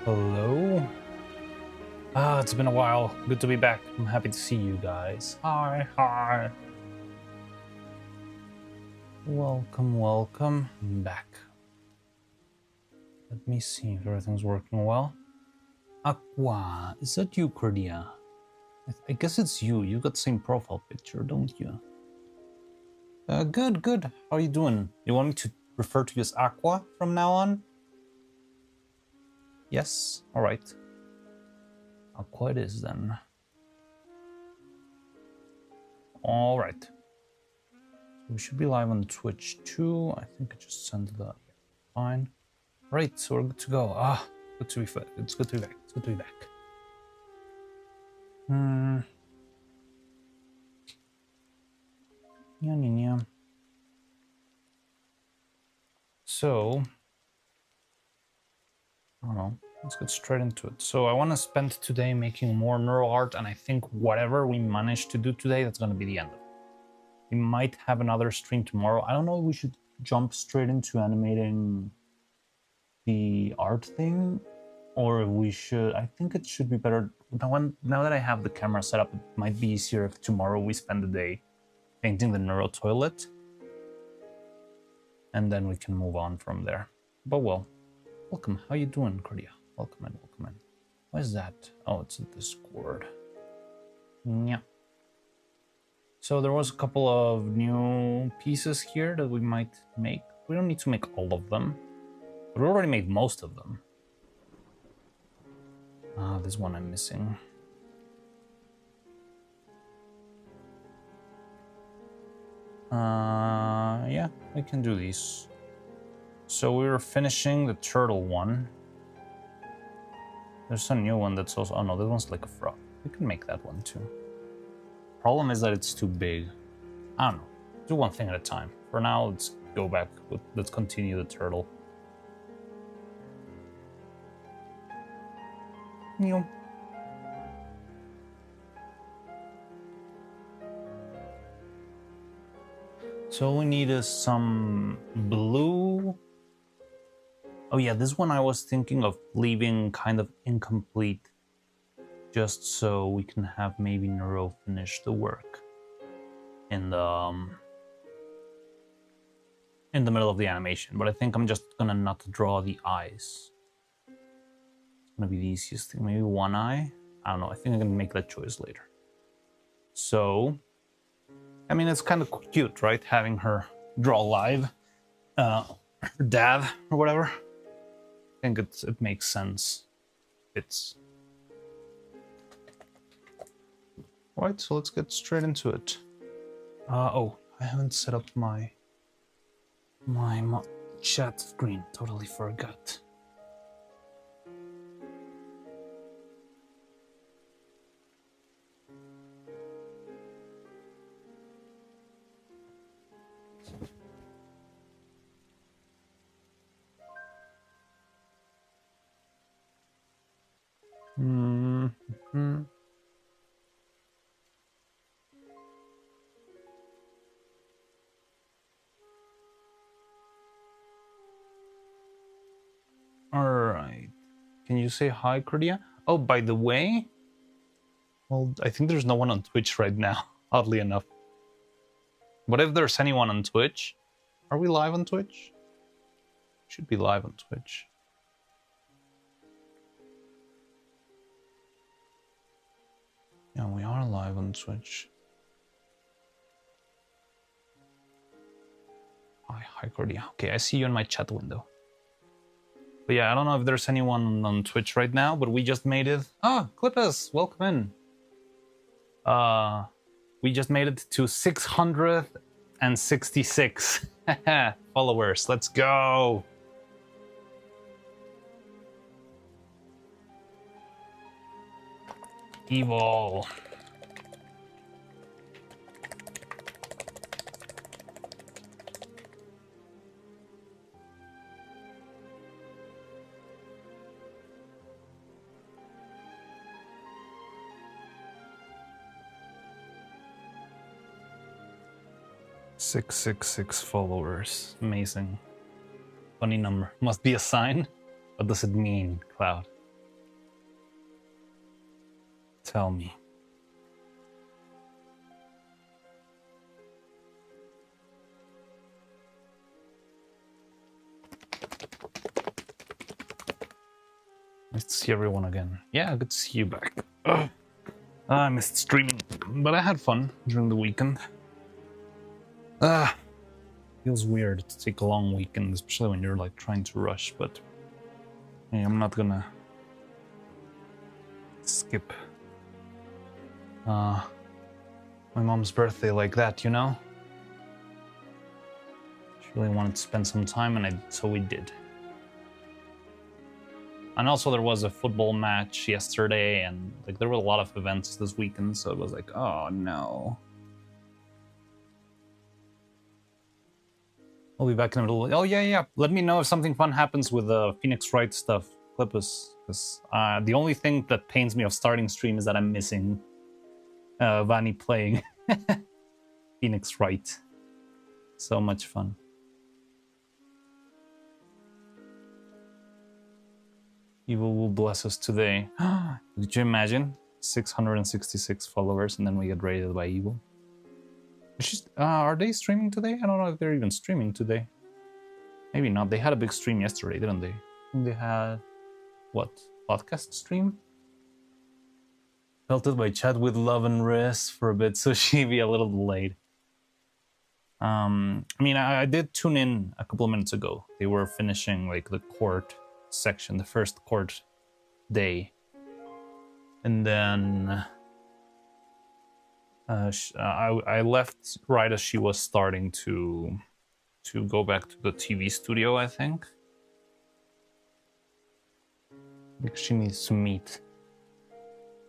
Hello? It's been a while. Good to be back. I'm happy to see you guys. Hi. Welcome back. Let me see if everything's working well. Aqua, is that you, Cordia? I guess it's you. You got the same profile picture, don't you? Good. How are you doing? You want me to refer to you as Aqua from now on? Yes? Alright. Aqua it is then. Alright. We should be live on Twitch too. I think I just sent that. Fine. Right, so we're good to go. Good to be back. It's good to be back. It's good to be back. Yeah. So, I don't know. Let's get straight into it. So I want to spend today making more Neuro art, and I think whatever we manage to do today, that's going to be the end of it. We might have another stream tomorrow. I don't know if we should jump straight into animating the art thing, or we should. I think it should be better. Now that I have the camera set up, it might be easier if tomorrow we spend the day painting the Neuro toilet, and then we can move on from there. But well, welcome. How you doing, Cordia? Welcome in. What is that? Oh, it's a Discord. Yeah. So there was a couple of new pieces here that we might make. We don't need to make all of them, but we already made most of them. This one I'm missing. Yeah, we can do these. So we were finishing the turtle one. There's a new one that's also... Oh no, this one's like a frog. We can make that one too. Problem is that it's too big. I don't know. Do one thing at a time. For now, let's go back. Let's continue the turtle. New. So all we need is some blue. Oh yeah, this one I was thinking of leaving kind of incomplete, just so we can have maybe Neuro finish the work in the middle of the animation. But I think I'm just gonna not draw the eyes. It's gonna be the easiest thing. Maybe one eye. I don't know. I think I'm gonna make that choice later. So, I mean, it's kind of cute, right? Having her draw live, or dab or whatever. I think it makes sense. It's right. So let's get straight into it. Oh, I haven't set up my chat screen. Totally forgot. Mm-hmm. All right. Can you say hi, Cordia? Oh, by the way, well, I think there's no one on Twitch right now, oddly enough. What if there's anyone on Twitch? Are we live on Twitch? Should be live on Twitch. Yeah, we are live on Twitch. Hi, Cordia. Okay, I see you in my chat window. But yeah, I don't know if there's anyone on Twitch right now, but we just made it. Ah, Clippus, welcome in. We just made it to 666 followers. Let's go. Evil. $666 followers. Amazing. Funny number. Must be a sign. What does it mean, Cloud? Tell me. Nice to see everyone again. Yeah, good to see you back. I missed streaming, but I had fun during the weekend. Feels weird to take a long weekend, especially when you're like trying to rush, but hey, I'm not gonna skip my mom's birthday like that, you know? She really wanted to spend some time, and so we did. And also there was a football match yesterday, and like there were a lot of events this weekend, so it was like, oh no. I'll be back in a little. Oh yeah. Let me know if something fun happens with the Phoenix Wright stuff, Clippus. Because the only thing that pains me of starting stream is that I'm missing Vanny playing Phoenix Wright. So much fun. Evil will bless us today. Did you imagine? 666 followers, and then we get raided by Evil. Are they streaming today? I don't know if they're even streaming today. Maybe not. They had a big stream yesterday, didn't they? They had, what, podcast stream? Pelted by chat with Love and Riz for a bit, so she'd be a little delayed. I mean, I did tune in a couple of minutes ago. They were finishing like the court section, the first court day. And then I left right as she was starting to go back to the TV studio, I think. Because she needs to meet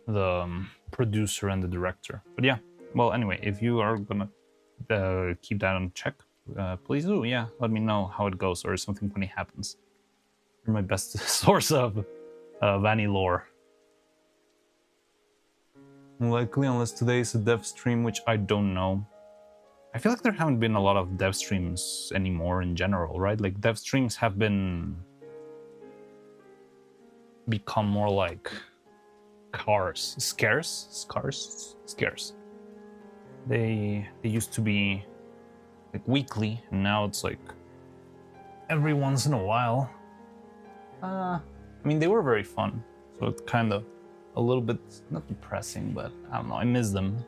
the producer and the director. But yeah, well, anyway, if you are gonna keep that on check, please do. Yeah, let me know how it goes, or if something funny happens. You're my best source of Vanny lore. Likely, unless today is a dev stream, which I don't know. I feel like there haven't been a lot of dev streams anymore in general, right? Like dev streams have become more like scarce. They used to be like weekly, and now it's like every once in a while. I mean, they were very fun, so it's kind of a little bit, not depressing, but I don't know, I miss them.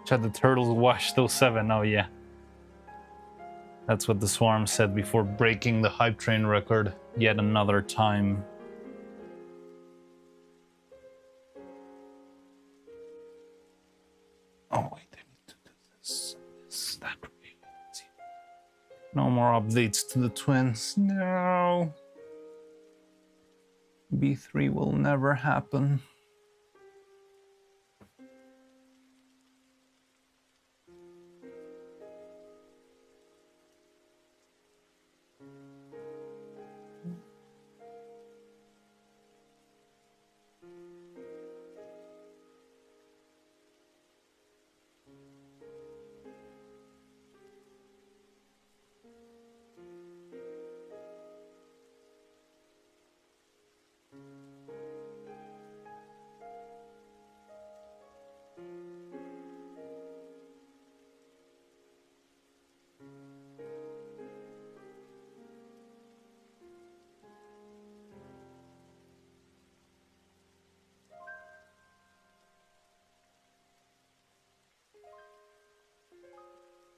Chat, the turtles washed 07. Oh yeah. That's what the Swarm said before breaking the hype train record yet another time. Oh wait, I need to do this, that way. No more updates to the twins. No. B3 will never happen.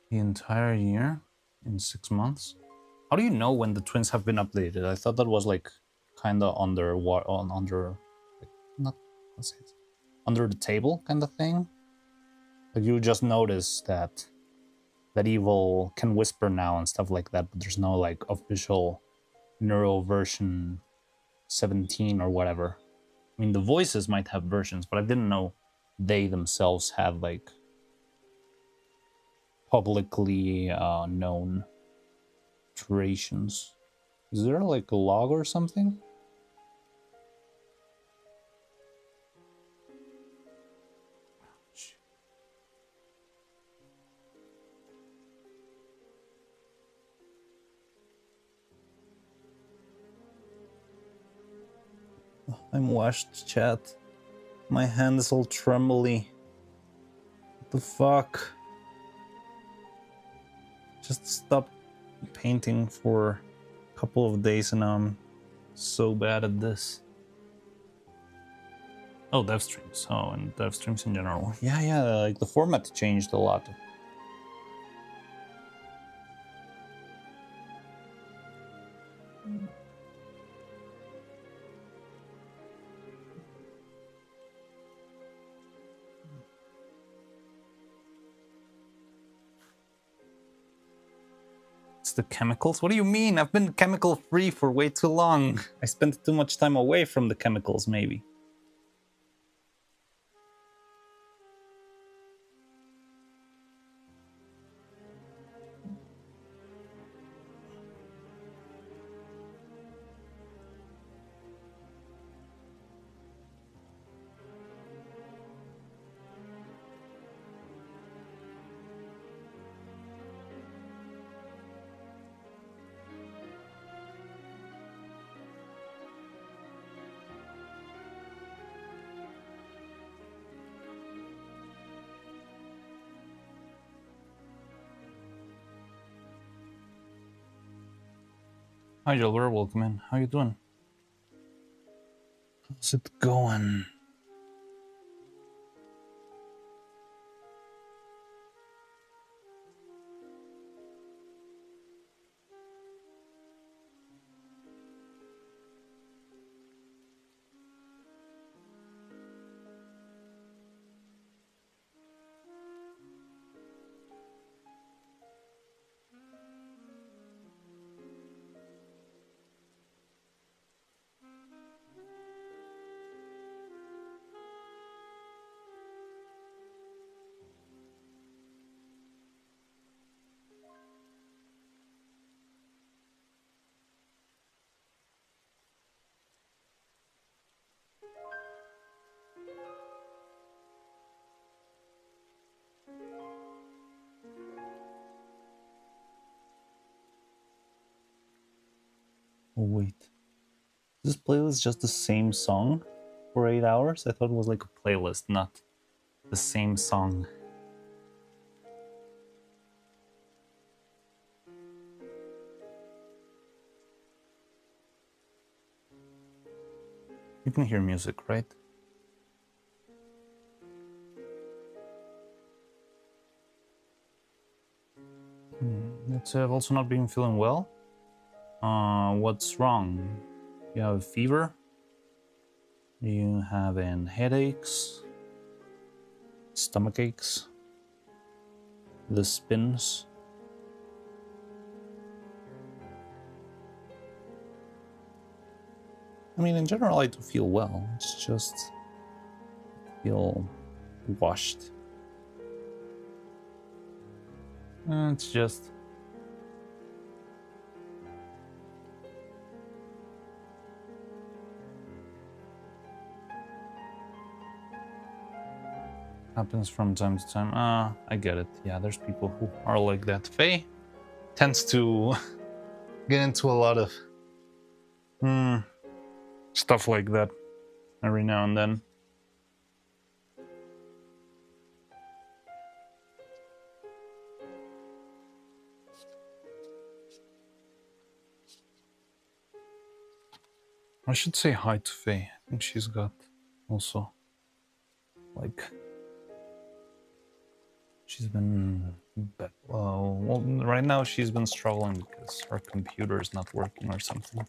The entire year in 6 months? How do you know when the twins have been updated? I thought that was like kind of under what under like, not let's say it's under the table kind of thing. Like you just notice that evil can whisper now and stuff like that, but there's no like official Neuro version 17 or whatever. I mean, the voices might have versions, but I didn't know they themselves had like publicly known iterations. Is there like a log or something? I'm washed, chat. My hand is all trembly. What the fuck? Just stopped painting for a couple of days and I'm so bad at this. Oh, dev streams. Oh, and dev streams in general. Yeah, like the format changed a lot. It's the chemicals? What do you mean? I've been chemical free for way too long. I spent too much time away from the chemicals, maybe. Hi, Gilbert. Welcome in. How you doing? How's it going? Oh, wait. Is this playlist just the same song for 8 hours? I thought it was like a playlist, not the same song. You can hear music, right? Let's say I've also not been feeling well. What's wrong? You have a fever? You having headaches? Stomach aches? The spins? I mean, in general, I do feel well. It's just feel washed. It's just happens from time to time. I get it. Yeah, there's people who are like that. Faye tends to get into a lot of stuff like that every now and then. I should say hi to Faye. I think she's got also, like, she's been, well, right now she's been struggling because her computer is not working or something.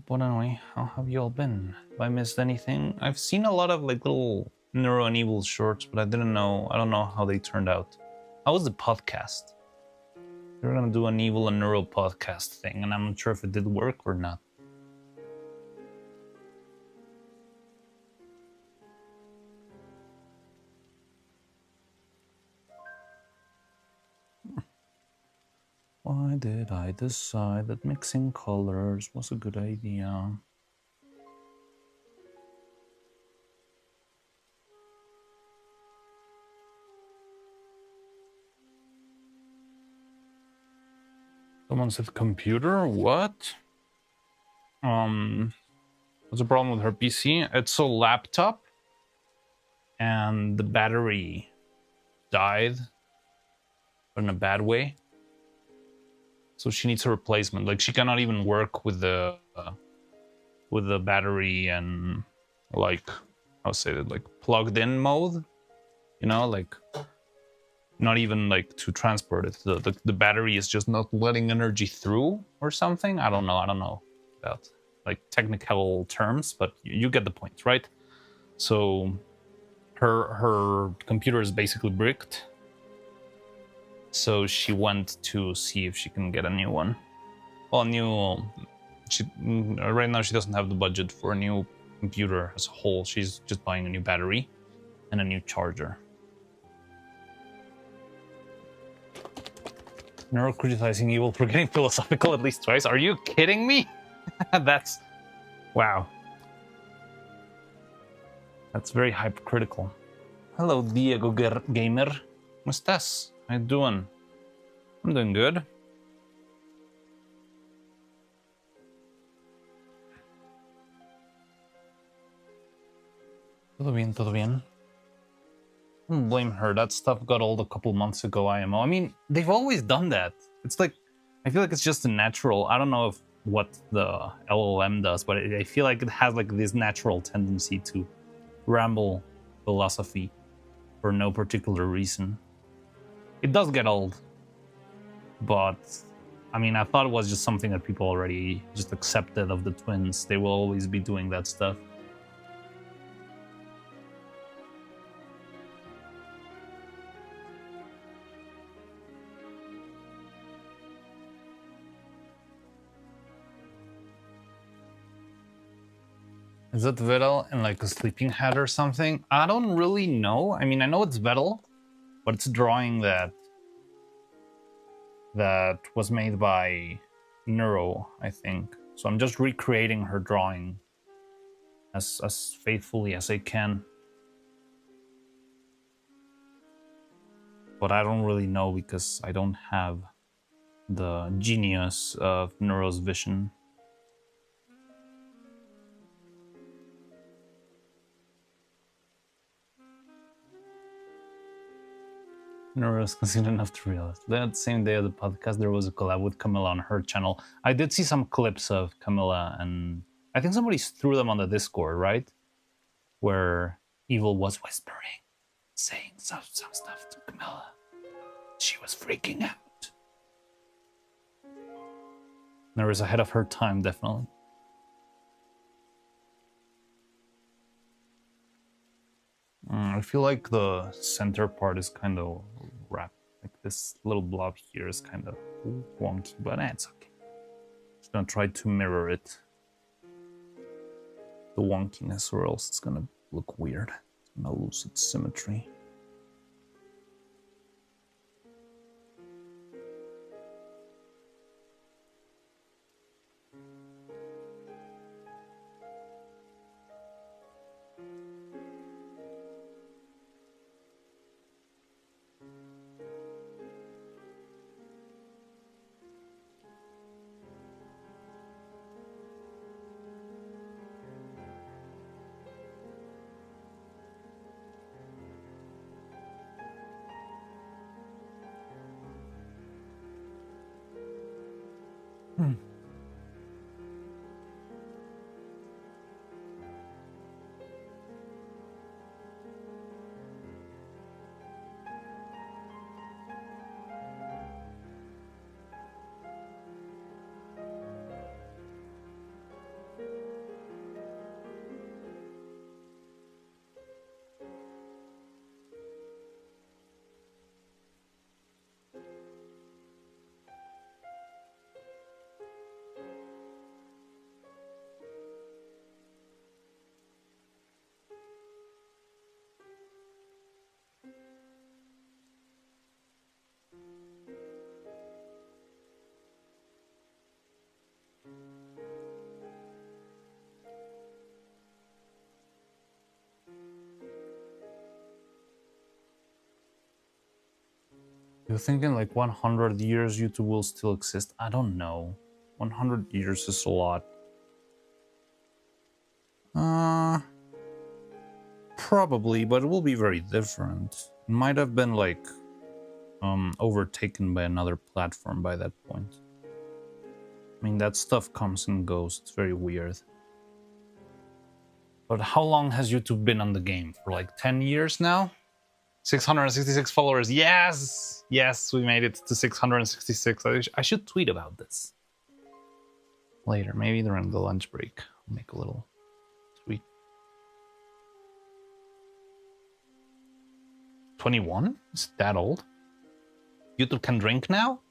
But anyway, how have you all been? Have I missed anything? I've seen a lot of like little Neuro and Evil shorts, but I don't know how they turned out. How was the podcast? We were gonna do an Evil and Neuro podcast thing, and I'm not sure if it did work or not. Why did I decide that mixing colors was a good idea? Someone said computer? What? What's the problem with her PC? It's a laptop, and the battery died, but in a bad way. So she needs a replacement. Like, she cannot even work with the battery and, like, I'll say that, like, plugged in mode. You know, like, not even like to transport it. The battery is just not letting energy through or something. I don't know about like technical terms, but you get the point, right? So her computer is basically bricked. So she went to see if she can get a new one. Well, right now she doesn't have the budget for a new computer as a whole. She's just buying a new battery and a new charger. Neuro criticizing Evil for getting philosophical at least twice. Are you kidding me? That's... wow. That's very hypercritical. Hello, Diego Gamer. ¿Cómo estás? How you doing? I'm doing good. Todo bien, todo bien. I don't blame her. That stuff got old a couple months ago, IMO. I mean, they've always done that. It's like, I feel like it's just a natural, I don't know if what the LLM does, but I feel like it has like this natural tendency to ramble philosophy for no particular reason. It does get old, but I mean, I thought it was just something that people already just accepted of the twins. They will always be doing that stuff. Is that Vettel in like a sleeping hat or something? I don't really know. I mean, I know it's Vettel, but it's a drawing that was made by Neuro, I think. So I'm just recreating her drawing as faithfully as I can. But I don't really know because I don't have the genius of Neuro's vision. Neuro is considered enough to realize. That same day of the podcast, there was a collab with Camilla on her channel. I did see some clips of Camilla, and I think somebody threw them on the Discord, right? where Evil was whispering, saying some stuff to Camilla. She was freaking out. There was ahead of her time, definitely. I feel like the center part is kind of wrapped. Like this little blob here is kind of wonky, but it's okay. Just gonna try to mirror it, the wonkiness, or else it's gonna look weird. It's gonna lose its symmetry. You think in like 100 years YouTube will still exist? I don't know. 100 years is a lot. Probably, but it will be very different. It might have been like overtaken by another platform by that point. I mean, that stuff comes and goes. It's very weird. But how long has YouTube been on the game? For like 10 years now? 666 followers. Yes! Yes, we made it to 666. I should tweet about this later. Maybe during the lunch break. I'll make a little tweet. 21? Is it that old? YouTube can drink now?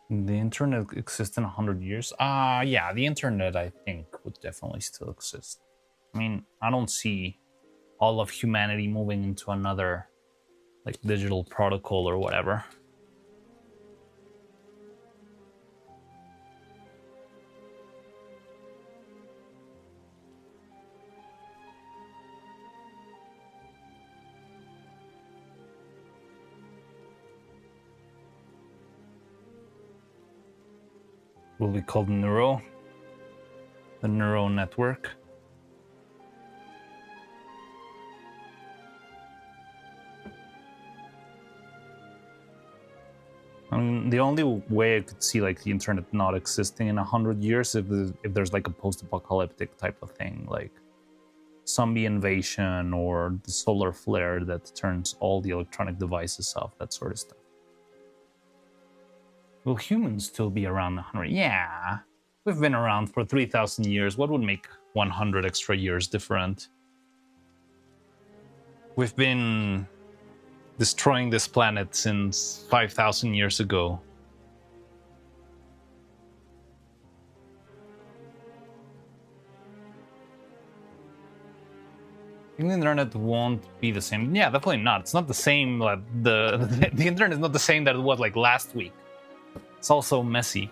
The internet exists in 100 years? Yeah, the internet, I think, would definitely still exist. I mean, I don't see all of humanity moving into another, like, digital protocol or whatever. Will be called Neuro, the Neuro network. I mean, the only way I could see like the internet not existing in 100 years if there's like a post-apocalyptic type of thing, like zombie invasion or the solar flare that turns all the electronic devices off, that sort of stuff. Will humans still be around 100? Yeah, we've been around for 3,000 years. What would make 100 extra years different? We've been destroying this planet since 5,000 years ago. I think the internet won't be the same. Yeah, definitely not. It's not the same. The internet is not the same that it was like last week. It's also messy.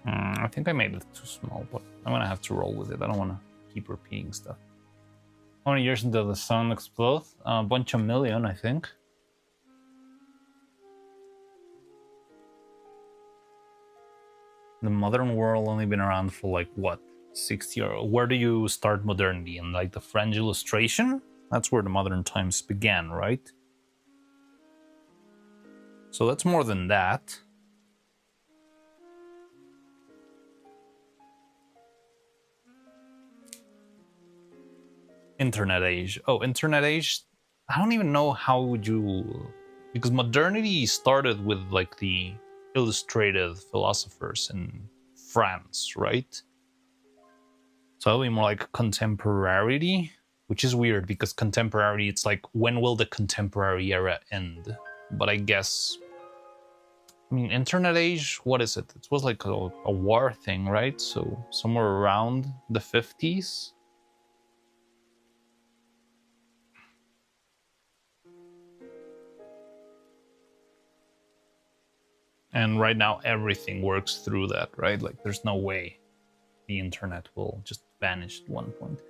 I think I made it too small, but I'm gonna have to roll with it. I don't want to keep repeating stuff. How many years until the sun explodes? A bunch of million, I think. The modern world only been around for like what, 60 or where do you start modernity? In like the French Illustration? That's where the modern times began, right? So that's more than that. Internet age. Oh, internet age. I don't even know how would you, because modernity started with like the illustrated philosophers in France, right? So it'll be more like contemporarity, which is weird because contemporary, it's like, when will the contemporary era end? But I guess, I mean, internet age, what is it? It was like a war thing, right? So somewhere around the 50s. And right now everything works through that, right? Like there's no way the internet will just vanish at one point.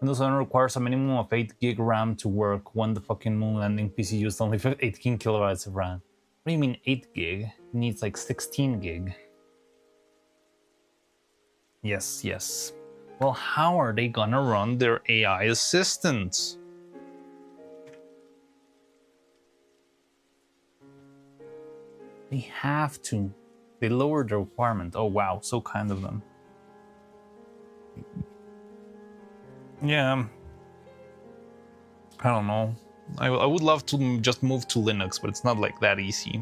Windows 7 requires a minimum of 8 gig RAM to work when the fucking moon landing PC used only 18 kilobytes of RAM. What do you mean 8 gig? It needs like 16 gig. Yes, yes. Well, how are they gonna run their AI assistants? They have to. They lowered the requirement. Oh wow, so kind of them. Yeah. I don't know. I would love to just move to Linux, but it's not like that easy.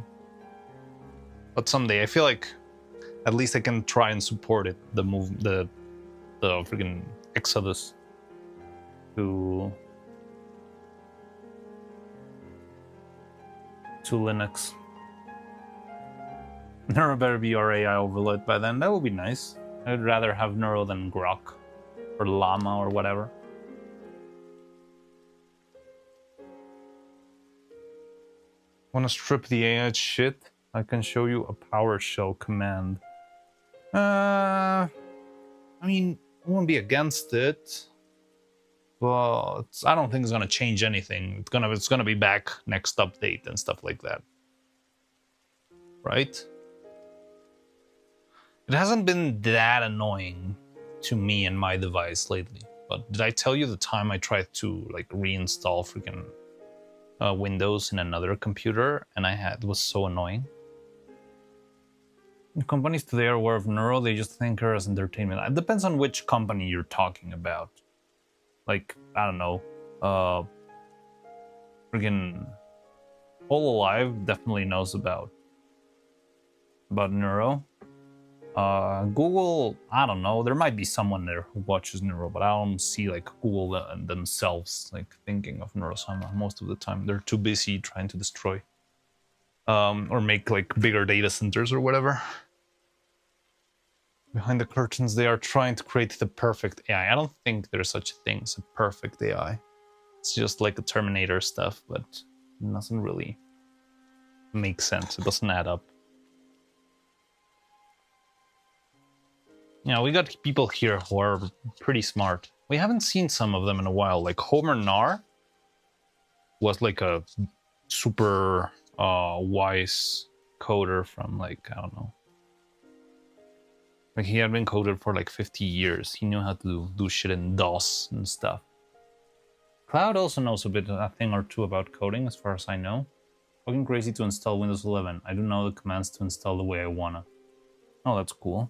But someday, I feel like at least I can try and support it. The freaking exodus to Linux. Neuro better be our AI overload by then. That would be nice. I'd rather have Neuro than Grok or Llama or whatever. Want to strip the AI shit? I can show you a PowerShell command. I mean, I won't be against it, but I don't think it's gonna change anything. It's gonna be back next update and stuff like that, right? It hasn't been that annoying to me and my device lately. But did I tell you the time I tried to like reinstall freaking Windows in another computer and it was so annoying? Companies today are aware of Neuro, they just think her as entertainment. It depends on which company you're talking about. Like, I don't know, freaking Hololive definitely knows about Neuro. Google, I don't know, there might be someone there who watches Neuro, but I don't see like Google themselves like thinking of Neuro most of the time. They're too busy trying to destroy or make like bigger data centers or whatever. Behind the curtains, they are trying to create the perfect AI. I don't think there's such a thing as a perfect AI. It's just like a Terminator stuff, but it doesn't really make sense. It doesn't add up. Yeah, we got people here who are pretty smart. We haven't seen some of them in a while. Like Homer Nar was like a super wise coder from like, I don't know. Like he had been coded for like 50 years. He knew how to do shit in DOS and stuff. Cloud also knows a thing or two about coding, as far as I know. Fucking crazy to install Windows 11. I don't know the commands to install the way I wanna. Oh, that's cool.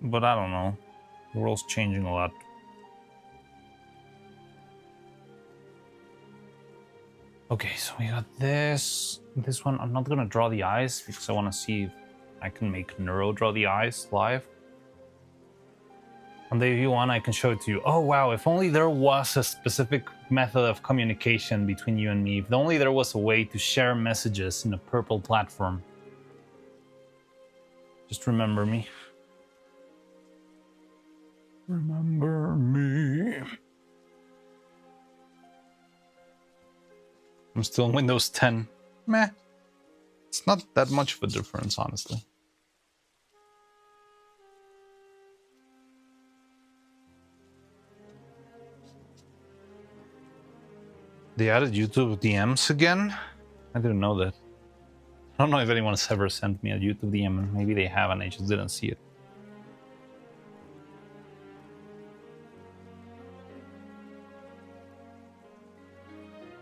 But I don't know. The world's changing a lot. Okay, so we got this one. I'm not gonna draw the eyes because I want to see if I can make Neuro draw the eyes live. And if you want, I can show it to you. Oh wow, if only there was a specific method of communication between you and me. If only there was a way to share messages in a purple platform. Just remember me. Remember me. I'm still in Windows 10. Meh. It's not that much of a difference, honestly. They added YouTube DMs again? I didn't know that. I don't know if anyone has ever sent me a YouTube DM. Maybe they have and I just didn't see it.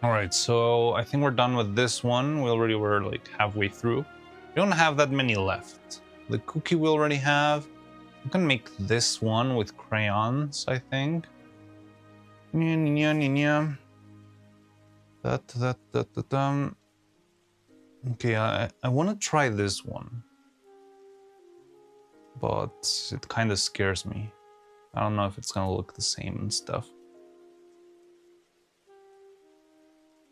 Alright, so I think we're done with this one. We already were like halfway through. We don't have that many left. The cookie we already have. We can make this one with crayons, I think. Okay, I want to try this one. But it kind of scares me. I don't know if it's gonna look the same and stuff.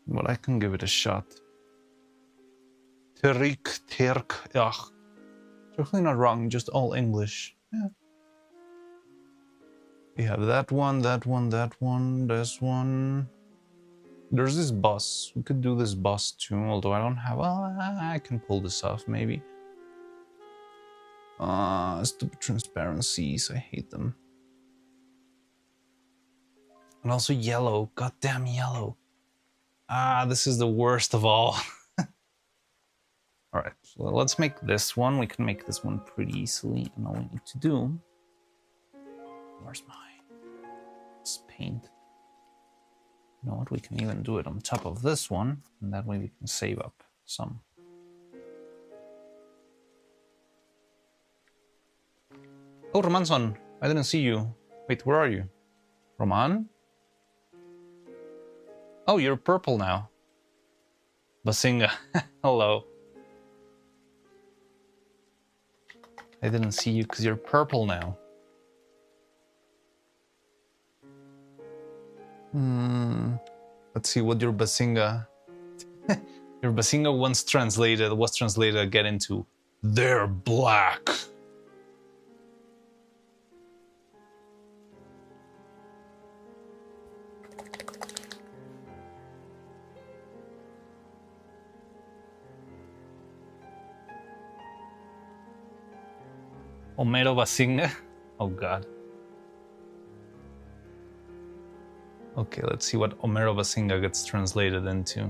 But I can give it a shot. Terik, Terk, ugh. Definitely not wrong, just all English. Yeah. We have that one, that one, that one, this one. There's this bus. We could do this bus too, although I don't have... Well, I can pull this off, maybe. Stupid transparencies. I hate them. And also yellow. Goddamn yellow. This is the worst of all. Alright, so let's make this one. We can make this one pretty easily. And all we need to do... Where's my... paint? You know what? We can even do it on top of this one. And that way we can save up some. Oh, Romanson, I didn't see you. Wait, where are you? Roman? Oh, you're purple now. Basinga, hello. I didn't see you because you're purple now. Let's see what your Basinga... your Basinga was translated again into they're black. Homero Basinga? Oh god. Okay, let's see what Homero Basinga gets translated into.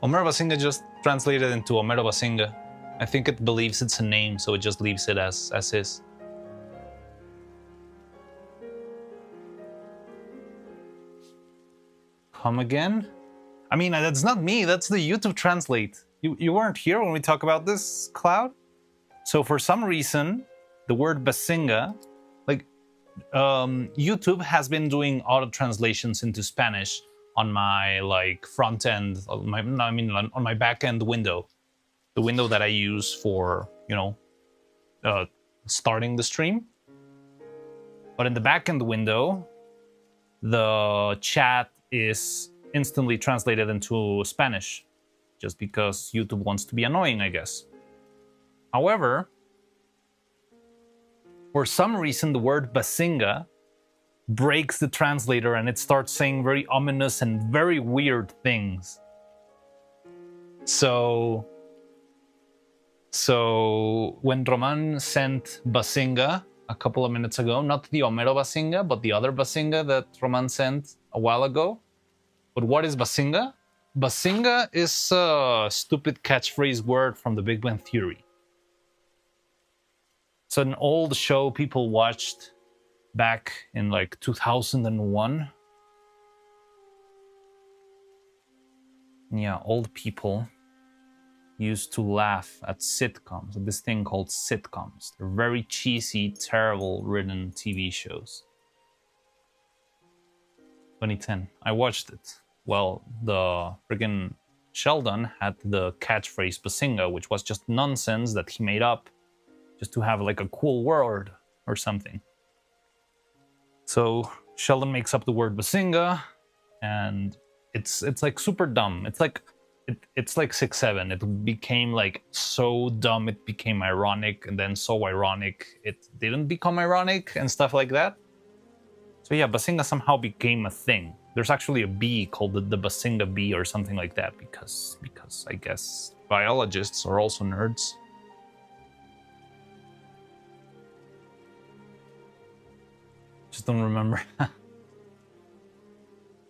Homero Basinga just translated into Homero Basinga. I think it believes it's a name, so it just leaves it as is. Come again? I mean, that's not me, that's the YouTube translate. You weren't here when we talk about this, Cloud? So for some reason, the word Basinga, like, YouTube has been doing auto translations into Spanish on my like front end, on my back end window, the window that I use for, you know, starting the stream. But in the back end window, the chat is instantly translated into Spanish, just because YouTube wants to be annoying, I guess. However, for some reason, the word Basinga breaks the translator and it starts saying very ominous and very weird things. So when Roman sent Basinga a couple of minutes ago, not the Homero Basinga, but the other Basinga that Roman sent a while ago. But what is Basinga? Basinga is a stupid catchphrase word from the Big Bang Theory. It's an old show people watched back in like 2001. Yeah, old people used to laugh at sitcoms, at this thing called sitcoms. They're very cheesy, terrible written TV shows. 2010, I watched it. Well, the friggin' Sheldon had the catchphrase Basinga, which was just nonsense that he made up just to have like a cool word or something. So Sheldon makes up the word Basinga, and it's like super dumb. It's like 6'7". It became like so dumb it became ironic, and then so ironic it didn't become ironic and stuff like that. So yeah, Basinga somehow became a thing. There's actually a bee called the Basinga bee or something like that because I guess biologists are also nerds. Just don't remember.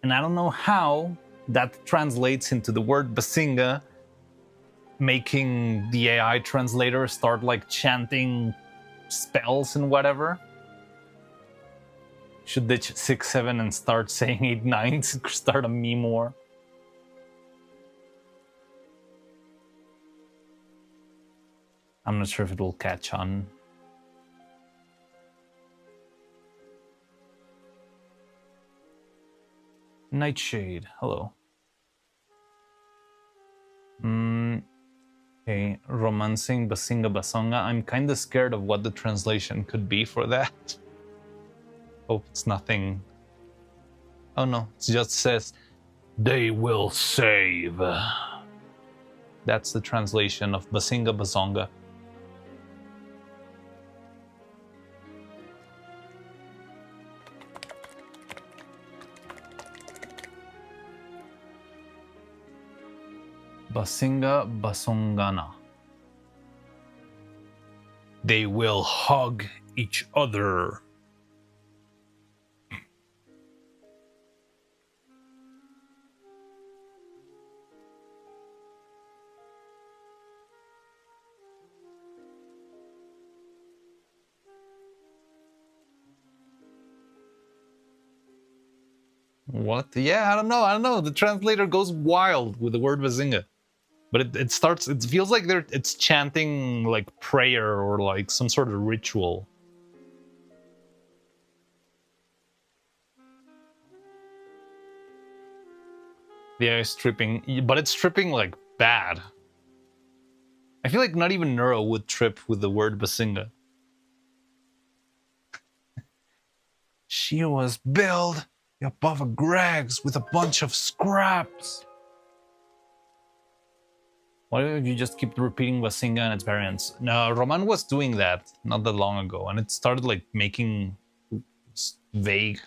And I don't know how that translates into the word Basinga, making the AI translator start like chanting spells and whatever. Should ditch 6-7 and start saying 8-9 to start a meme war. I'm not sure if it will catch on. Nightshade, hello. Okay, romancing Basinga Basonga. I'm kind of scared of what the translation could be for that. Hope it's nothing. Oh no, it just says, they will save. That's the translation of Basinga Basonga. Basinga Basongana. They will hug each other. What? Yeah, I don't know. The translator goes wild with the word Bazinga. But it starts, it feels like it's chanting like prayer or like some sort of ritual. Yeah, it's tripping, but it's tripping like bad. I feel like not even Neuro would trip with the word Basinga. She was built above a Greg's with a bunch of scraps. Why don't you just keep repeating Basinga and its variants? No, Roman was doing that not that long ago, and it started like making vague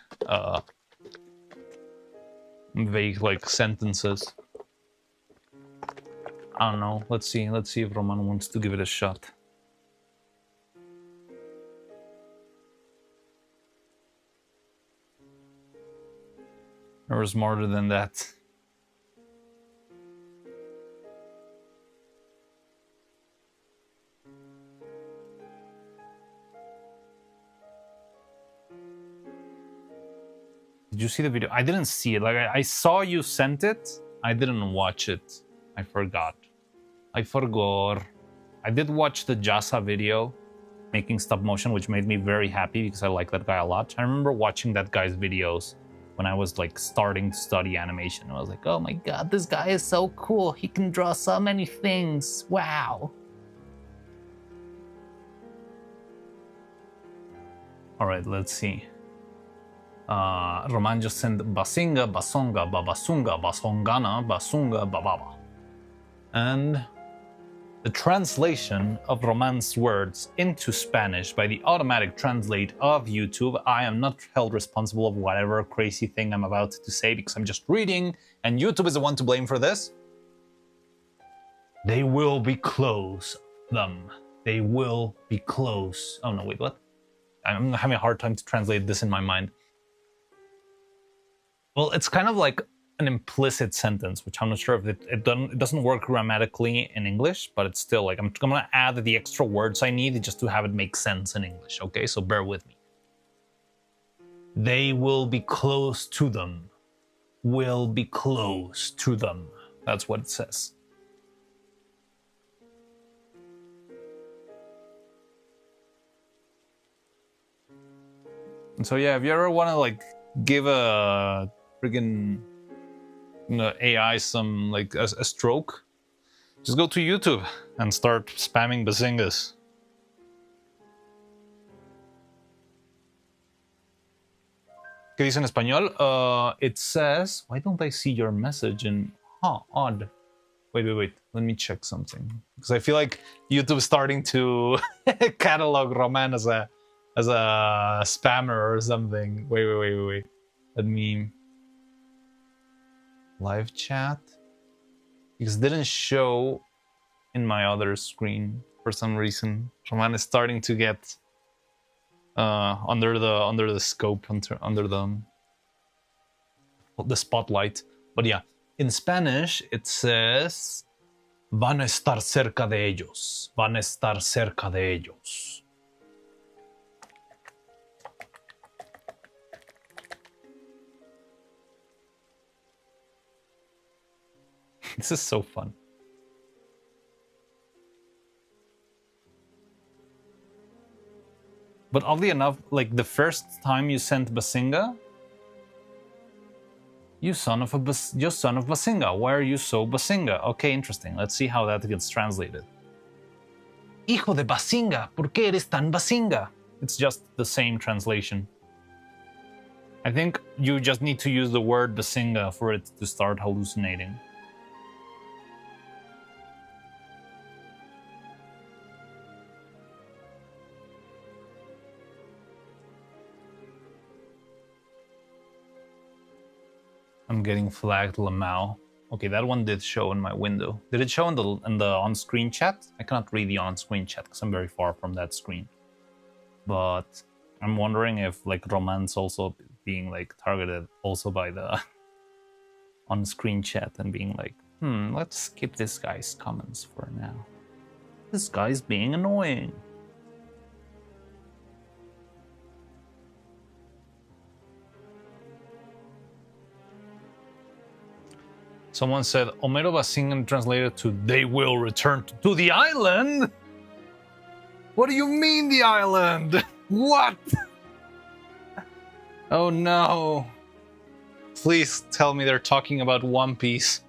like sentences. I don't know. Let's see if Roman wants to give it a shot. Or smarter than that. Did you see the video? I didn't see it. Like I saw you sent it. I didn't watch it. I forgot. I did watch the Jasa video making stop motion, which made me very happy because I like that guy a lot. I remember watching that guy's videos when I was like starting to study animation. I was like, oh my god, this guy is so cool. He can draw so many things. Wow. All right, let's see. Roman just sent Basinga, Basonga, Babasunga, Basongana, Basunga, Bababa. And the translation of Roman's words into Spanish by the automatic translate of YouTube. I am not held responsible of whatever crazy thing I'm about to say because I'm just reading, and YouTube is the one to blame for this. They will be close, them. They will be close. Oh no, wait, what? I'm having a hard time to translate this in my mind. Well, it's kind of like an implicit sentence, which I'm not sure if it doesn't work grammatically in English, but it's still like I'm gonna add the extra words I need just to have it make sense in English. Okay, so bear with me. They will be close to them. Will be close to them. That's what it says. And so yeah, if you ever want to like give a friggin' AI some like a stroke, just go to YouTube and start spamming bazingas. ¿Qué dice en español? It says, why don't I see your message in odd. Wait. Let me check something. Because I feel like YouTube is starting to catalog Roman as a spammer or something. Wait. Let me live chat, because it didn't show in my other screen for some reason. Roman is starting to get under the scope, under the the spotlight. But yeah, in Spanish it says van a estar cerca de ellos. Van a estar cerca de ellos. This is so fun. But oddly enough, like the first time you sent Basinga, you son of Basinga. Why are you so Basinga? Okay, interesting. Let's see how that gets translated. Hijo de Basinga, ¿por qué eres tan Basinga? It's just the same translation. I think you just need to use the word Basinga for it to start hallucinating. I'm getting flagged, Lamau. Okay, that one did show in my window. Did it show in the on-screen chat? I cannot read the on-screen chat because I'm very far from that screen. But I'm wondering if like Roman's also being like targeted also by the on-screen chat and being like, let's skip this guy's comments for now. This guy's being annoying. Someone said, Homero Basingan translated to, they will return to the island? What do you mean the island? What? Oh no. Please tell me they're talking about One Piece.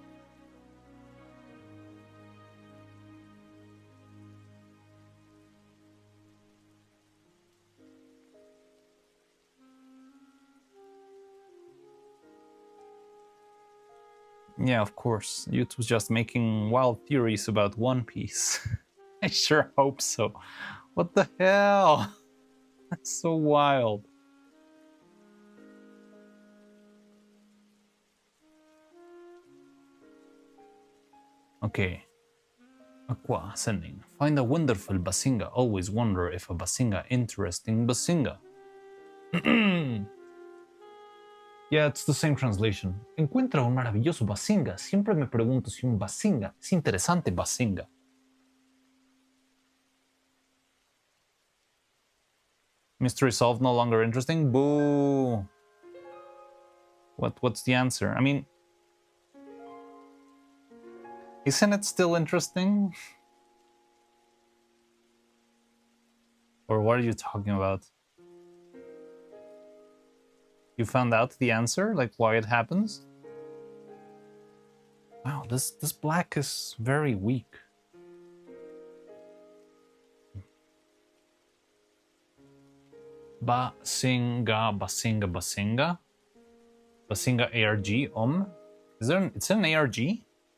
Yeah, of course. YouTube was just making wild theories about One Piece. I sure hope so. What the hell? That's so wild. Okay. Aqua sending. Find a wonderful Basinga. Always wonder if a Basinga interesting Basinga. Yeah, it's the same translation. Encuentra un maravilloso Basinga. Siempre me pregunto si un Basinga es interesante Basinga. Mystery solved, no longer interesting? Boo! What's the answer? I mean, isn't it still interesting? Or what are you talking about? You found out the answer, like why it happens? Wow, this black is very weak. Basinga, Basinga, Basinga. Basinga ARG, Is there it's an ARG?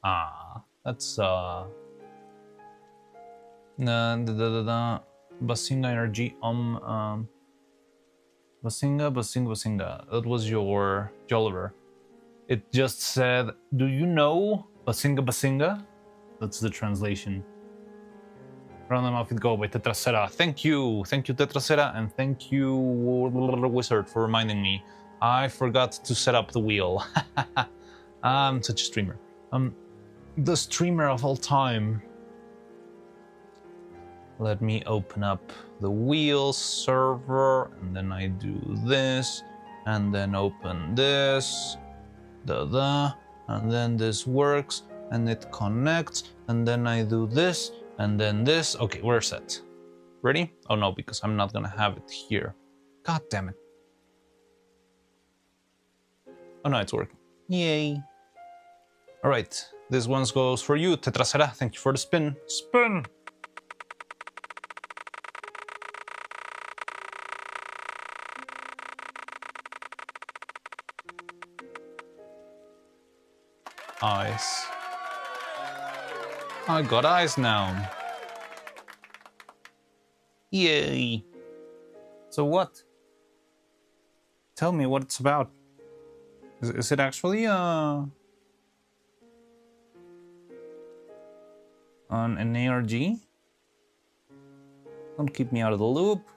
Ah, that's Basinga ARG, Basinga, Basinga, Basinga. That was your Jolliver. It just said, do you know Basinga, Basinga? That's the translation. Random Outfit Go by Tetracera. Thank you, Tetracera, and thank you, Wizard, for reminding me. I forgot to set up the wheel. I'm such a streamer. The streamer of all time. Let me open up the wheel server, and then I do this, and then open this, and then this works, and it connects, and then I do this, and then this. Okay, we're set. Ready? Oh no, because I'm not gonna have it here. God damn it. Oh no, it's working. Yay. All right, this one goes for you, Tetracera. Thank you for the spin. Spin! Eyes. I got eyes now. Yay. So what? Tell me what it's about. Is it actually an ARG? Don't keep me out of the loop.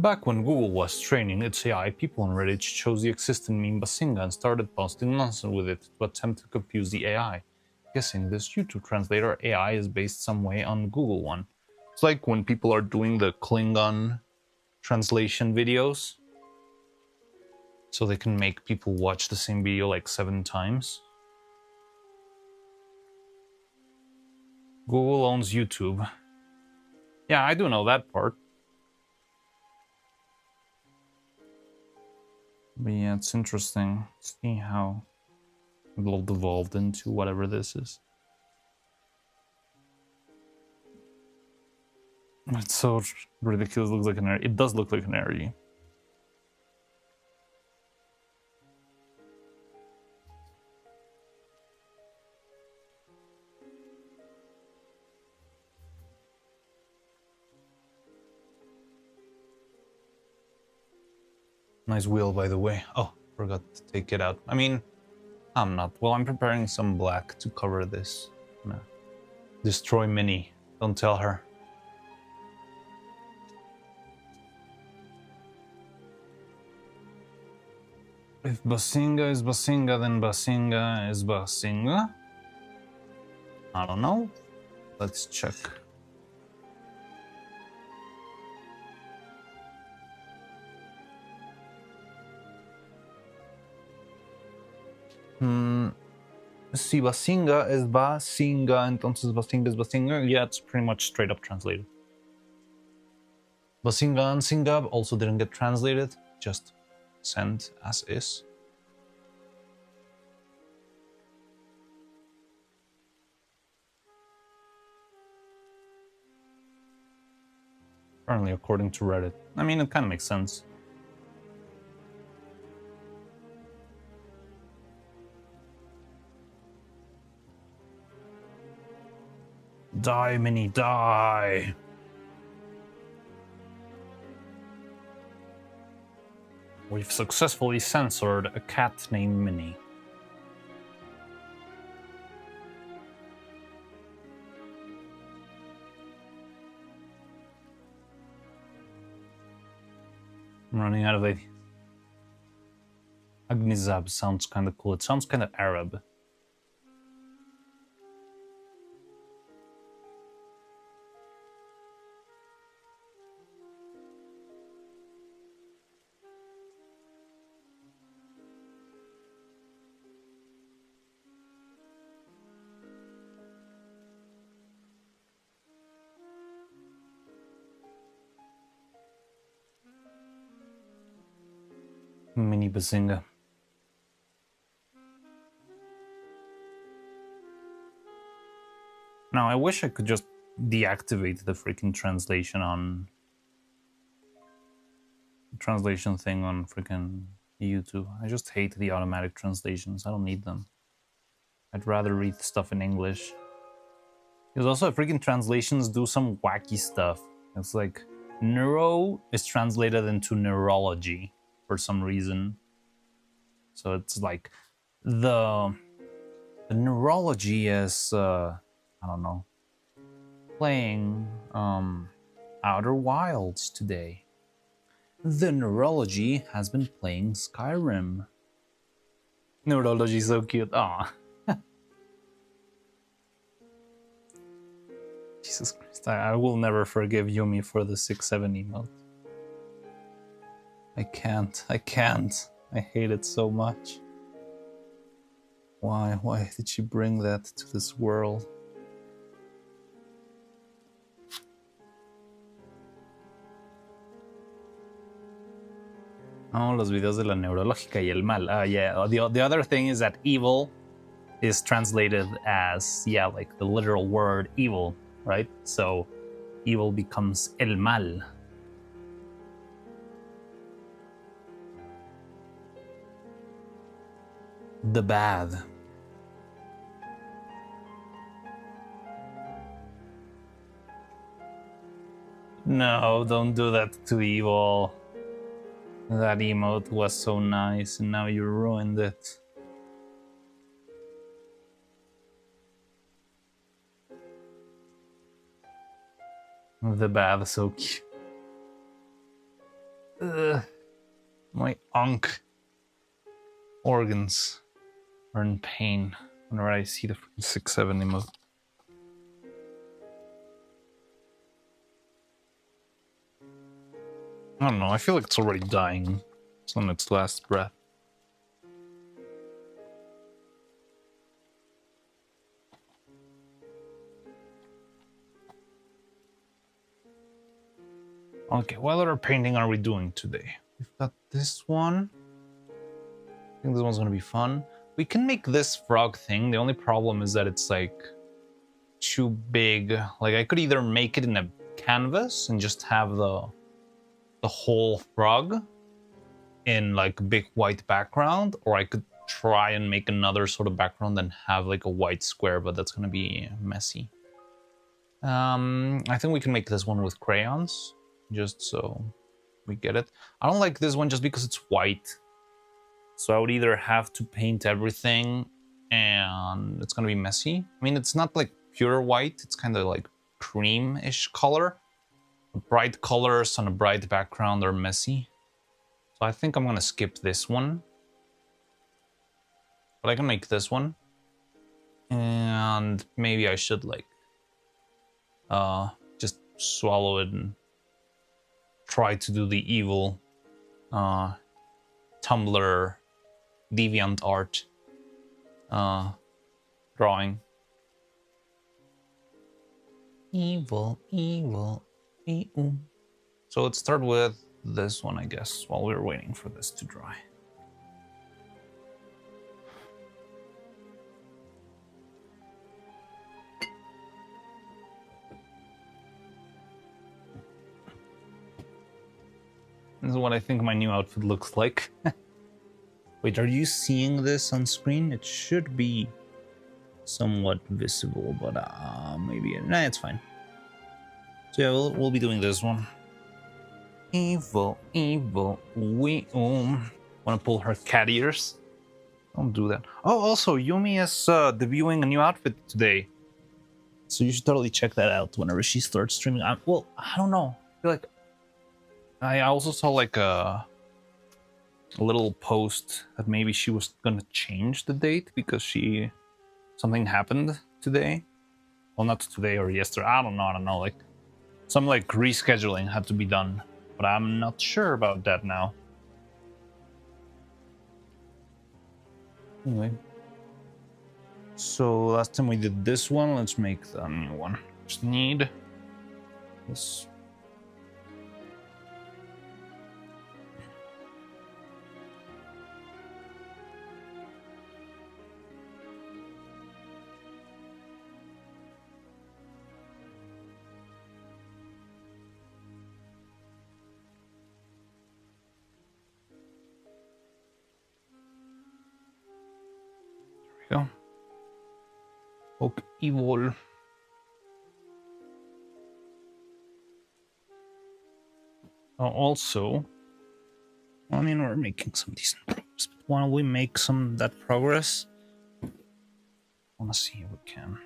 Back when Google was training its AI, people on Reddit chose the existing meme Bazinga and started posting nonsense with it to attempt to confuse the AI. Guessing this YouTube translator AI is based some way on Google one. It's like when people are doing the Klingon translation videos, so they can make people watch the same video like 7 times. Google owns YouTube. Yeah, I do know that part. But yeah, it's interesting to see how it'll evolve into whatever this is. It's so ridiculous. It looks like an area. It does look like an area. Nice wheel, by the way. Oh, forgot to take it out. I mean, I'm not. Well, I'm preparing some black to cover this. No. Destroy Minnie. Don't tell her. If Bazinga is Bazinga, then Bazinga is Bazinga? I don't know. Let's check. Si Bazinga es Bazinga, entonces Bazinga es Bazinga. Yeah, it's pretty much straight up translated. Bazinga and Singab also didn't get translated, just sent as is. Apparently, according to Reddit. I mean, it kind of makes sense. Die, Minnie, die! We've successfully censored a cat named Minnie. I'm running out of ideas. Agnizab sounds kind of cool. It sounds kind of Arab. Mini Bazinga. Now, I wish I could just deactivate the freaking translation thing on freaking YouTube. I just hate the automatic translations. I don't need them. I'd rather read stuff in English. Because also freaking translations do some wacky stuff. It's like neuro is translated into neurology for some reason. So it's like the neurology is I don't know, playing Outer Wilds today. The neurology has been playing Skyrim. Neurology is so cute. Aw. Jesus Christ, I will never forgive Yumi for the 6-7 emote. I can't. I hate it so much. Why did she bring that to this world? Oh, los videos de la neurológica y el mal. Yeah. The other thing is that evil is translated as, yeah, like the literal word evil, right? So evil becomes el mal. The bad. No, don't do that to evil. That emote was so nice, and now you ruined it. The bad, so cute. Ugh. My organs are in pain whenever I see the 670 move. I don't know, I feel like it's already dying. It's on its last breath. Okay, what other painting are we doing today? We've got this one. I think this one's gonna be fun. We can make this frog thing. The only problem is that it's like too big. Like I could either make it in a canvas and just have the whole frog in like a big white background, or I could try and make another sort of background and have like a white square, but that's gonna be messy. I think we can make this one with crayons, just so we get it. I don't like this one just because it's white. So I would either have to paint everything and it's gonna be messy. I mean, it's not like pure white, it's kind of like cream-ish color. Bright colors on a bright background are messy. So I think I'm gonna skip this one. But I can make this one. And maybe I should like just swallow it and try to do the evil Tumblr deviant art drawing. Evil. So let's start with this one, I guess, while we're waiting for this to dry. This is what I think my new outfit looks like. Wait, are you seeing this on screen? It should be somewhat visible, but maybe it's fine. So yeah, we'll be doing this one. Evil, we wanna pull her cat ears? Don't do that. Oh, also, Yumi is debuting a new outfit today, so you should totally check that out whenever she starts streaming. Well, I don't know. I feel like I also saw like a little post that maybe she was gonna change the date because something happened today. Well, not today or yesterday. I don't know. Like some like rescheduling had to be done, but I'm not sure about that now. Anyway, so last time we did this one, let's make the new one. Just need this. Go. Oak evil. Also, I mean, we're making some decent progress, but while we make that progress, I want to see if we can.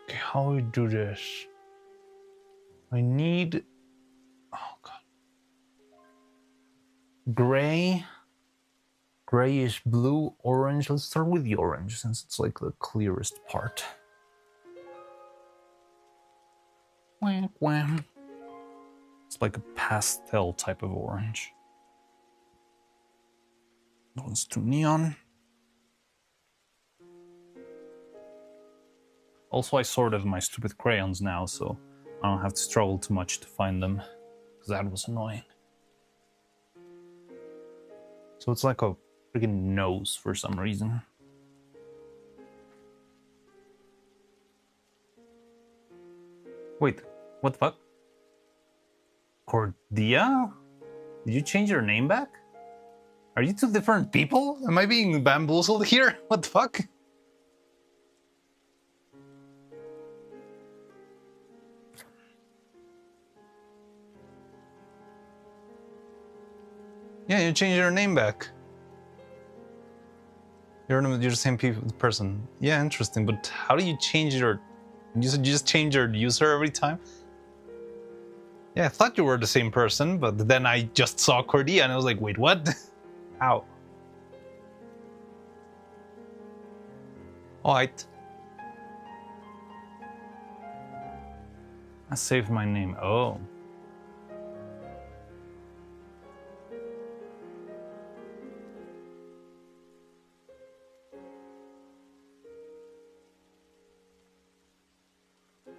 Okay, how do we do this? I need, oh god, grayish blue, orange. Let's start with the orange since it's like the clearest part. It's like a pastel type of orange. That one's too neon. Also, I sorted my stupid crayons now, so I don't have to struggle too much to find them, because that was annoying. So it's like a freaking nose for some reason. Wait, what the fuck? Cordia? Did you change your name back? Are you two different people? Am I being bamboozled here? What the fuck? Yeah, you changed your name back. You're the same person. Yeah, interesting. But how do you change your? You just change your user every time? Yeah, I thought you were the same person, but then I just saw Cordia and I was like, wait, what? How? Alright. I saved my name. Oh.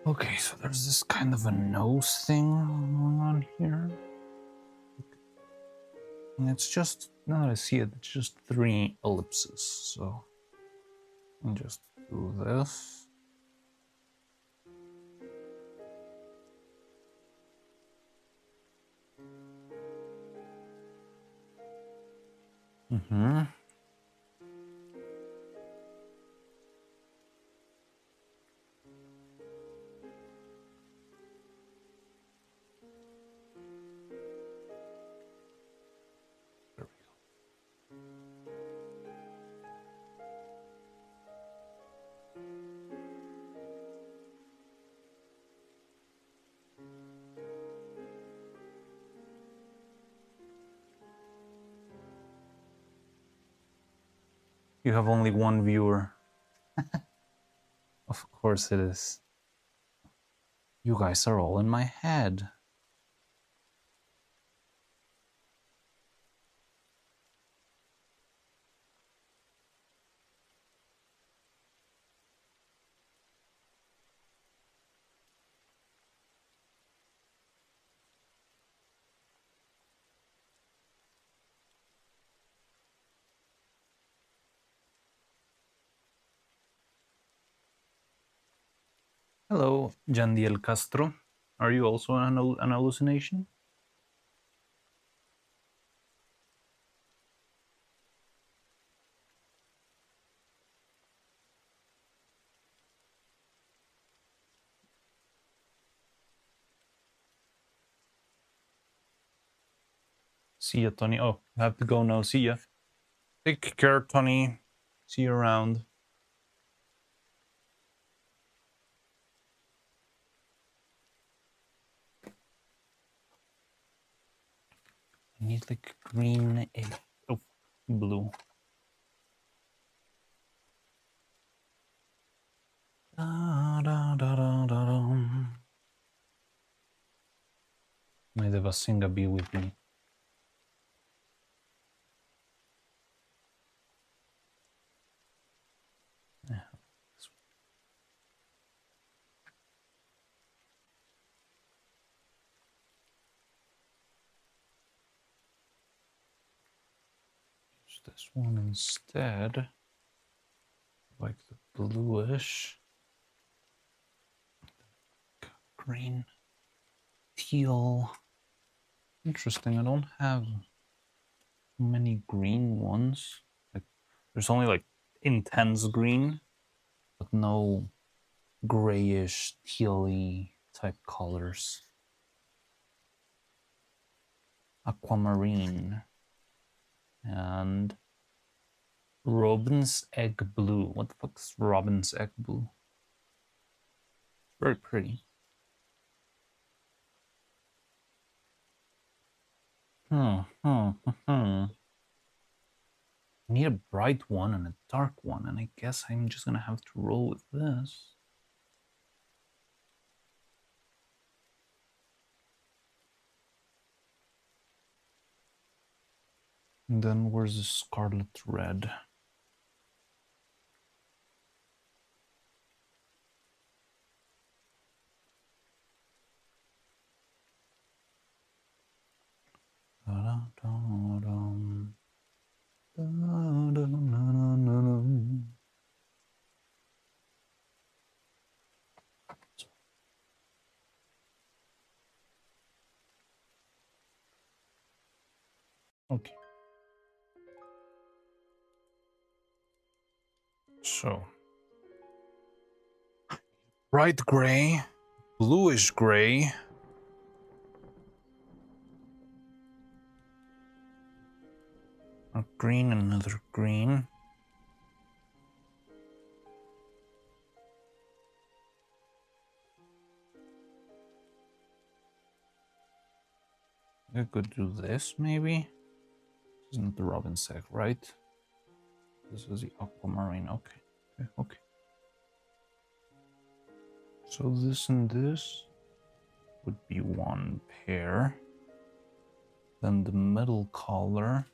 Okay, so there's this kind of a nose thing going on here. And it's just, now that I see it, it's just 3 ellipses. So I'll just do this. Mm-hmm. There we go. You have only one viewer. Of course it is. You guys are all in my head. Hello, Jandiel Castro. Are you also an hallucination? See ya, Tony. Oh, I have to go now. See ya. Take care, Tony. See you around. I need like green. Oh, blue. Da, da, da, da, da, da. May the Vasinga be with me. Yeah. Use this one instead. Like the bluish. Green. Teal. Interesting. I don't have many green ones. Like, there's only like intense green, but no grayish, tealy type colors. Aquamarine and Robin's Egg Blue. What the fuck's Robin's Egg Blue? Very pretty. I need a bright one and a dark one, and I guess I'm just gonna have to roll with this. And then where's the scarlet red? Okay. So, bright gray, bluish gray, a green, another green. I could do this maybe. This isn't the robin sack, right? This is the aquamarine. Okay. Okay. Okay. So this and this would be one pair. Then the middle color.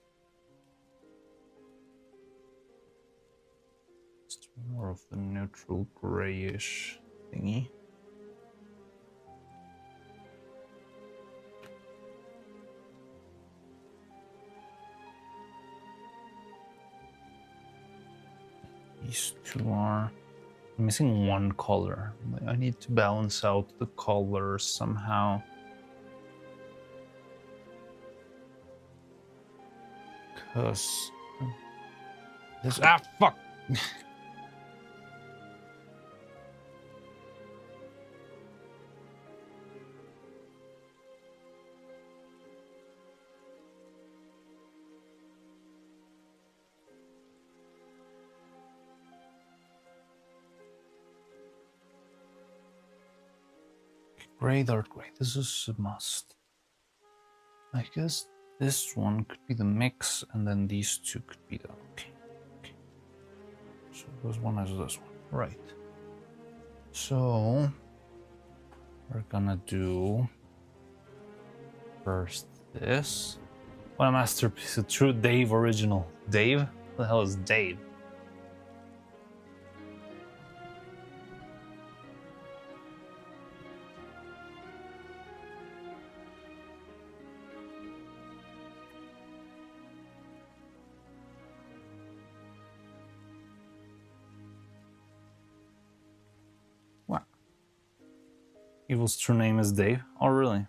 It's more of the neutral grayish thingy. These two are missing one color. I need to balance out the colors somehow. Because this fuck. Gray, dark gray. This is a must. I guess this one could be the mix, and then these two could be the okay. So this one is this one, right? So we're gonna do first this. What a masterpiece! A true Dave original. Dave? What the hell is Dave? What? Evil's true name is Dave? Oh, really?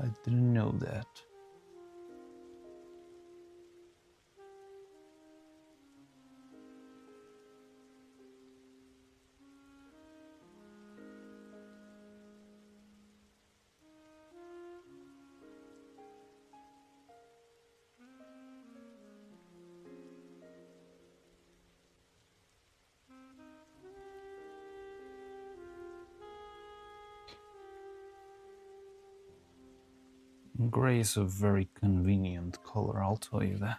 I didn't know that. Gray is a very convenient color, I'll tell you that.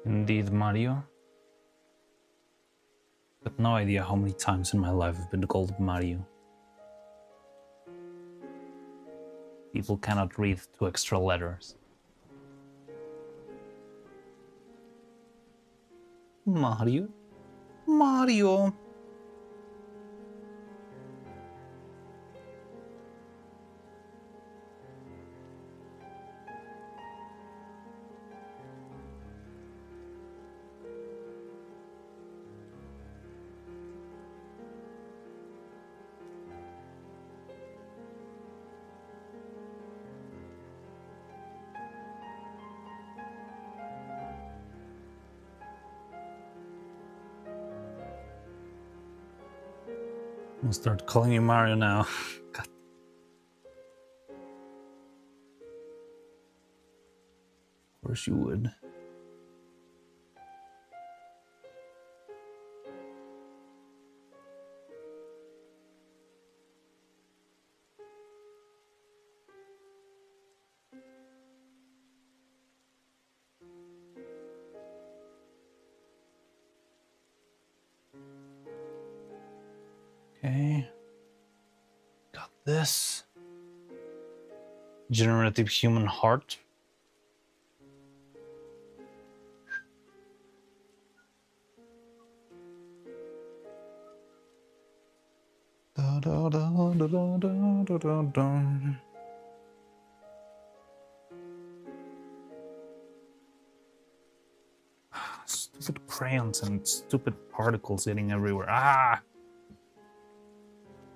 Indeed, Mario. But no idea how many times in my life I've been called Mario. People cannot read 2 extra letters. Mario? Mario! I'll start calling you Mario now. God. Of course you would. Okay. Got this. Generative human heart. Da, da, da, da, da, da, da, da, da. Stupid crayons and stupid particles getting everywhere. Ah!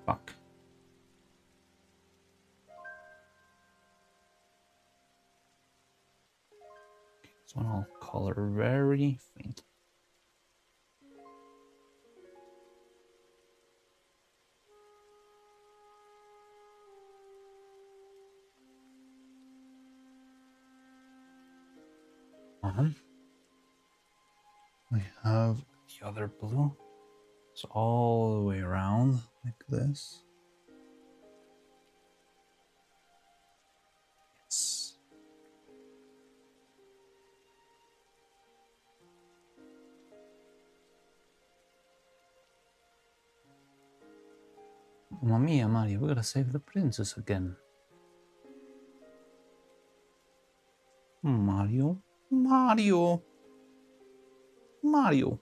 Fuck. This one I'll color very faint. We have the other blue. It's all the way around like this. Yes. Mamma mia, Mario, we gotta save the princess again. Mario, Mario, Mario.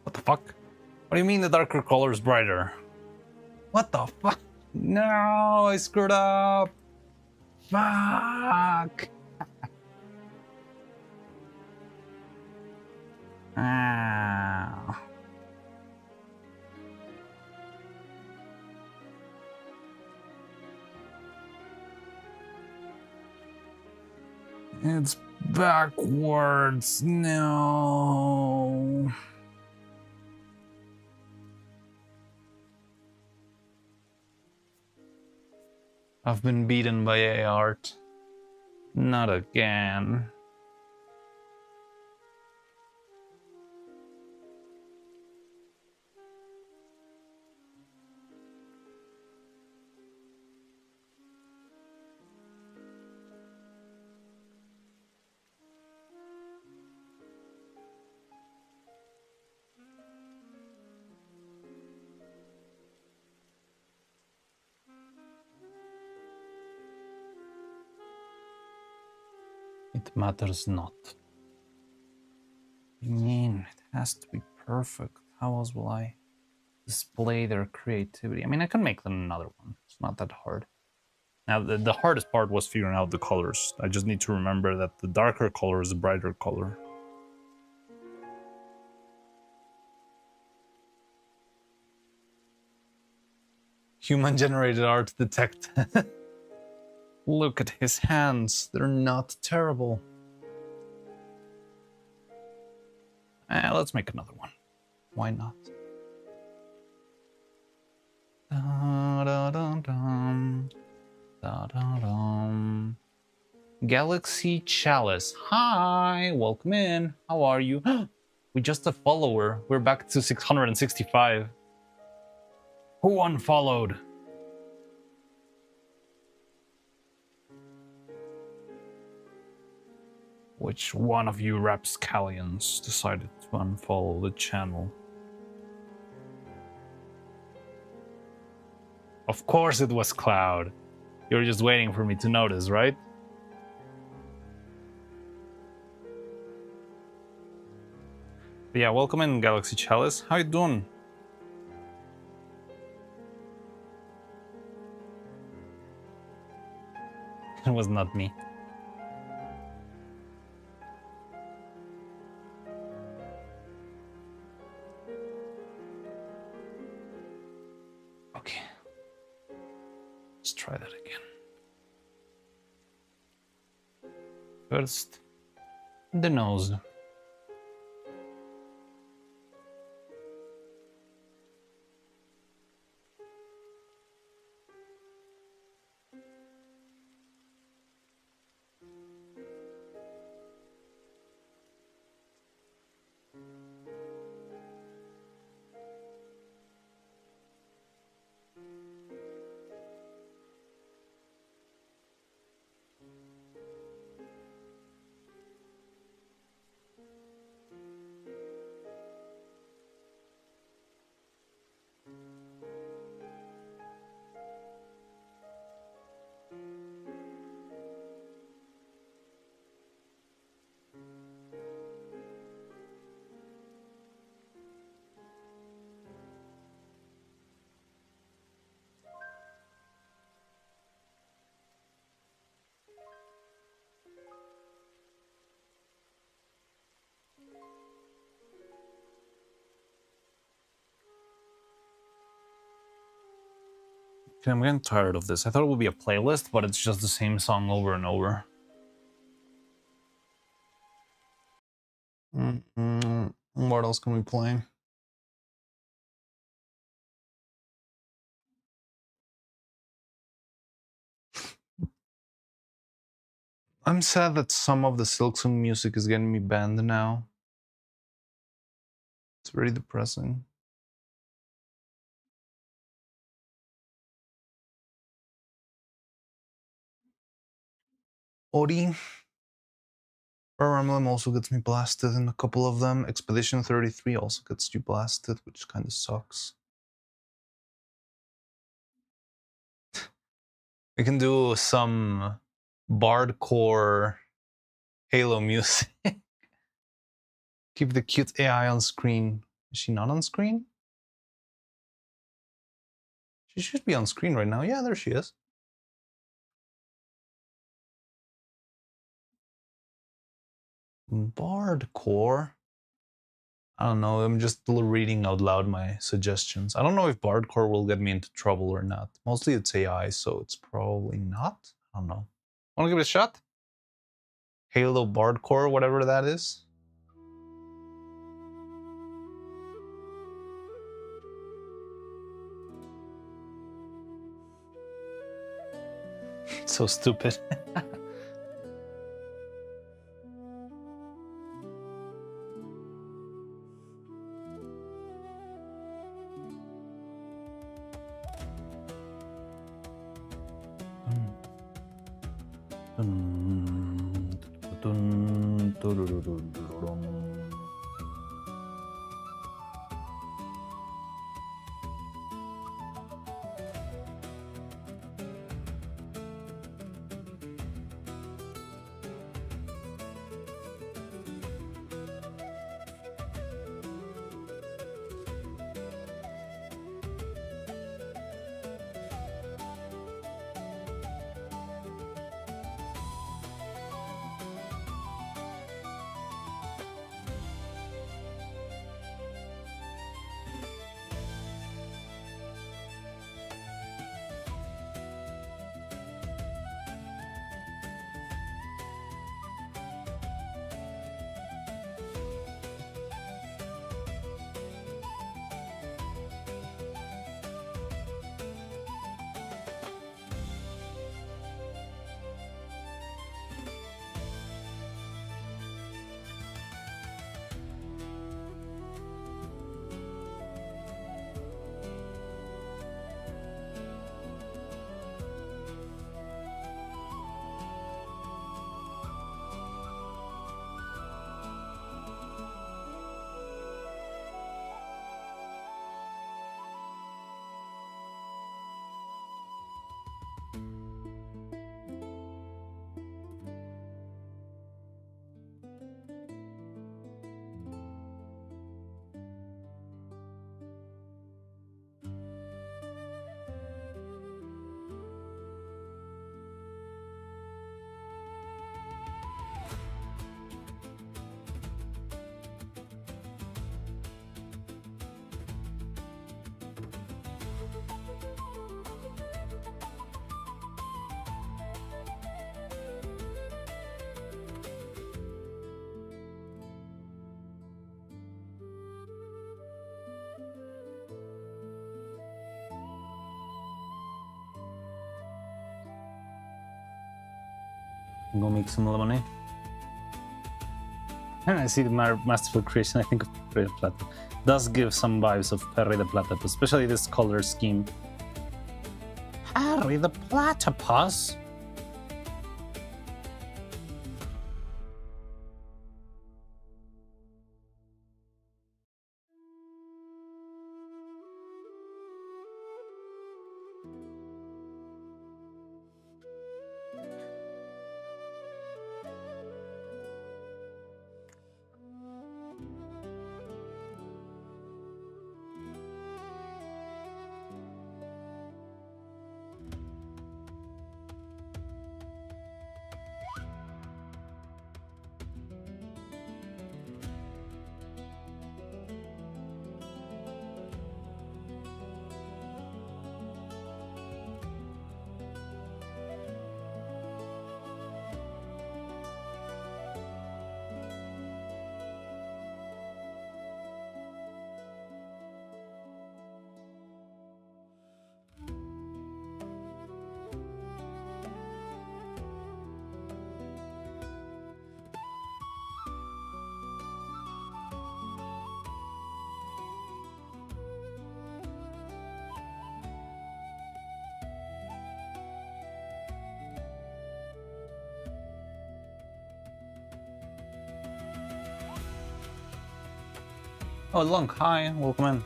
What the fuck? What do you mean the darker color is brighter? What the fuck? No, I screwed up. Fuck. Ah. It's backwards. No. I've been beaten by AI art. Not again. It matters not. I mean, it has to be perfect. How else will I display their creativity? I mean, I can make them another one. It's not that hard. Now, the hardest part was figuring out the colors. I just need to remember that the darker color is the brighter color. Human-generated art detect. Look at his hands. They're not terrible. Let's make another one. Why not? Da, da, da, dum. Da, da, dum. Galaxy Chalice. Hi, welcome in. How are you? We just a follower. We're back to 665. Who unfollowed? Which one of you rapscallions decided to unfollow the channel? Of course it was Cloud. You're just waiting for me to notice, right? But yeah, welcome in, Galaxy Chalice. How you doing? It was not me. Okay. Let's try that again. First, the nose. Okay, I'm getting tired of this. I thought it would be a playlist, but it's just the same song over and over. What else can we play? I'm sad that some of the Silksong music is getting me banned now. It's very depressing. Ori. Fire Emblem also gets me blasted in a couple of them. Expedition 33 also gets you blasted, which kind of sucks. We can do some bardcore Halo music. Keep the cute AI on screen. Is she not on screen? She should be on screen right now. Yeah, there she is. Bardcore? I don't know. I'm just reading out loud my suggestions. I don't know if Bardcore will get me into trouble or not. Mostly it's AI, so it's probably not. I don't know. Want to give it a shot? Halo Bardcore, whatever that is. So stupid. Go make some lemonade. And I see the masterful creation. I think of Perry the Platypus. Does give some vibes of Perry the Platypus, especially this color scheme. Perry the Platypus? Oh, Lunk, hi, welcome in.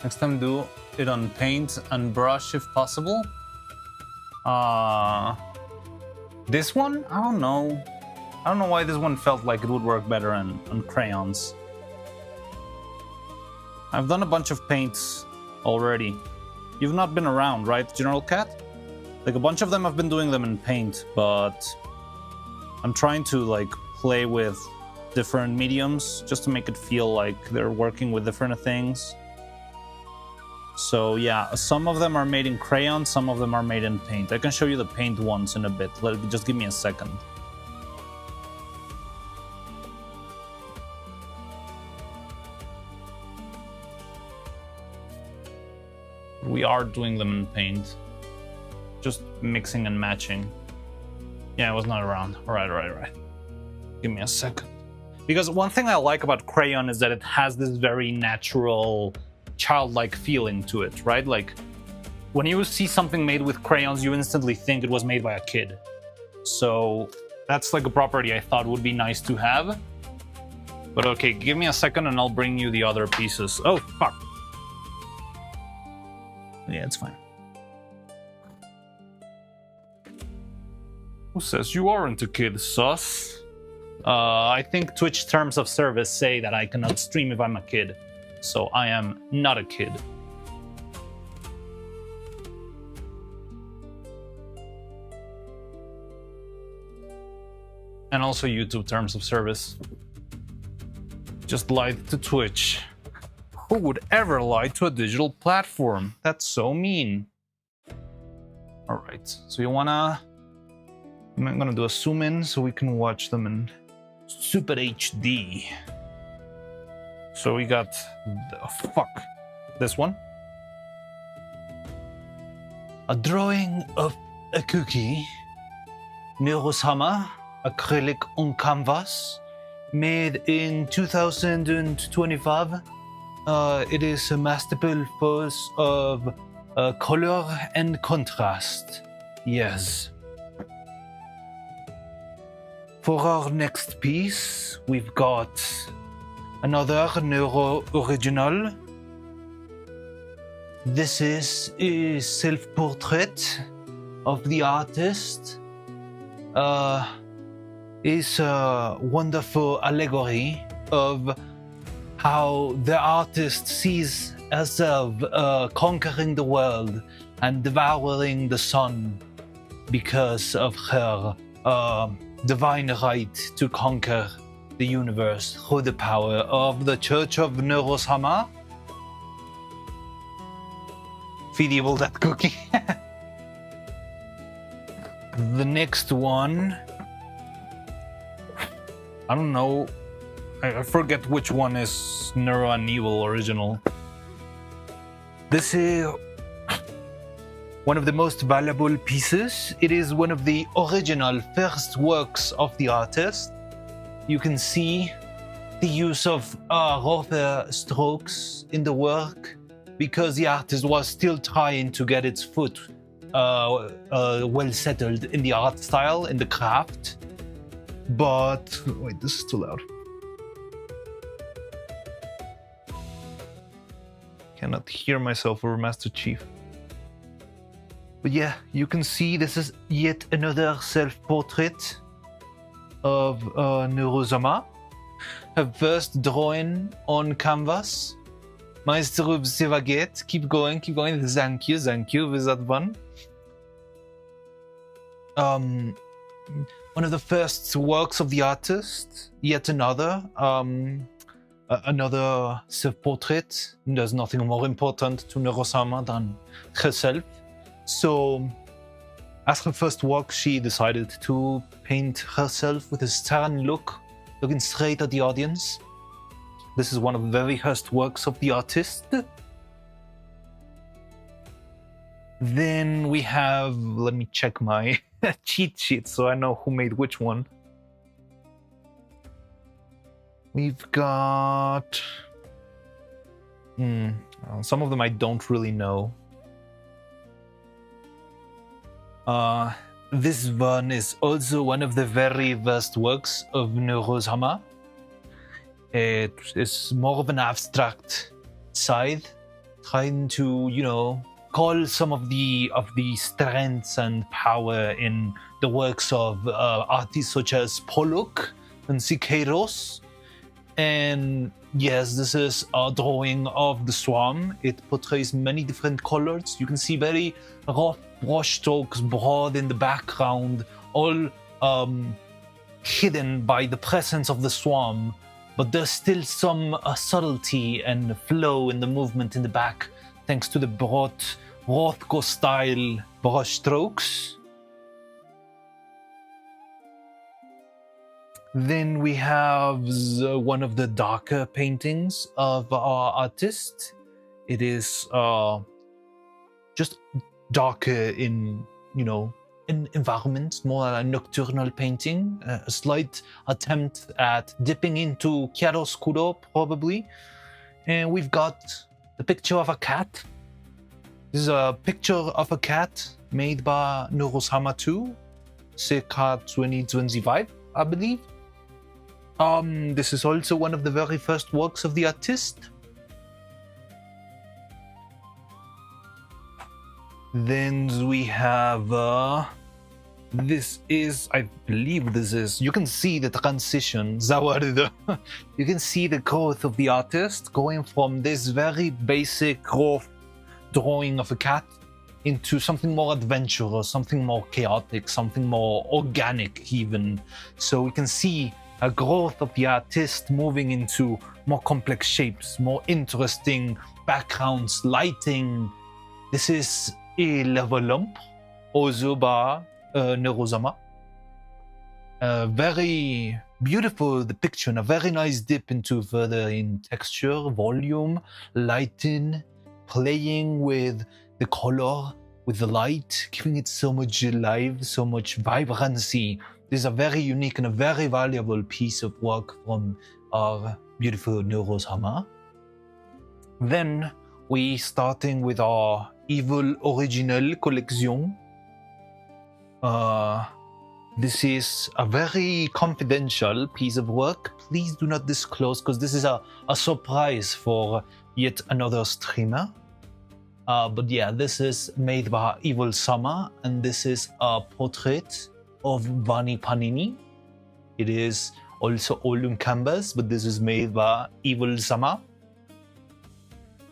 Next time do it on paint and brush if possible. This one? I don't know. I don't know why this one felt like it would work better on crayons. I've done a bunch of paints already. You've not been around, right, General Cat? Like, a bunch of them I've been doing them in paint, but I'm trying to, like, play with different mediums just to make it feel like they're working with different things. So yeah, some of them are made in crayon, some of them are made in paint. I can show you the paint ones in a bit. Just give me a second. We are doing them in paint. Just mixing and matching. Yeah, I was not around. Right. Give me a second. Because one thing I like about crayon is that it has this very natural, childlike feeling to it, right? Like, when you see something made with crayons, you instantly think it was made by a kid. So that's like a property I thought would be nice to have. But okay, give me a second and I'll bring you the other pieces. Oh, fuck. Yeah, it's fine. Who says you aren't a kid, sus? I think Twitch terms of service say that I cannot stream if I'm a kid. So I am not a kid. And also YouTube terms of service. Just lied to Twitch. Who would ever lie to a digital platform? That's so mean. Alright, so you wanna... I'm gonna do a zoom in so we can watch them in Super HD. So we got this one. A drawing of a cookie. Neuro acrylic on canvas, made in 2025. It is a masterpiece of color and contrast. Yes. For our next piece, we've got another Neuro original. This is a self-portrait of the artist. It's a wonderful allegory of how the artist sees herself conquering the world and devouring the sun because of her divine right to conquer the universe through the power of the Church of Neuro-sama. Feedable that cookie. The next one, I don't know, I forget which one is Neuro and Evil original. This is one of the most valuable pieces. It is one of the original first works of the artist. You can see the use of rougher strokes in the work because the artist was still trying to get its foot well settled in the art style, in the craft. But, wait, this is too loud. Cannot hear myself over Master Chief. But yeah, you can see this is yet another self-portrait of Neuro-sama. Her first drawing on canvas. Meister of Sevaget, keep going. Thank you with that one. One of the first works of the artist, yet another self-portrait. There's nothing more important to Neuro-sama than herself. So, as her first work, she decided to paint herself with a stern look, looking straight at the audience. This is one of the very first works of the artist. Then we have, let me check my cheat sheet so I know who made which one. We've got... some of them I don't really know. This one is also one of the very first works of Neuro-sama. It is more of an abstract side, trying to, you know, call some of the strengths and power in the works of artists such as Pollock and Siqueiros. And yes, this is a drawing of the swarm. It portrays many different colors. You can see very rough brush strokes, broad in the background, all hidden by the presence of the swarm. But there's still some subtlety and flow in the movement in the back, thanks to the broad Rothko-style brush strokes. Then we have one of the darker paintings of our artist. It is just darker in, you know, in environment, more a nocturnal painting, a slight attempt at dipping into chiaroscuro, probably. And we've got the picture of a cat. This is a picture of a cat made by Neuro 2, circa 2025, I believe. This is also one of the very first works of the artist. Then we have this is, I believe this is, you can see the transition, you can see the growth of the artist going from this very basic rough drawing of a cat into something more adventurous, something more chaotic, something more organic even. So we can see a growth of the artist moving into more complex shapes, more interesting backgrounds, lighting. This is a level lump, also by Neuro. Very beautiful depiction, a very nice dip into further in texture, volume, lighting, playing with the color, with the light, giving it so much life, so much vibrancy. This is a very unique and a very valuable piece of work from our beautiful Neuro. Then we starting with our Evil Original collection. This is a very confidential piece of work. Please do not disclose, because this is a surprise for yet another streamer. But yeah, this is made by Evil Summer, and this is a portrait of Vani Panini. It is also all on canvas, but this is made by Evil Summer.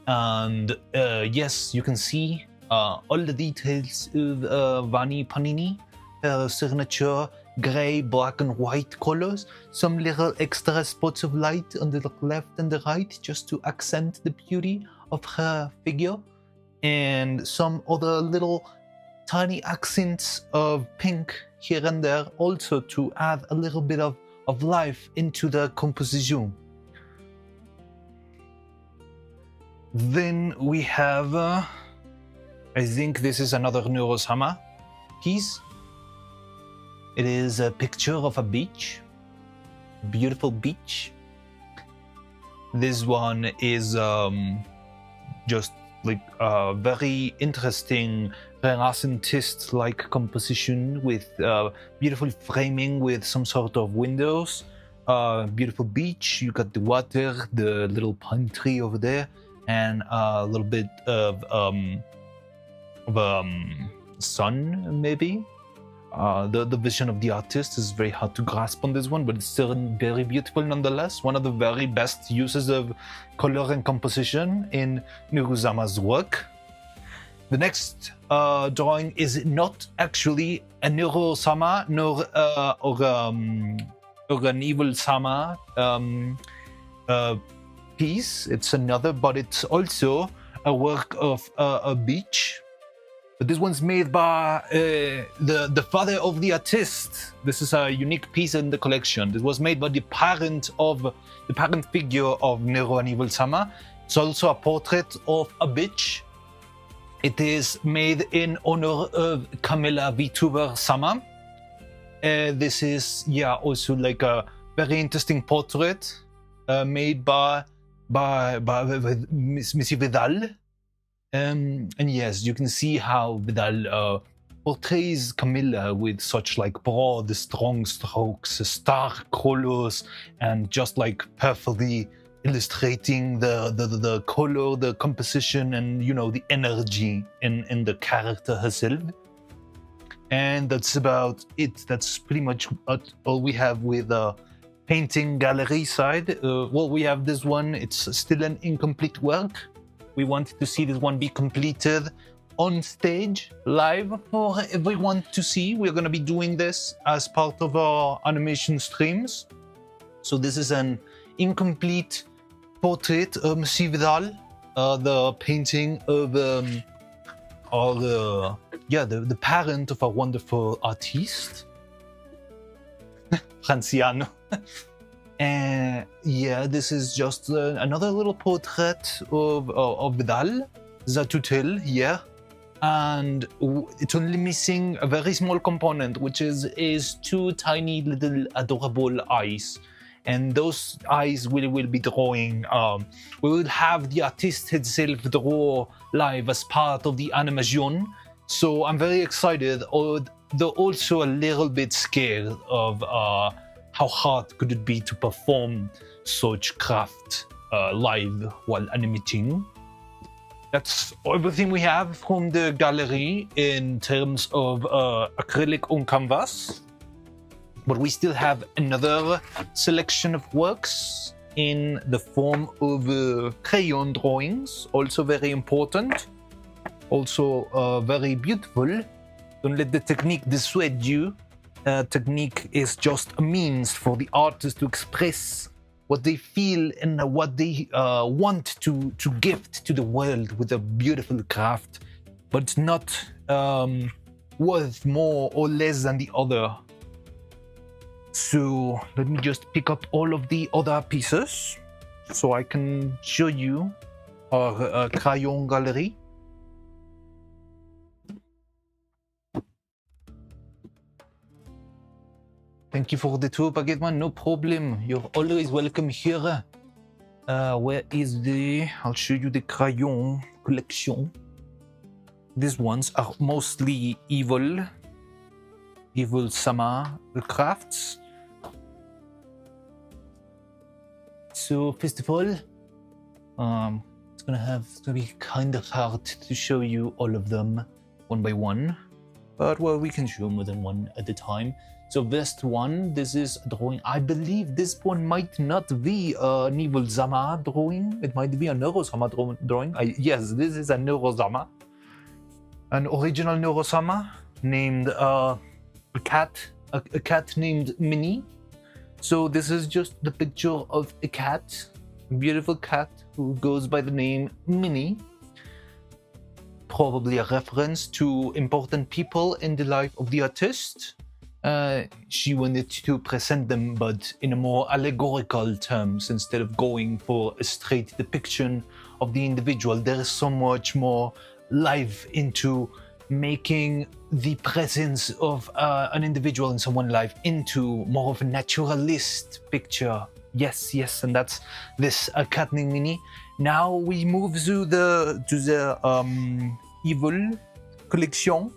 And yes, you can see all the details of Vani Panini, her signature gray, black and white colors, some little extra spots of light on the left and the right just to accent the beauty of her figure, and some other little tiny accents of pink here and there also to add a little bit of life into the composition. Then we have, I think this is another Neuro piece. It is a picture of a beach, beautiful beach. This one is just like a very interesting Renascentist-like composition with beautiful framing with some sort of windows, beautiful beach. You got the water, the little pine tree over there, and a little bit of sun, maybe. The vision of the artist is very hard to grasp on this one, but it's still very beautiful nonetheless. One of the very best uses of color and composition in Neuro work. The next drawing is not actually a Neuro nor or an Evil Sama piece. It's another, but it's also a work of a beach. But this one's made by the father of the artist. This is a unique piece in the collection. This was made by the parent figure of Neuro and Evil Sama. It's also a portrait of a beach. It is made in honor of Camilla VTuber Sama. This is also like a very interesting portrait made by Monsieur Vidal. And yes, you can see how Vidal portrays Camilla with such like broad, strong strokes, stark colors, and just like perfectly illustrating the color, the composition, and you know, the energy in the character herself. And that's about it. That's pretty much all we have with the painting gallery side. Well, we have this one. It's still an incomplete work. We wanted to see this one be completed on stage, live, for everyone to see. We're going to be doing this as part of our animation streams. So this is an incomplete portrait of Monsieur Vidal, the painting of the parent of a wonderful artist, Franciano. And yeah, this is just another little portrait of Vidal, Zatutel here. And it's only missing a very small component, which is two tiny little adorable eyes. And those eyes we will be drawing. We will have the artist himself draw live as part of the animation. So I'm very excited, though also a little bit scared of how hard could it be to perform such craft live while animating. That's everything we have from the gallery in terms of acrylic on canvas. But we still have another selection of works in the form of crayon drawings, also very important, also very beautiful. Don't let the technique dissuade you. Technique is just a means for the artist to express what they feel and what they want to gift to the world with a beautiful craft, but it's not worth more or less than the other. So let me just pick up all of the other pieces so I can show you our crayon gallery. Thank you for the tour, Baguetteman. No problem. You're always welcome here. Where is I'll show you the crayon collection. These ones are mostly Evil Sama crafts. So first of all, it's gonna be kind of hard to show you all of them one by one, but well, we can show more than one at a time. So first one, this is a drawing. I believe this one might not be an Evil Sama drawing. It might be a Neuro Sama drawing. Yes, this is a Neuro Sama, an original Neuro Sama named a cat named Minnie. So this is just the picture of a cat, a beautiful cat who goes by the name Minnie. Probably a reference to important people in the life of the artist. She wanted to present them, but in a more allegorical terms, instead of going for a straight depiction of the individual. There is so much more life into making the presence of an individual in someone's life into more of a naturalist picture. Yes, and that's this cat named Minnie. Now we move to the Evil collection.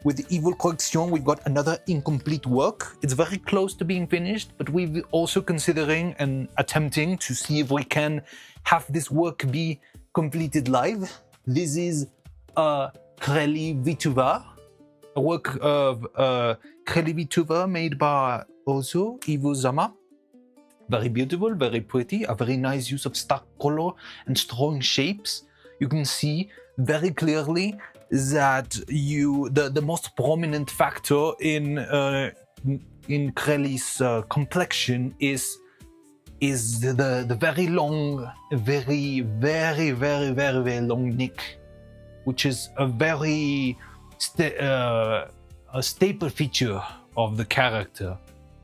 With the Evil collection, we've got another incomplete work. It's very close to being finished, but we're also considering and attempting to see if we can have this work be completed live. This is Kreli Vituva, a work of Kreli Vituva made by also Ivo Zama. Very beautiful, very pretty, a very nice use of stark color and strong shapes. You can see very clearly that the most prominent factor in Kreli's complexion is the very long, very long neck, which is a very a staple feature of the character.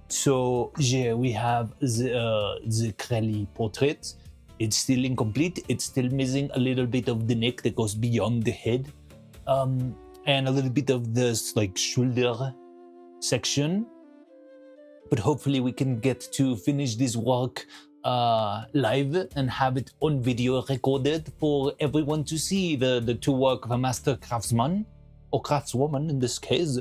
So yeah, we have the Kreli portrait. It's still incomplete. It's still missing a little bit of the neck that goes beyond the head, and a little bit of this like shoulder section. But hopefully we can get to finish this work live and have it on video recorded for everyone to see the two work of a master craftsman. or craftswoman in this case.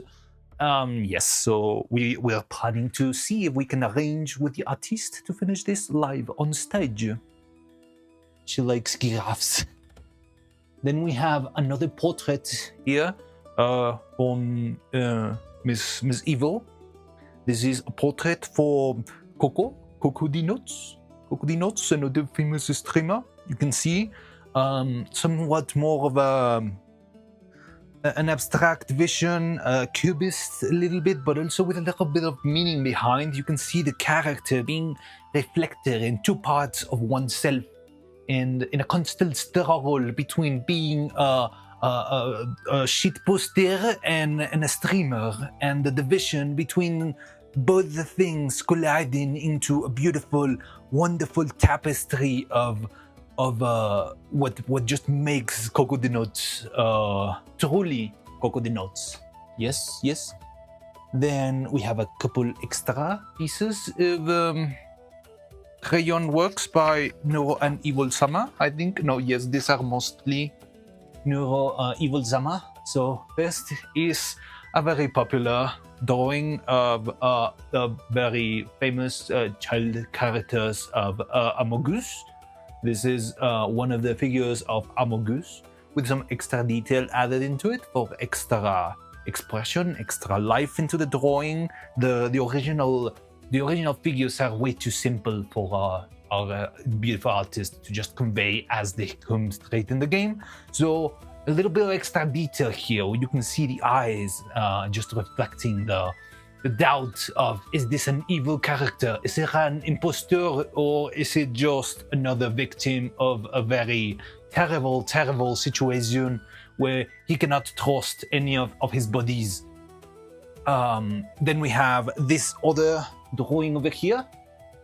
Yes, so we're planning to see if we can arrange with the artist to finish this live on stage. She likes giraffes. Then we have another portrait here from Miss Evil. This is a portrait for Coco the Nuts. Coco the Nuts, another famous streamer. You can see somewhat more of an abstract vision, cubist a little bit, but also with a little bit of meaning behind. You can see the character being reflected in two parts of oneself, and in a constant struggle between being a shit poster and a streamer, and the division between both the things colliding into a beautiful, wonderful tapestry of what just makes Coco the Nuts truly Coco the Nuts. Yes. Then we have a couple extra pieces of crayon works by Neuro and Evil Sama, I think. No, yes, these are mostly Neuro Evil Sama. So first is a very popular drawing of the very famous child characters of Amogus. This is one of the figures of Amogus with some extra detail added into it for extra expression, extra life into the drawing. The original figures are way too simple for our beautiful artists to just convey as they come straight in the game. So a little bit of extra detail here. You can see the eyes just reflecting the doubt of, is this an evil character? Is it an impostor, or is it just another victim of a very terrible, terrible situation where he cannot trust any of his buddies? Then we have this other drawing over here.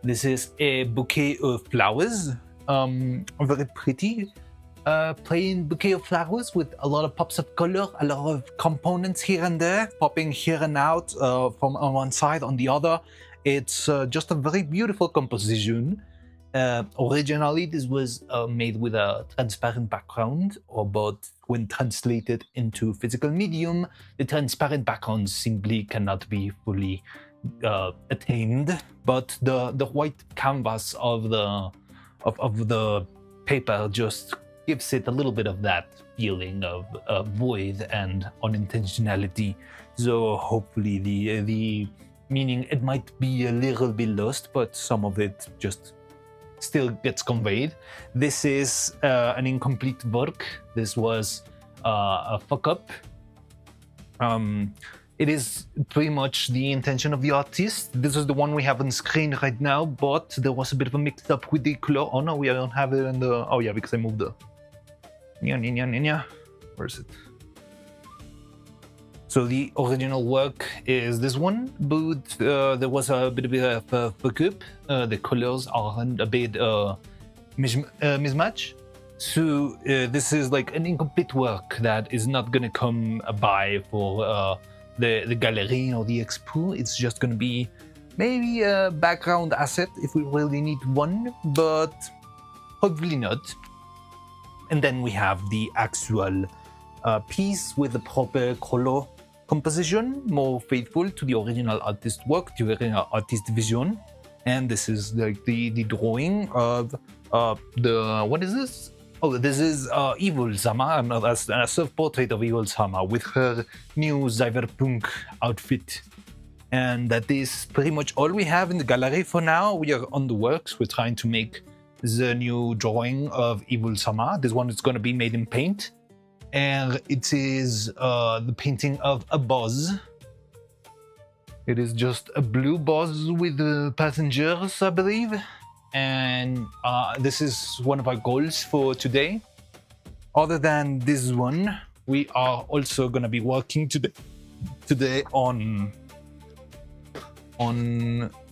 This is a bouquet of flowers, very pretty. Plain bouquet of flowers with a lot of pops of color, a lot of components here and there, popping here and out from on one side, on the other. It's just a very beautiful composition. Originally, this was made with a transparent background, but when translated into physical medium, the transparent background simply cannot be fully attained. But the white canvas of the paper just gives it a little bit of that feeling of void and unintentionality. So hopefully the meaning, it might be a little bit lost, but some of it just still gets conveyed. This is an incomplete work. This was a fuck up. It is pretty much the intention of the artist. This is the one we have on screen right now, but there was a bit of a mix up with the color. Oh no, we don't have it in the... Oh yeah, because I moved the... Where is it? So the original work is this one, but there was a bit of a fuck up. The colors are a bit mismatch. So this is like an incomplete work that is not gonna come by for the gallery or the expo. It's just gonna be maybe a background asset if we really need one, but hopefully not. And then we have the actual piece with the proper color composition, more faithful to the original artist work, the original artist vision. And this is like the drawing of the... What is this? Oh, this is Evil Sama, a self-portrait of Evil Sama with her new cyberpunk outfit. And that is pretty much all we have in the gallery for now. We are on the works. We're trying to make the new drawing of Evil Sama. This one is going to be made in paint. And it is the painting of a bus. It is just a blue bus with passengers, I believe. And this is one of our goals for today. Other than this one, we are also going to be working today on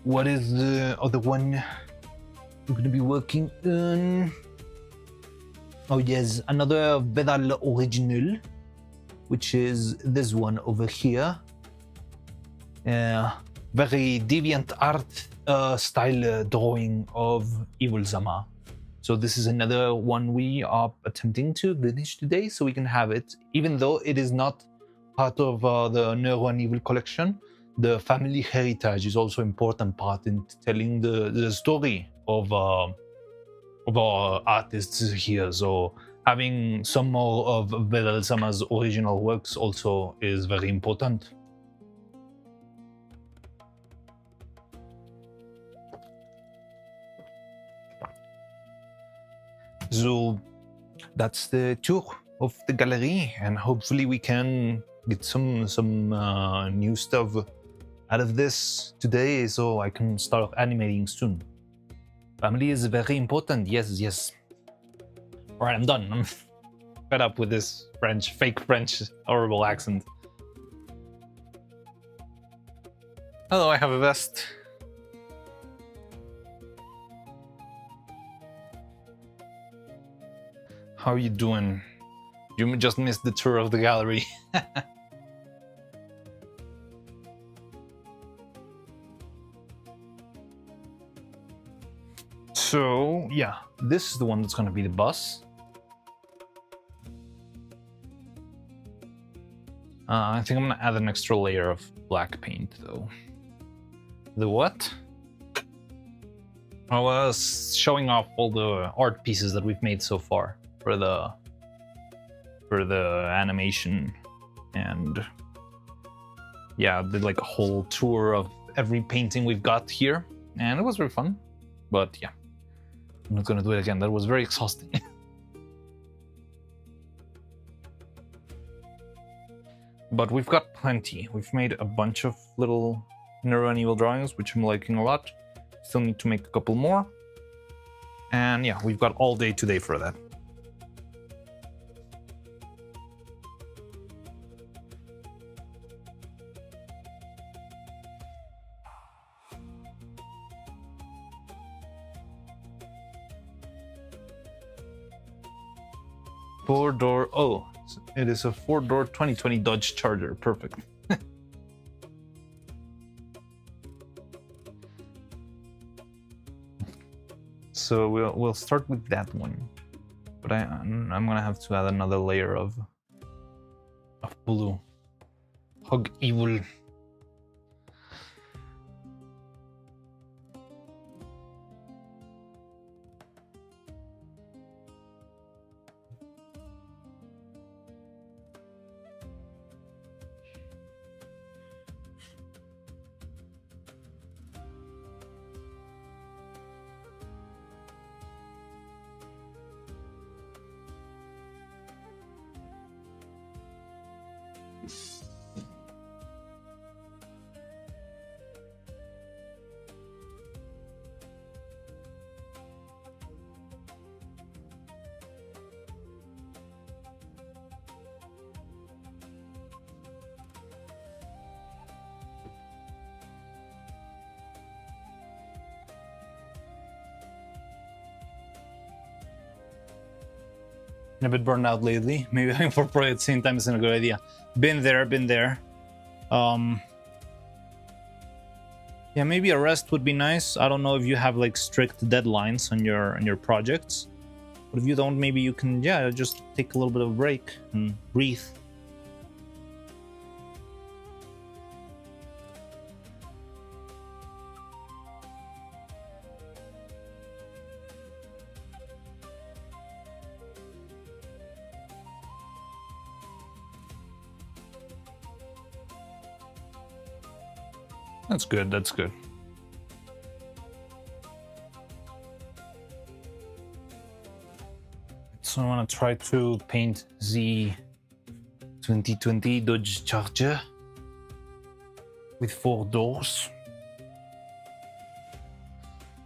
what is the other one we're going to be working on. Oh yes, another Vedal original, which is this one over here. Very deviant art style drawing of Evil Sama. So this is another one we are attempting to finish today, so we can have it, even though it is not part of the Neuro and Evil collection, the family heritage is also important part in telling the story of our artists here. So having some more of Vedal-sama's original works also is very important. So that's the tour of the gallery, and hopefully we can get some new stuff out of this today, so I can start animating soon. Family is very important. Yes. All right, I'm done. I'm fed up with this fake French, horrible accent. Hello, I have a vest. How are you doing? You just missed the tour of the gallery. So, yeah, this is the one that's going to be the bus. I think I'm going to add an extra layer of black paint, though. The what? I was showing off all the art pieces that we've made so far for the animation, and yeah, I did like a whole tour of every painting we've got here, and it was very fun. But yeah, I'm not gonna do it again. That was very exhausting. But we've got plenty. We've made a bunch of little Neuro and Evil drawings, which I'm liking a lot. Still need to make a couple more. And yeah, we've got all day today for that. Four-door, oh, it is a four-door 2020 Dodge Charger, perfect. So we'll start with that one, but I'm gonna have to add another layer of blue. Hug Evil. A bit burned out lately. Maybe having 4 projects at the same time isn't a good idea. Been there. Yeah, maybe a rest would be nice. I don't know if you have like strict deadlines on your projects, but if you don't, maybe you can just take a little bit of a break and breathe. That's good, that's good. So I want to try to paint the 2020 Dodge Charger with 4 doors.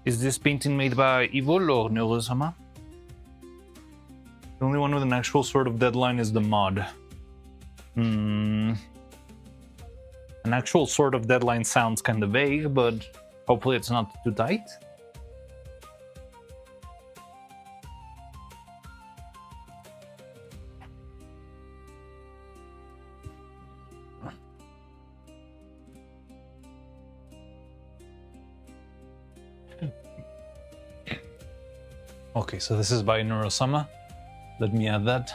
Is this painting made by Evil or Neuro-sama? The only one with an actual sort of deadline is the mod. An actual sort of deadline sounds kind of vague, but hopefully it's not too tight. Okay, so this is by Neuro-sama. Let me add that.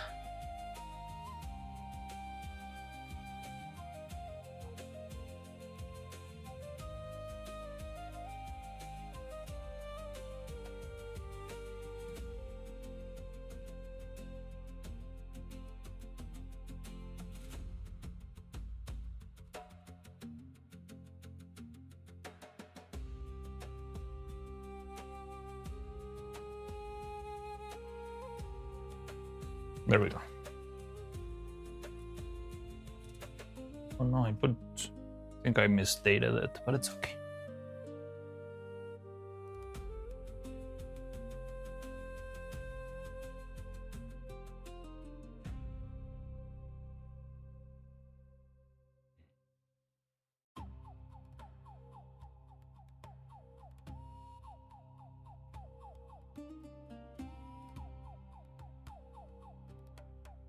There we go. Oh no, I think I misstated it, but it's okay.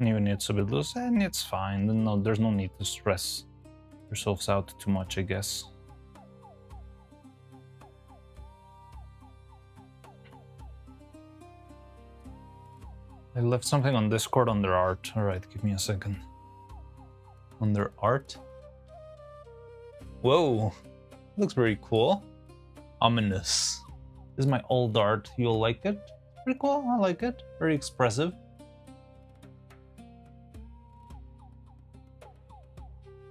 Even it's a bit loose, and it's fine. No, there's no need to stress yourselves out too much, I guess. I left something on Discord under art. Alright, give me a second. Under art? Whoa! Looks very cool. Ominous. This is my old art. You'll like it? Pretty cool, I like it. Very expressive.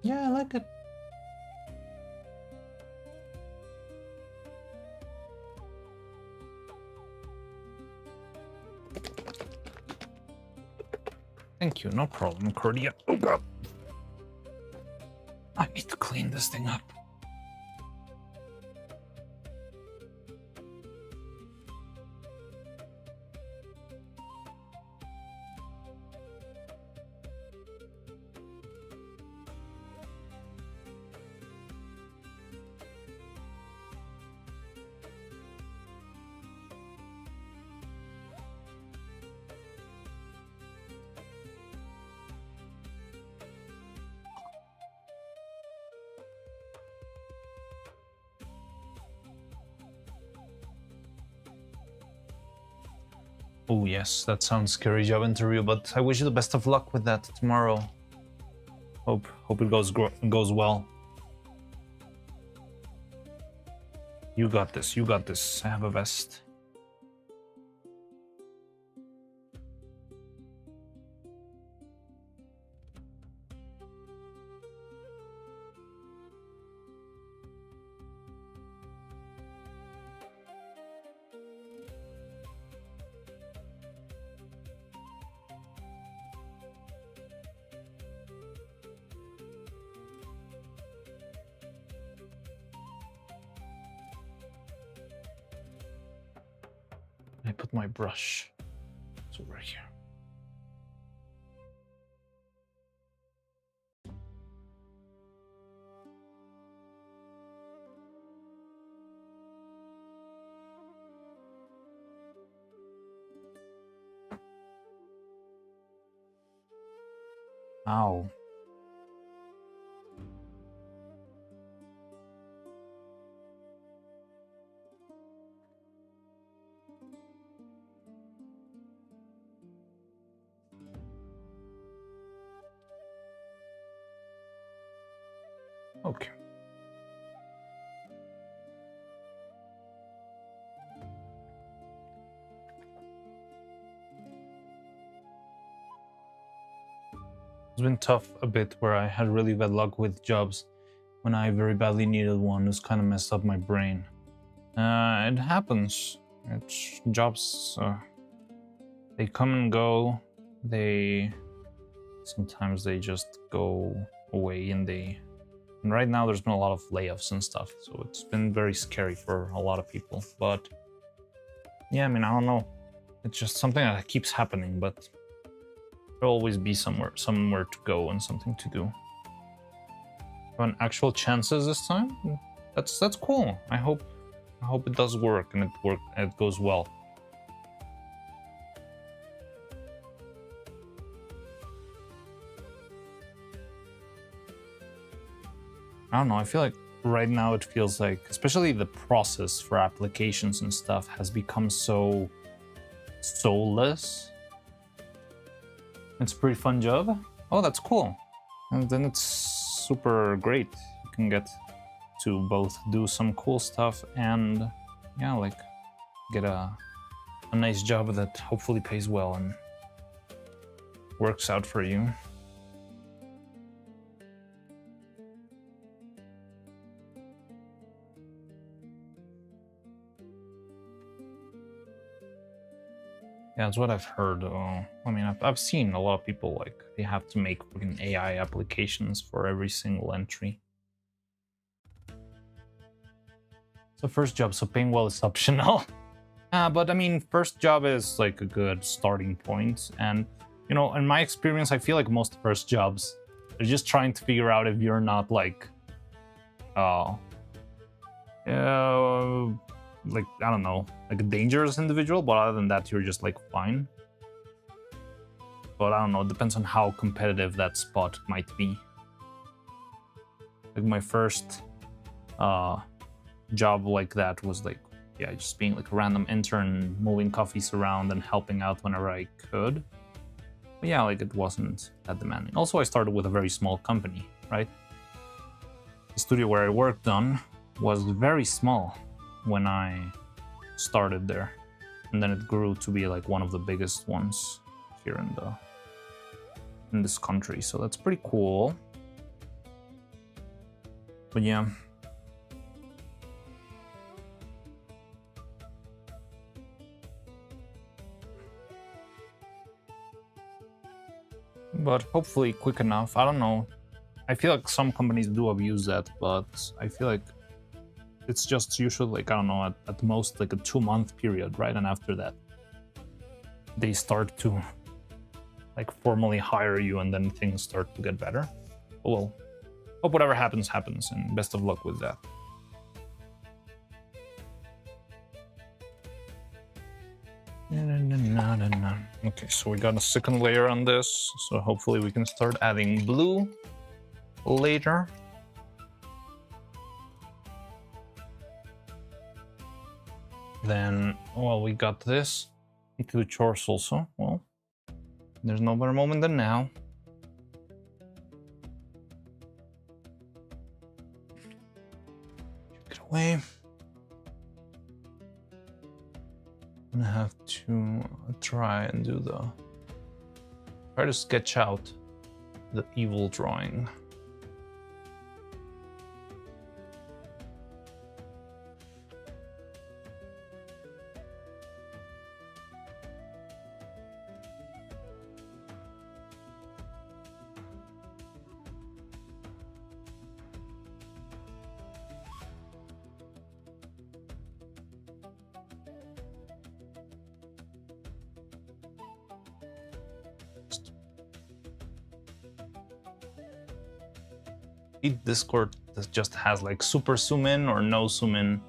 Yeah, I like it. Thank you, no problem, Cordia. Oh god. I need to clean this thing up. Oh yes, that sounds scary job interview, but I wish you the best of luck with that tomorrow. Hope it goes well. You got this, you got this. I have a vest. I put my brush. It's over here. Ow. Okay. It's been tough a bit where I had really bad luck with jobs when I very badly needed one. It's kind of messed up my brain. It happens. It's jobs, they come and go. Sometimes they just go away and right now there's been a lot of layoffs and stuff, so it's been very scary for a lot of people. But yeah, I mean, I don't know. It's just something that keeps happening, but there'll always be somewhere to go and something to do. On actual chances this time, that's cool. I hope it does work and it goes well. I don't know, I feel like right now it feels like, especially the process for applications and stuff has become so soulless. It's a pretty fun job. Oh, that's cool. And then it's super great. You can get to both do some cool stuff and, yeah, like get a nice job that hopefully pays well and works out for you. Yeah, that's what I've heard. I mean, I've seen a lot of people, like, they have to make fucking AI applications for every single entry. So first job, so paying well is optional. But I mean, first job is like a good starting point. And, you know, in my experience, I feel like most first jobs are just trying to figure out if you're not like, like, I don't know, like a dangerous individual, but other than that, you're just like fine. But I don't know, it depends on how competitive that spot might be. Like my first job like that was like, yeah, just being like a random intern, moving coffees around and helping out whenever I could. But yeah, like it wasn't that demanding. Also, I started with a very small company, right? The studio where I worked on was very small when I started there, and then it grew to be like one of the biggest ones here in this country. So that's pretty cool. But yeah. But hopefully quick enough. I don't know. I feel like some companies do abuse that, but I feel like it's just usually like, I don't know, at most like a 2-month period, right? And after that, they start to like formally hire you, and then things start to get better. Well, hope whatever happens, happens, and best of luck with that. Okay, so we got a second layer on this, so hopefully we can start adding blue later. Then, well, we got this. Need to do chores also. Well, there's no better moment than now. Get away. I'm gonna have to try to sketch out the evil drawing. Discord that just has like super zoom in or no zoom in.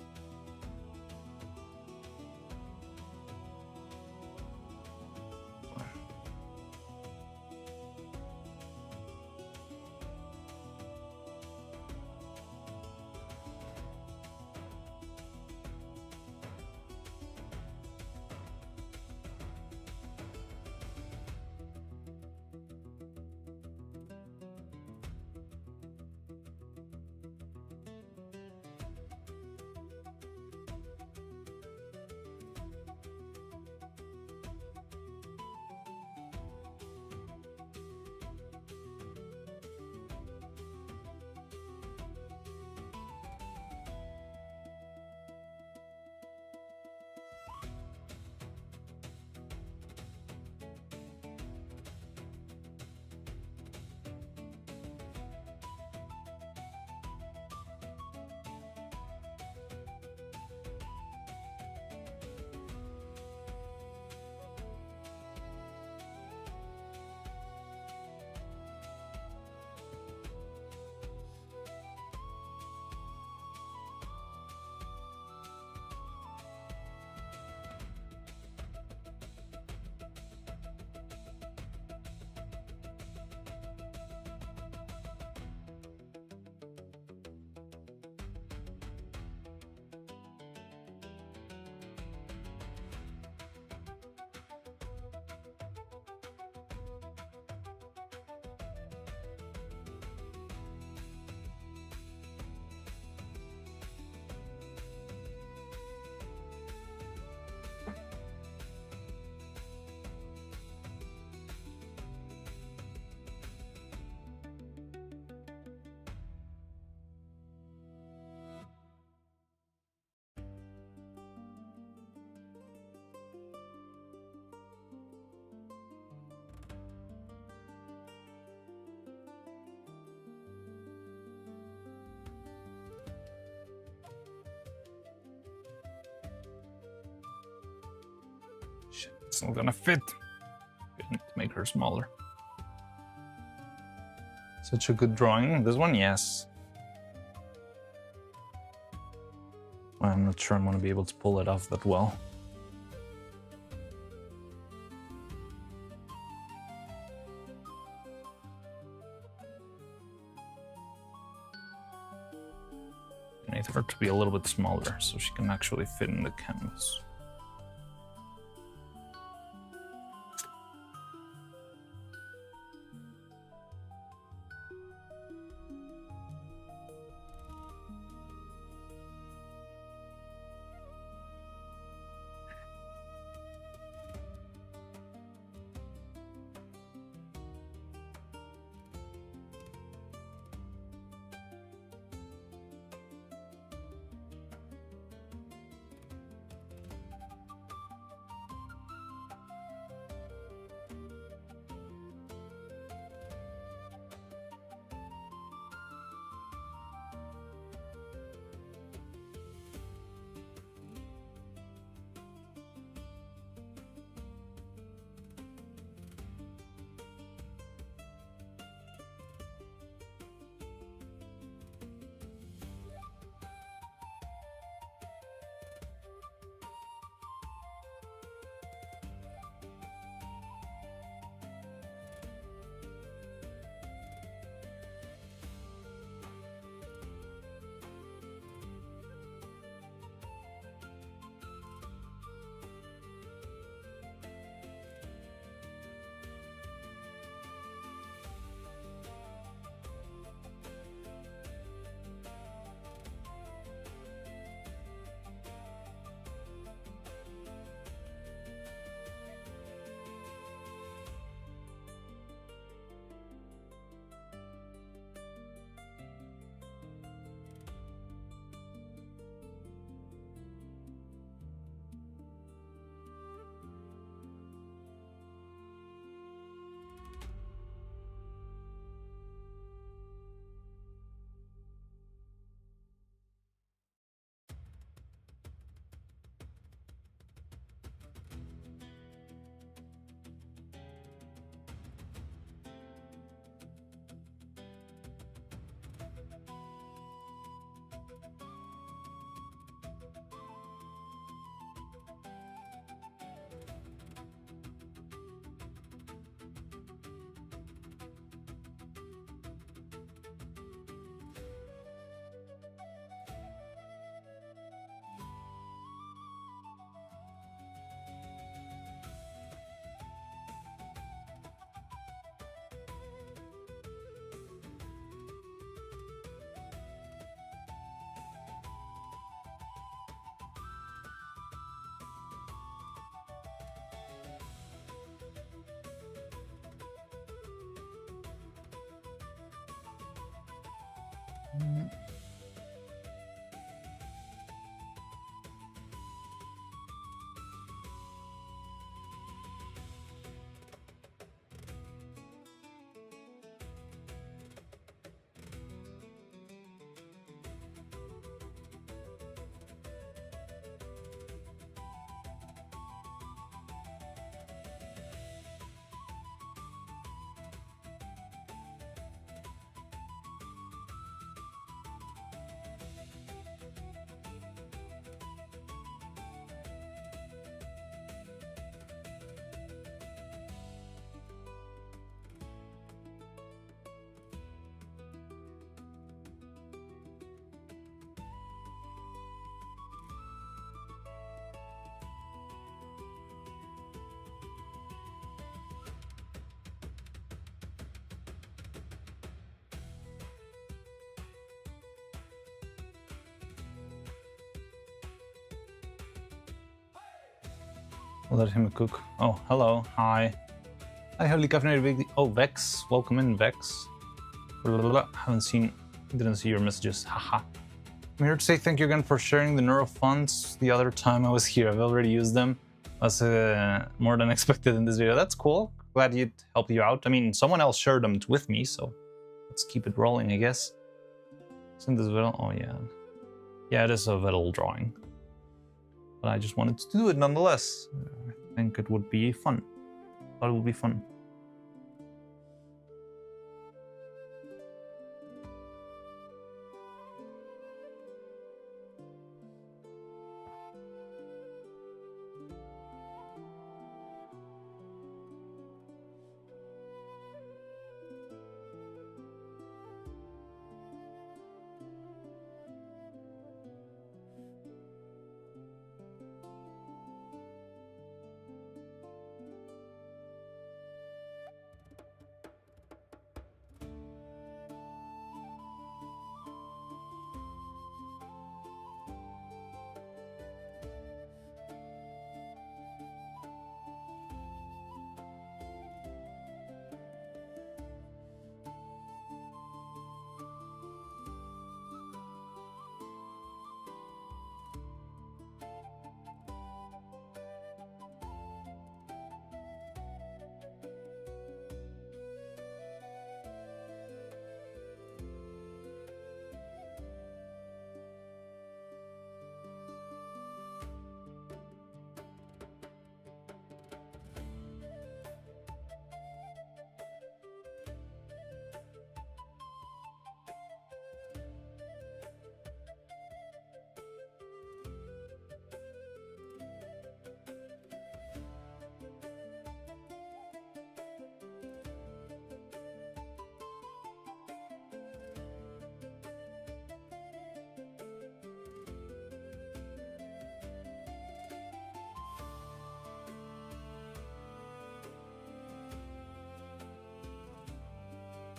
Shit, it's not gonna fit. I need to make her smaller. Such a good drawing. This one, yes. I'm not sure I'm gonna be able to pull it off that well. I need her to be a little bit smaller so she can actually fit in the canvas. Let him cook. Oh, hello. Hi. Hi, heavily caffeinated big. Oh, Vex. Welcome in, Vex. Didn't see your messages. Haha. I'm here to say thank you again for sharing the Neuro funds the other time I was here. I've already used them. That's more than expected in this video. That's cool. Glad it helped you out. I mean, someone else shared them with me, so let's keep it rolling, I guess. Isn't this Vettel? Oh, yeah. Yeah, it is a Vettel drawing. But I just wanted to do it nonetheless. I think it would be fun. Thought it would be fun.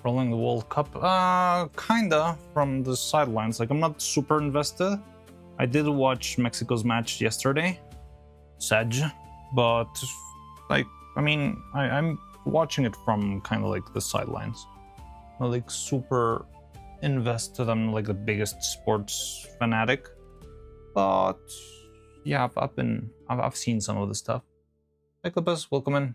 Following the World Cup? Kinda from the sidelines. Like, I'm not super invested. I did watch Mexico's match yesterday, Sedge, but like, I mean, I'm watching it from kind of like the sidelines. I'm like super invested. I'm like the biggest sports fanatic, but yeah, I've seen some of the stuff. Hey Clippus, welcome in.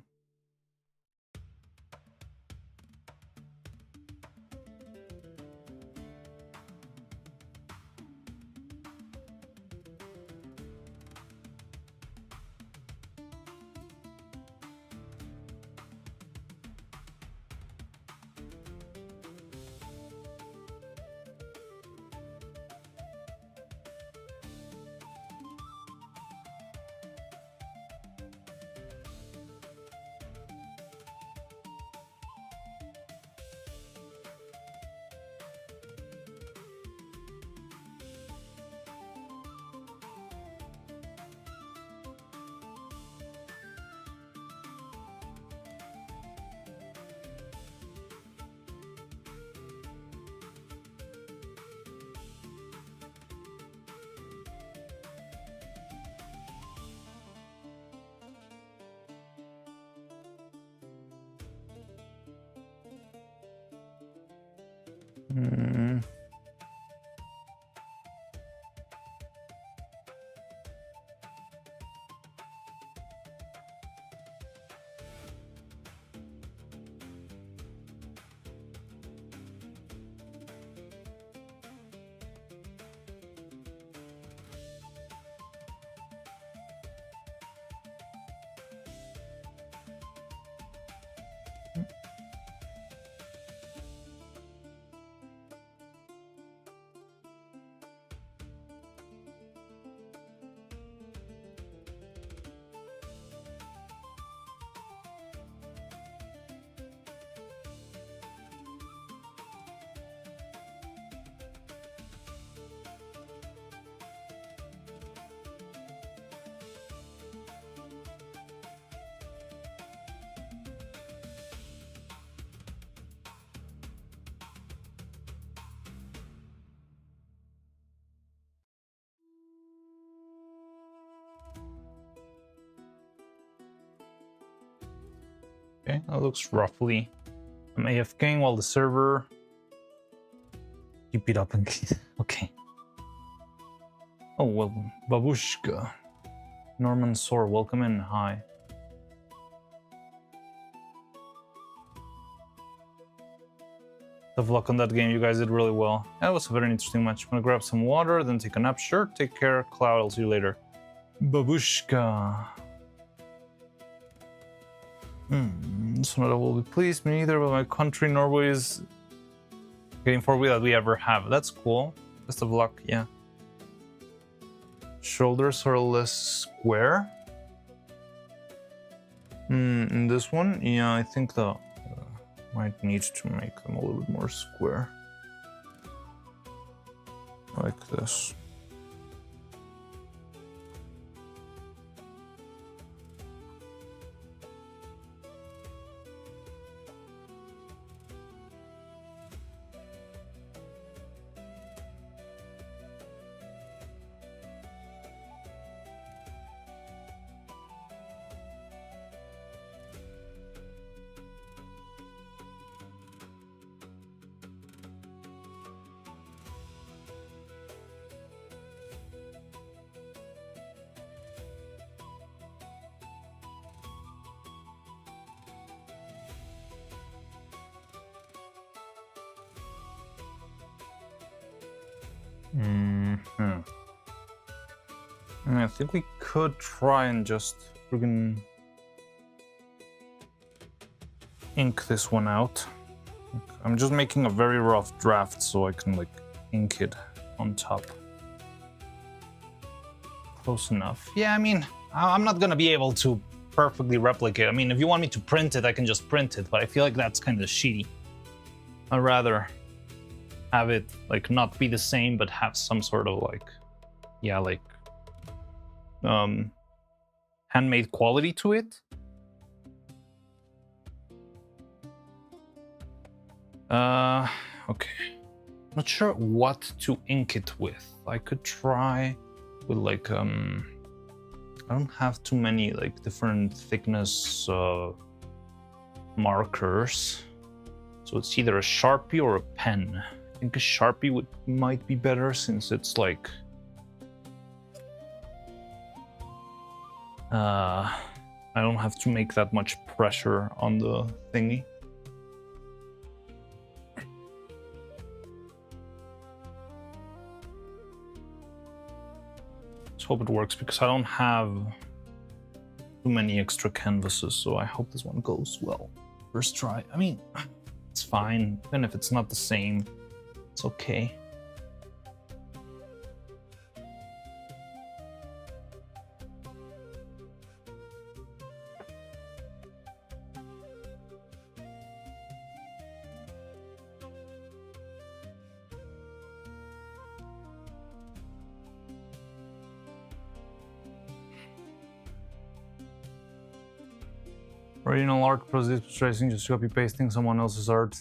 Okay, that looks roughly. I'm AFKing while the server. Keep it up and okay. Oh well, Babushka. Norman Soar, welcome in. Hi. Tough luck on that game, you guys did really well. That was a very interesting match. I'm gonna grab some water, then take a nap. Sure, take care, Cloud, I'll see you later. Babushka. So not will be pleased, me neither, but my country, Norway, is getting far away that we ever have. That's cool. Best of luck, yeah. Shoulders are less square. In this one, yeah, I think the might need to make them a little bit more square. Like this. I think we could try and just friggin' ink this one out. I'm just making a very rough draft so I can like ink it on top. Close enough. Yeah, I mean, I'm not gonna be able to perfectly replicate. I mean, if you want me to print it, I can just print it, but I feel like that's kind of shitty. I'd rather have it like not be the same, but have some sort of like, yeah, like handmade quality to it. Okay. Not sure what to ink it with. I could try with like I don't have too many like different thickness markers. So it's either a Sharpie or a pen. I think a Sharpie might be better since it's like I don't have to make that much pressure on the thingy. Let's hope it works because I don't have too many extra canvases, so I hope this one goes well. First try. I mean, it's fine, even if it's not the same. It's okay. Original art process tracing, just copy pasting someone else's art.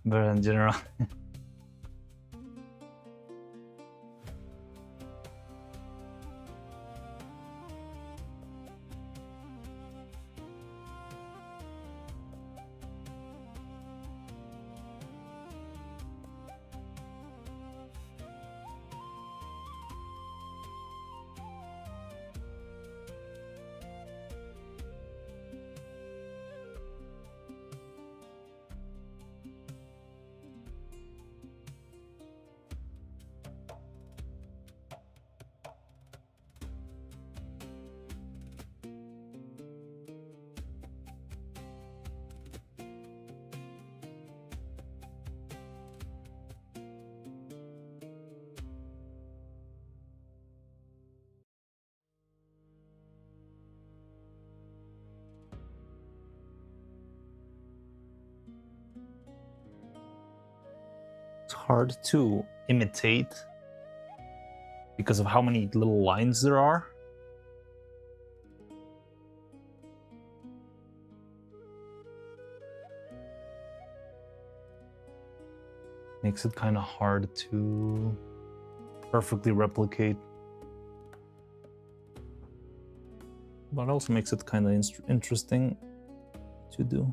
But in general. It's hard to imitate because of how many little lines there are. Makes it kind of hard to perfectly replicate. But it also makes it kind of interesting to do.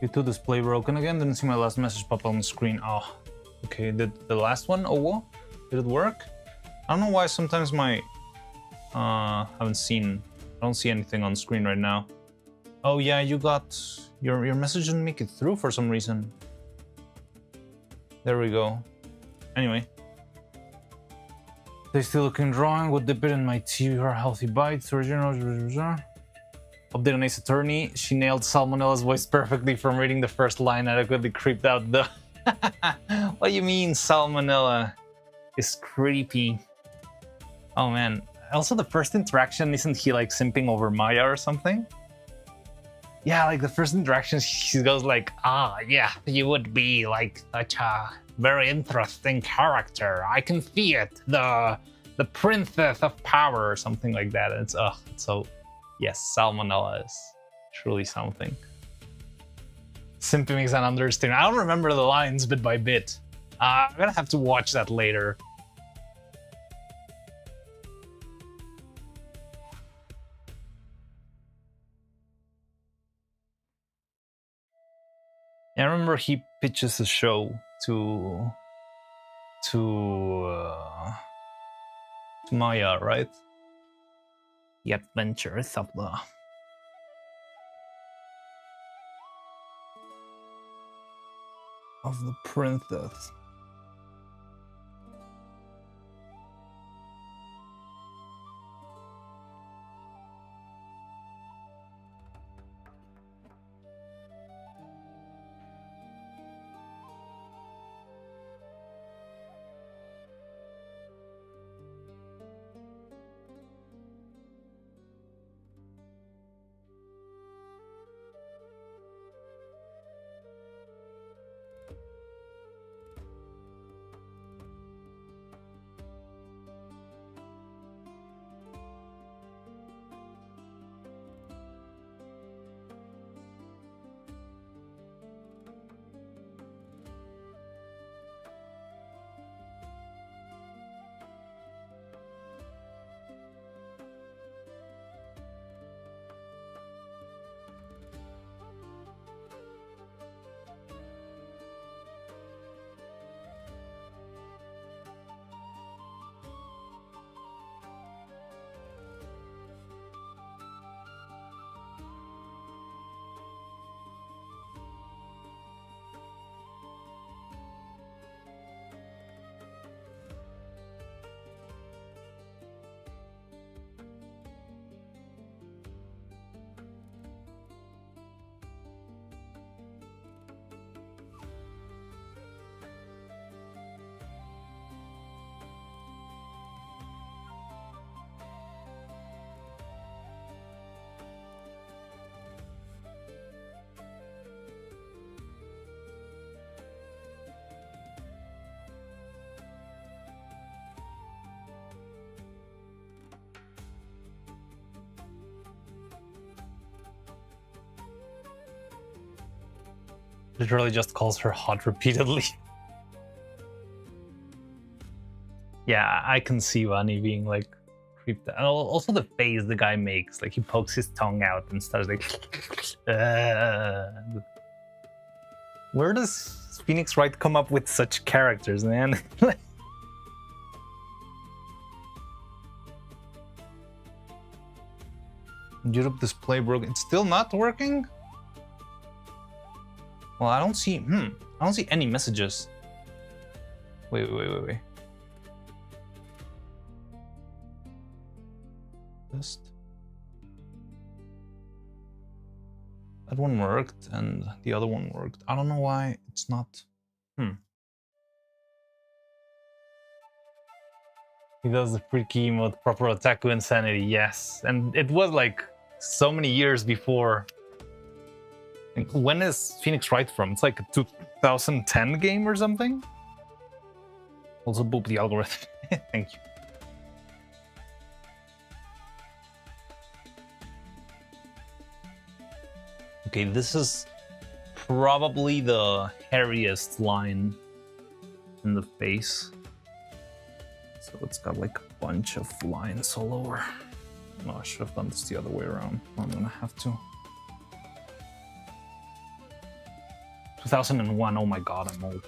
YouTube display broken again. Didn't see my last message pop on the screen. Oh, okay. Did the last one? Oh, what? Did it work? I don't know why sometimes my I don't see anything on screen right now. Oh yeah, you got your message didn't make it through for some reason. There we go. Anyway. Tasty looking drawing, would dip it in my tea or healthy bites, original. Update on Ace Attorney. She nailed Salmonella's voice perfectly from reading the first line, adequately creeped out the... What do you mean Salmonella is creepy? Oh man. Also the first interaction, isn't he like simping over Maya or something? Yeah, like the first interaction, she goes like, ah, yeah, you would be like such a very interesting character. I can see it. The princess of power or something like that. And it's so yes, Salmonella is truly something. Simping is an understatement. I don't remember the lines bit by bit. I'm gonna have to watch that later. I remember he pitches a show to Maya, right? The Adventures of the princess. Literally just calls her hot repeatedly. Yeah, I can see Vani being like creeped out. And also the face the guy makes, like he pokes his tongue out and starts like. Where does Phoenix Wright come up with such characters, man? Europe display broke. It's still not working? Well, I don't see. I don't see any messages. Wait. Just that one worked, and the other one worked. I don't know why it's not. He does the freaky emote, proper otaku insanity. Yes, and it was like so many years before. Like, when is Phoenix Wright from? It's like a 2010 game or something. Also, boop the algorithm. Thank you. Okay, this is probably the hairiest line in the face. So it's got like a bunch of lines all over. No, I should have done this the other way around. I'm gonna have to. 2001, oh my god, I'm old.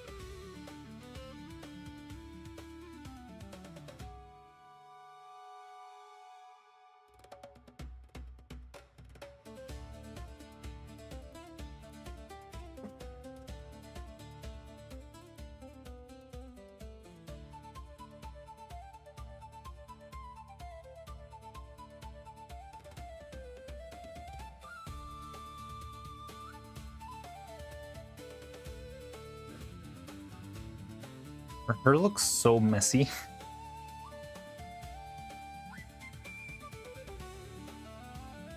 Her hair looks so messy.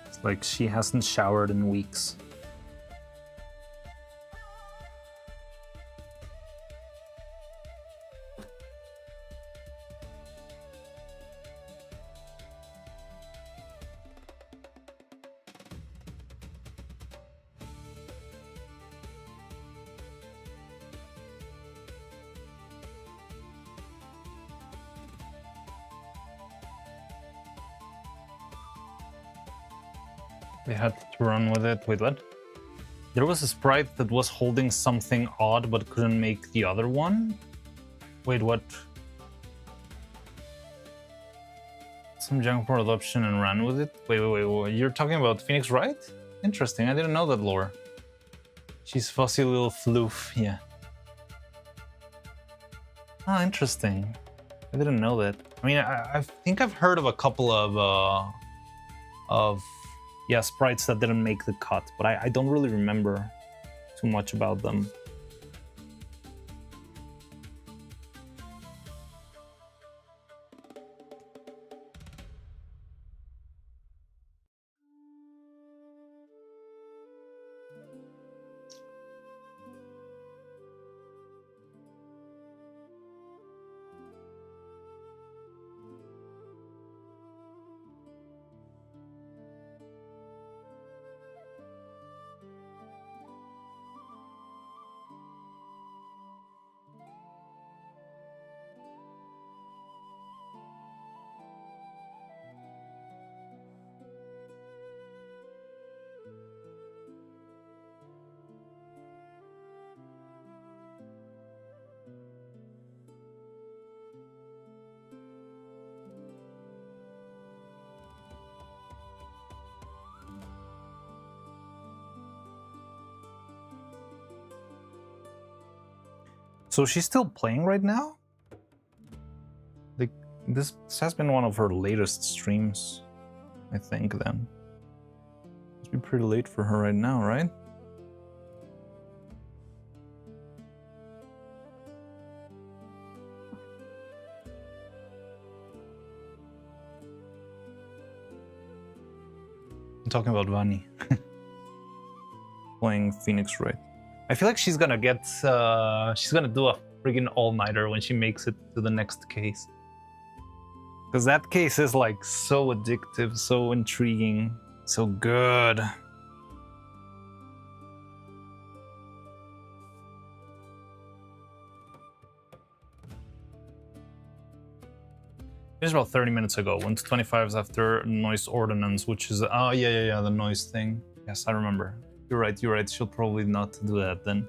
It's like she hasn't showered in weeks. They had to run with it. Wait, what? There was a sprite that was holding something odd but couldn't make the other one? Wait, what? Some junk for adoption and ran with it? Wait. You're talking about Phoenix Wright? Interesting, I didn't know that lore. She's fussy little floof, yeah. Ah, interesting. I didn't know that. I mean, I think I've heard of a couple of sprites that didn't make the cut, but I don't really remember too much about them. So she's still playing right now? Like, this has been one of her latest streams, I think, then. Must be pretty late for her right now, right? I'm talking about Vani. Playing Phoenix Wright. I feel like she's gonna get, she's gonna do a friggin' all-nighter when she makes it to the next case. Because that case is like so addictive, so intriguing, so good. It's about 30 minutes ago. 1:25 is after noise ordinance, which is oh yeah, the noise thing. Yes, I remember. You're right. She'll probably not do that then.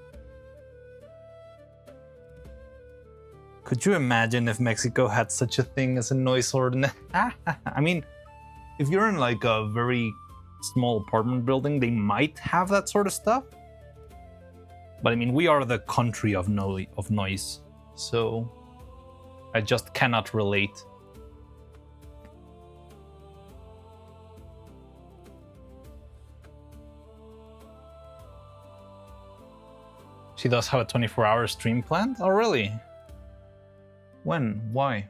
Could you imagine if Mexico had such a thing as a noise ordinance? I mean, if you're in like a very small apartment building, they might have that sort of stuff. But I mean, we are the country of noise, so I just cannot relate. She does have a 24-hour stream planned? Oh, really? When? Why?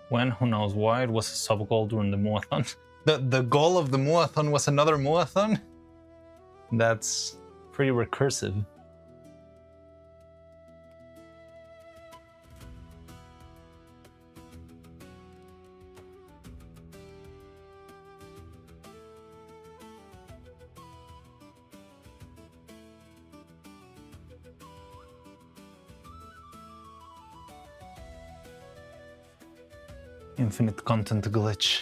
When? Who knows why? It was a sub-goal during the Muathon. The goal of the Muathon was another Muathon? That's pretty recursive. Infinite content glitch.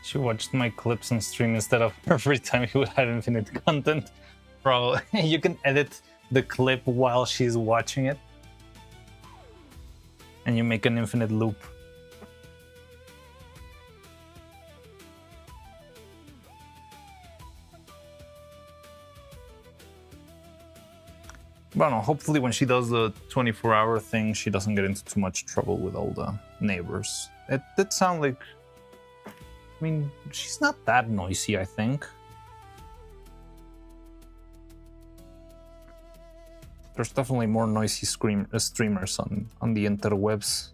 She watched my clips on stream instead of every time he would have infinite content. Bro, you can edit the clip while she's watching it. And you make an infinite loop. But no, hopefully when she does the 24-hour thing, she doesn't get into too much trouble with all the neighbors. It did sound like... I mean, she's not that noisy, I think. There's definitely more noisy streamers on the interwebs.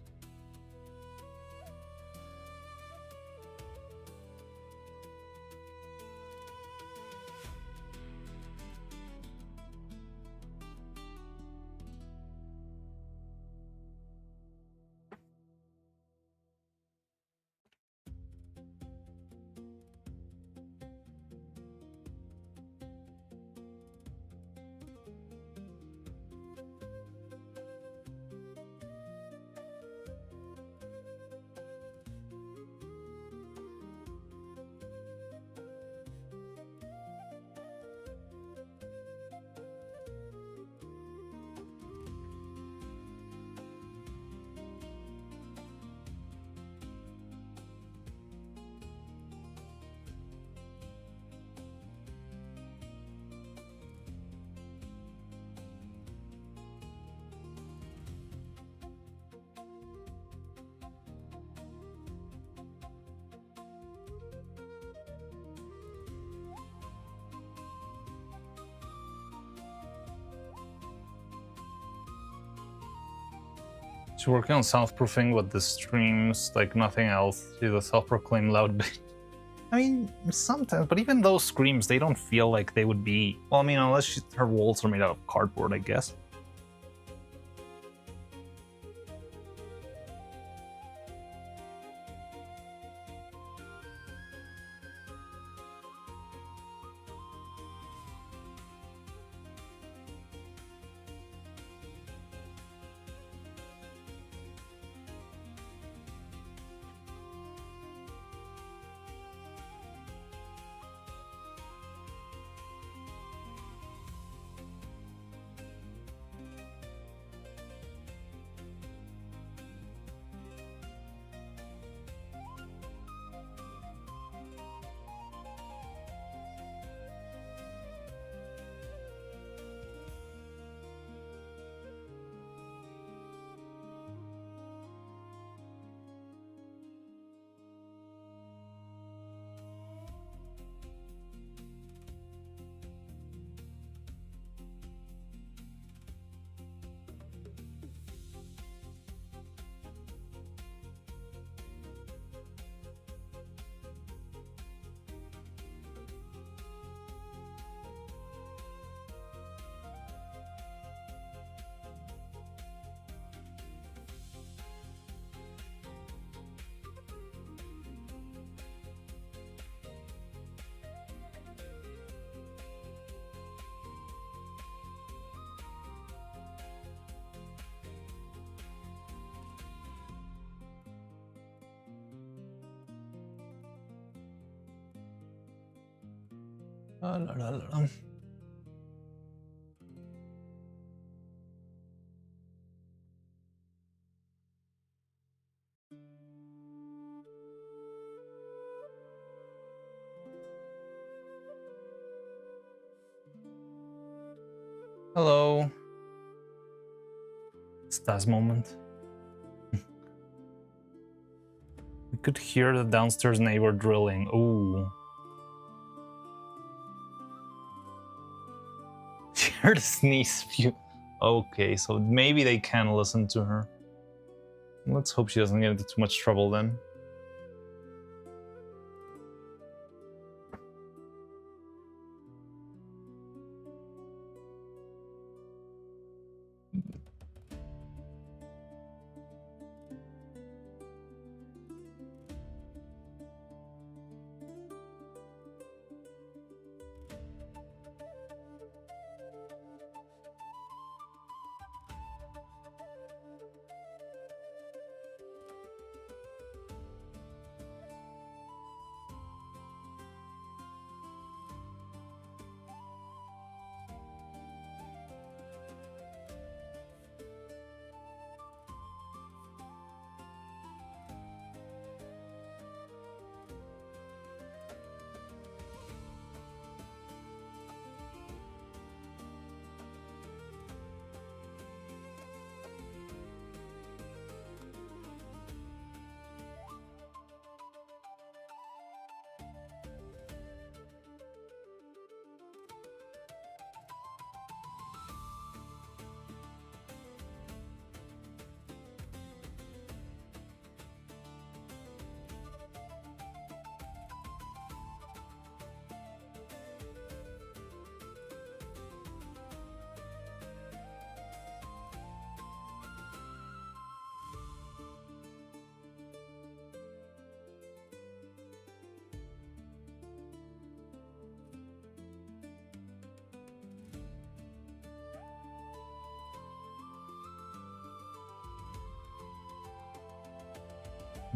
She's working on soundproofing, but the streams like nothing else. She's a self-proclaimed loud bitch. I mean, sometimes, but even those screams, they don't feel like they would be. Well, I mean, unless her walls are made out of cardboard, I guess. La, la, la, la. Hello. It's that moment. We could hear the downstairs neighbor drilling. Ooh. She heard a sneeze. Okay, so maybe they can listen to her. Let's hope she doesn't get into too much trouble then.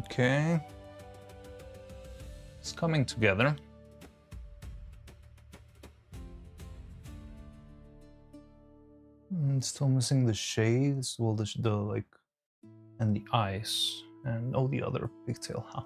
Okay. It's coming together. Still missing the shades, well, the like, and the eyes, and oh, the other pigtail, huh?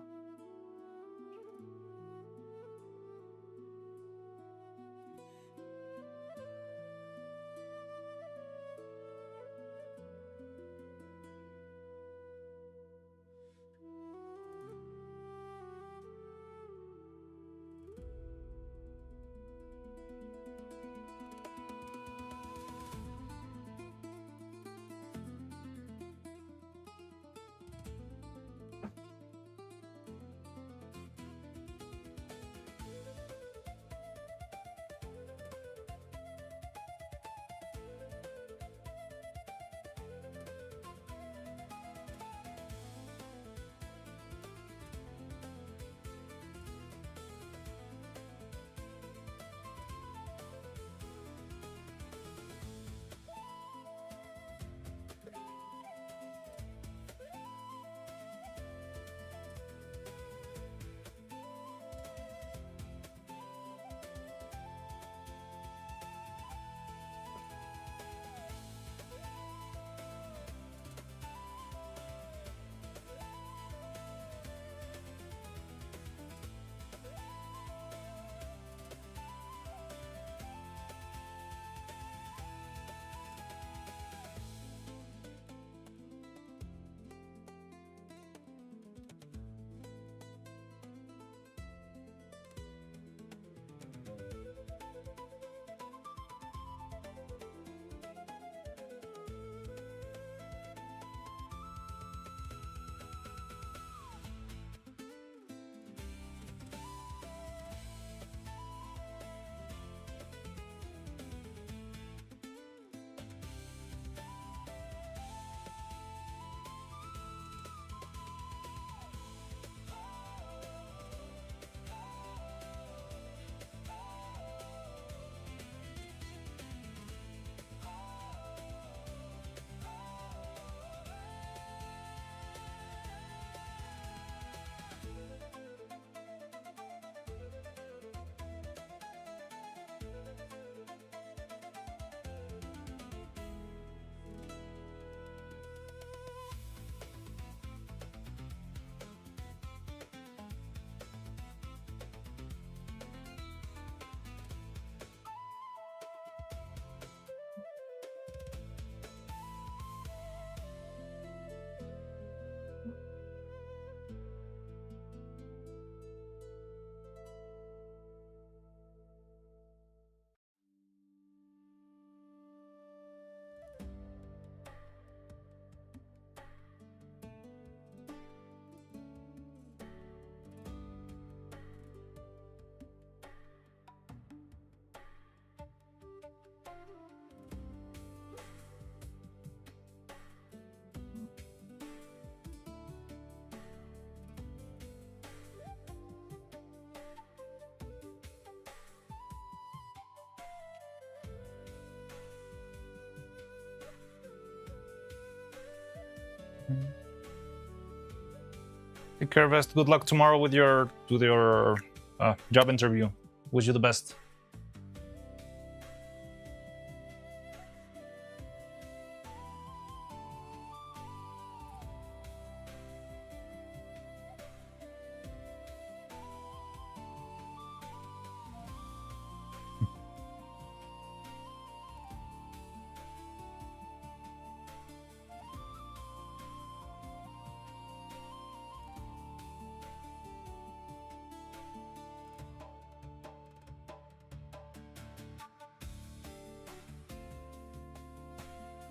Take care, Vest. Good luck tomorrow with your job interview. Wish you the best.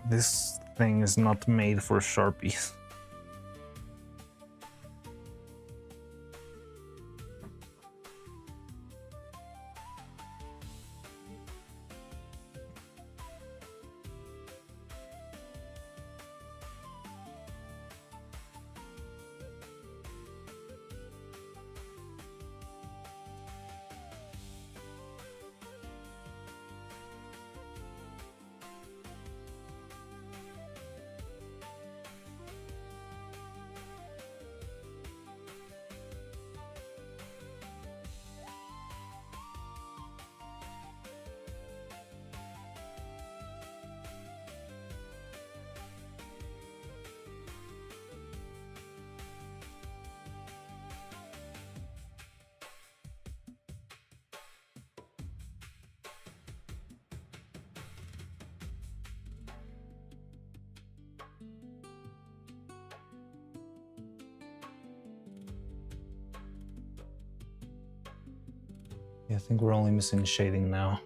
This thing is not made for Sharpies. Yeah, I think we're only missing shading now.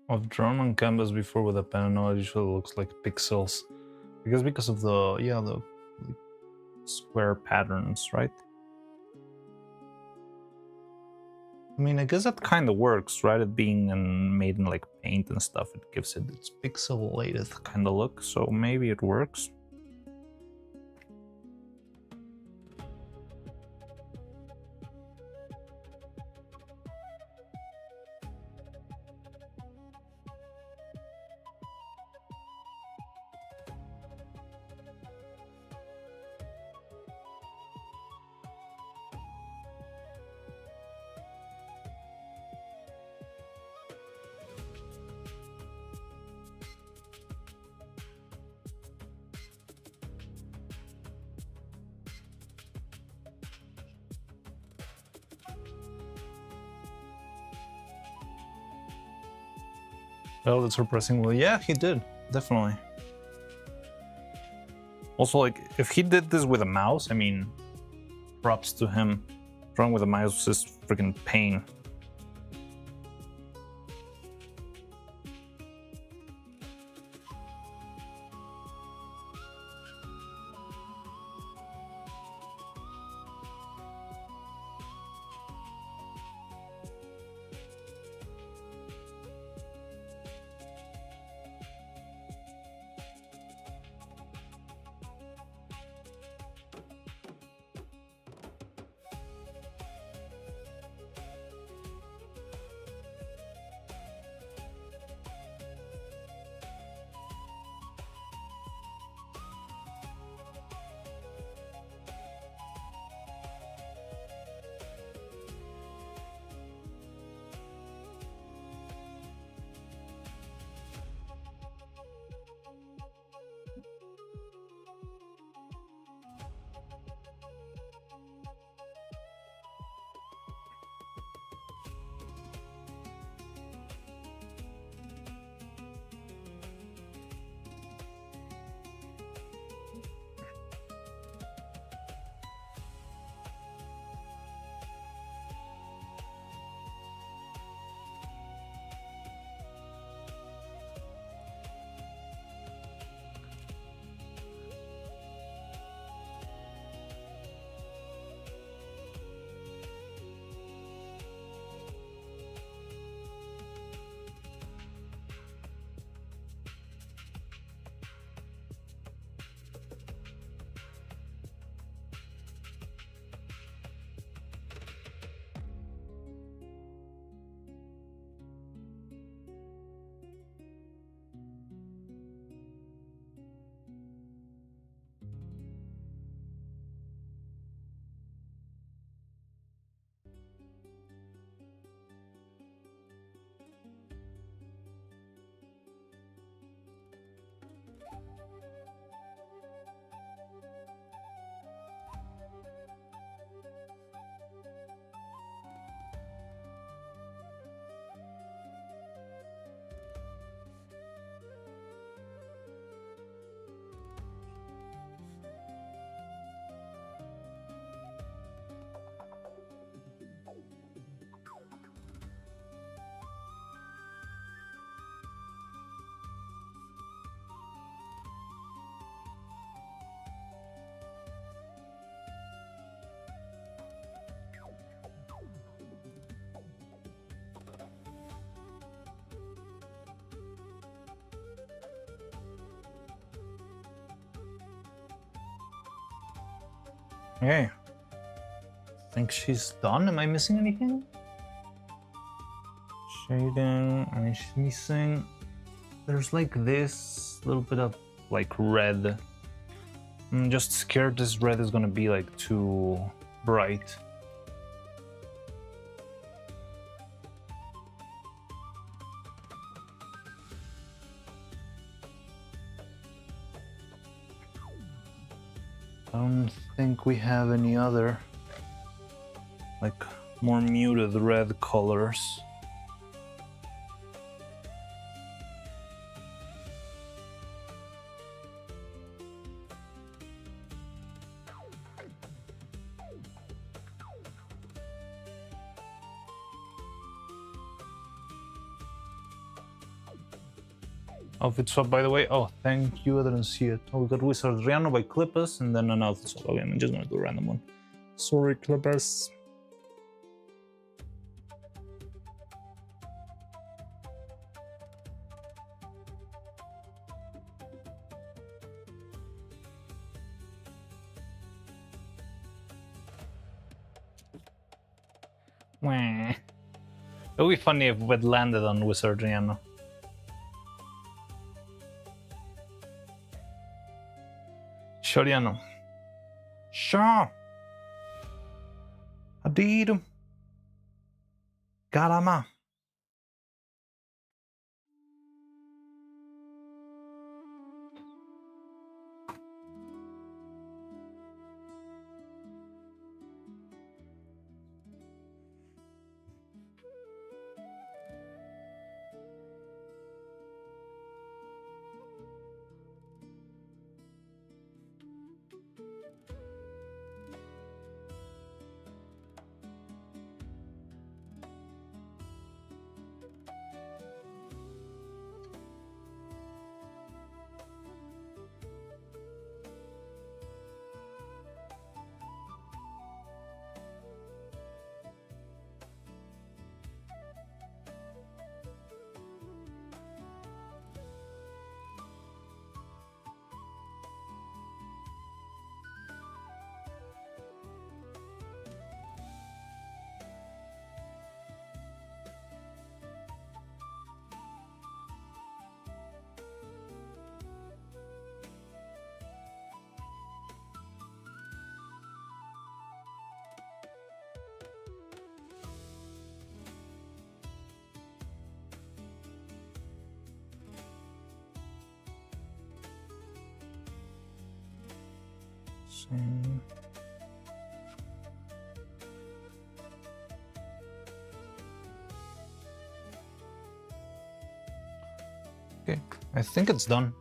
I've drawn on canvas before with a pen, and it usually looks like pixels. Because of the the square patterns, right? I mean, I guess that kind of works, right? It being made in like paint and stuff, it gives it its pixelated kind of look, so maybe it works. Well, that's surprising. Well, yeah, he did. Definitely. Also, like, if he did this with a mouse, I mean, props to him. Drawing with a mouse is freaking pain. Okay. Think she's done. Am I missing anything? Shading. I mean, she's missing. There's like this little bit of like red. I'm just scared this red is gonna be like too bright. I don't think we have any other like more muted red colors. Outfit swap, by the way. Oh, thank you. I didn't see it. Oh, we got Wizard Riano by Clippers and then an outfit swap. Okay, I'm just gonna do a random one. Sorry, Clippers. Wah. It would be funny if it landed on Wizard Riano. Shoriano. Sure. Adido. Garama. Same. Okay, I think it's done.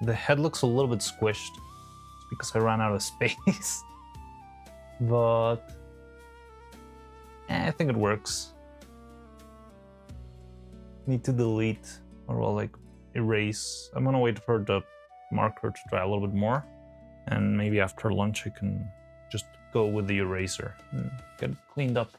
The head looks a little bit squished. It's because I ran out of space. But I think it works. Need to delete or well, like erase. I'm gonna wait for the marker to dry a little bit more, and maybe after lunch I can just go with the eraser and get it cleaned up.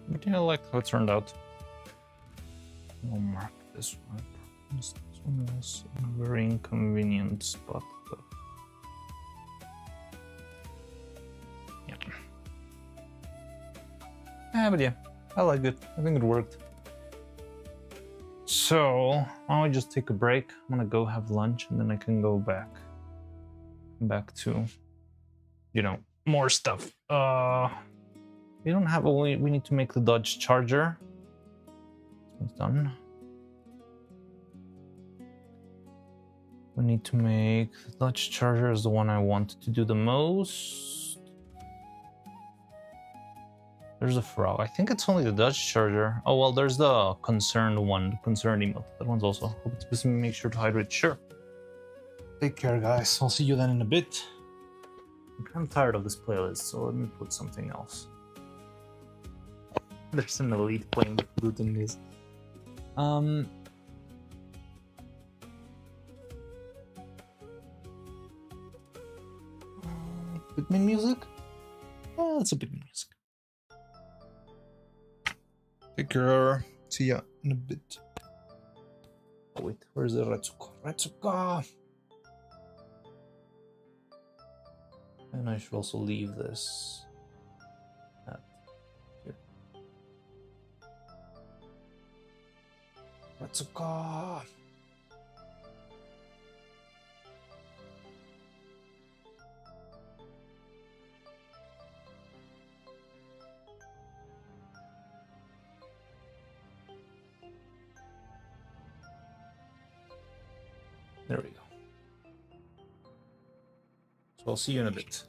But yeah, I like how it turned out. I'll mark this one. This one was a very inconvenient spot. But yeah. But yeah, I like it. I think it worked. So, why don't we just take a break? I'm gonna go have lunch and then I can go back to, you know, more stuff. We don't have we need to make the Dodge Charger. It's done. We need to make the Dodge Charger is the one I want to do the most. There's a frog. I think it's only the Dodge Charger. Oh well, there's the concerned one, the concerned email. That one's also. Hope it's busy. Make sure to hydrate. Sure. Take care, guys. I'll see you then in a bit. I'm kind of tired of this playlist, so let me put something else. There's an elite playing the flute in this. Pikmin music? Yeah, it's a Pikmin music. Take care. See ya in a bit. Oh wait, where's the Retsuko? Retsuko! And I should also leave this at here. Retsuko! There we go. So I'll see you in a bit.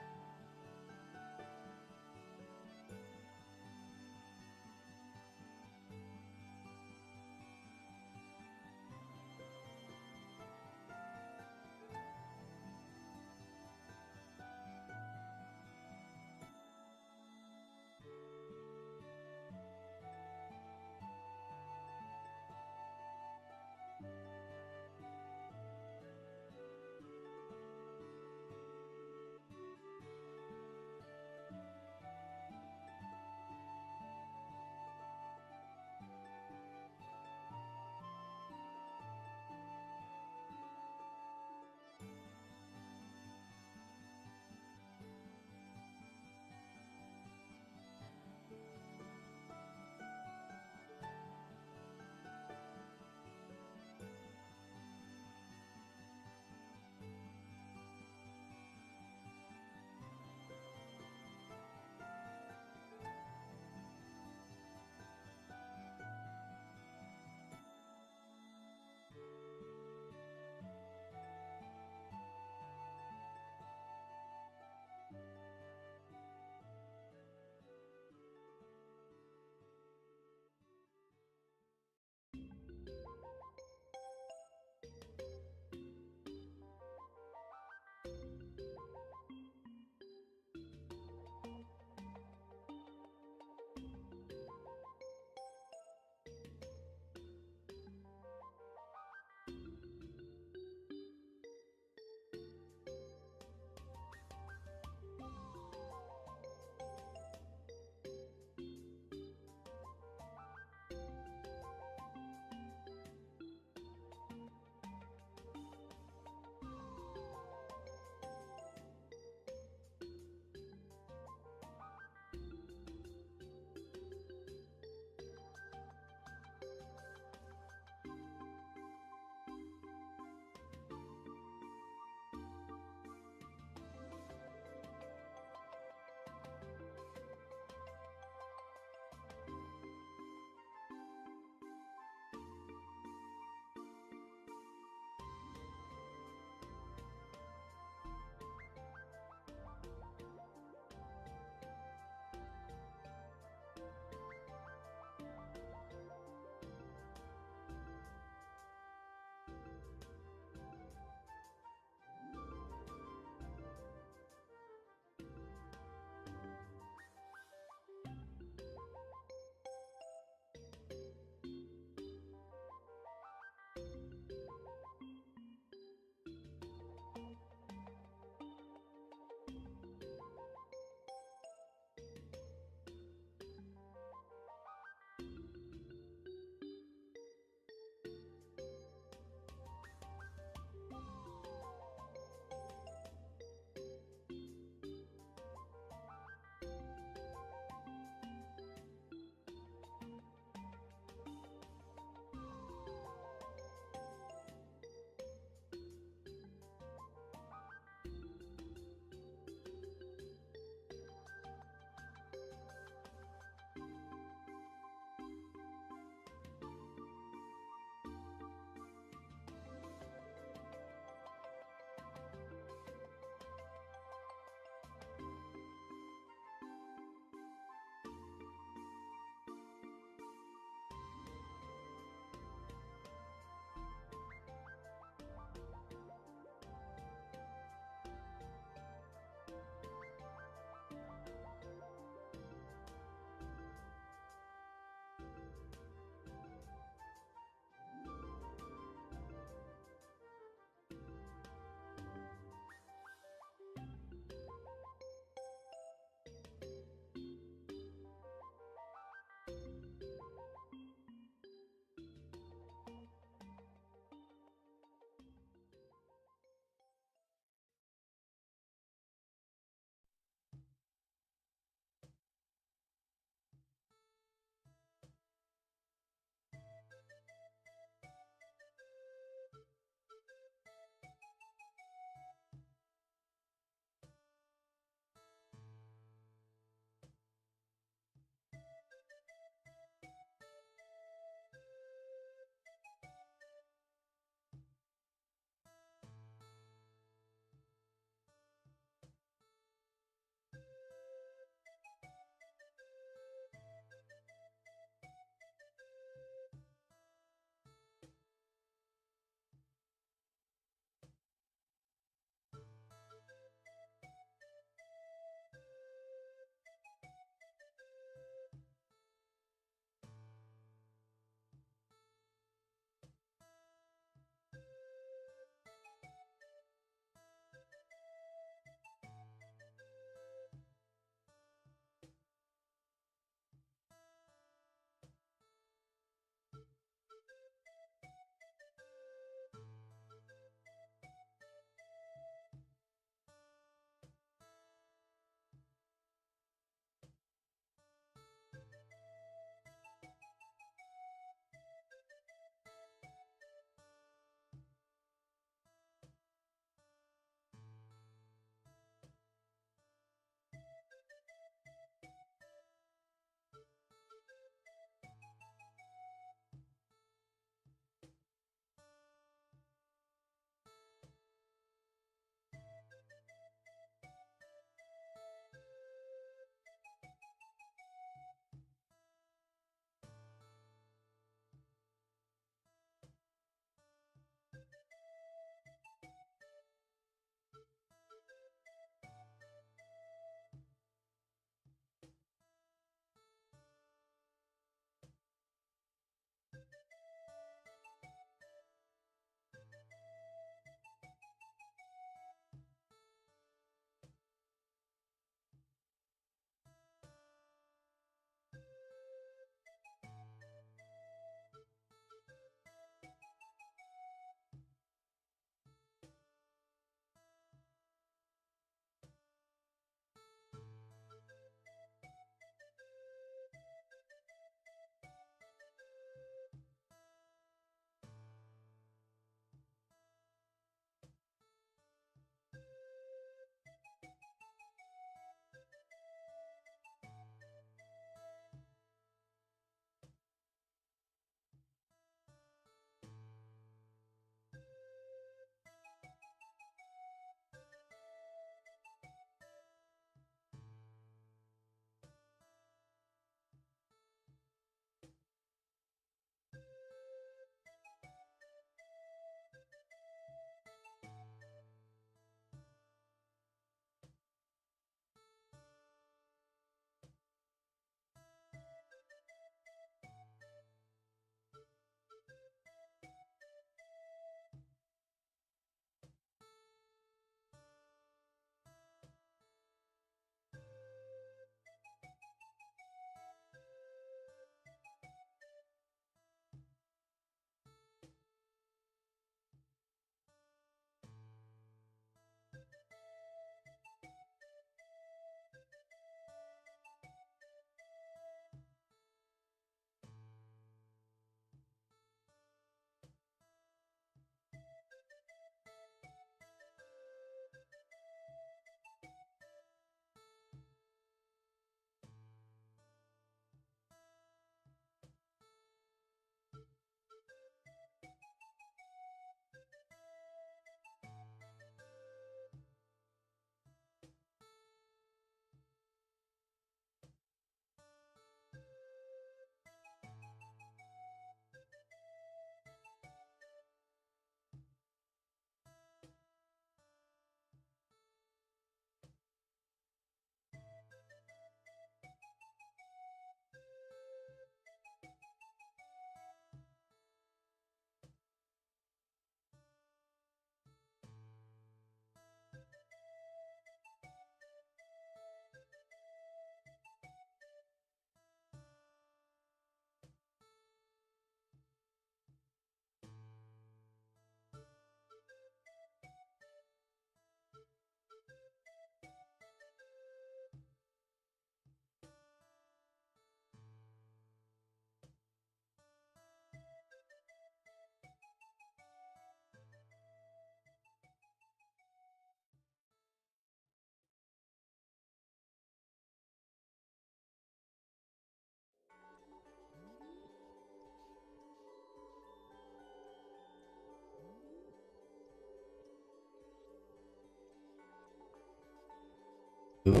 Get out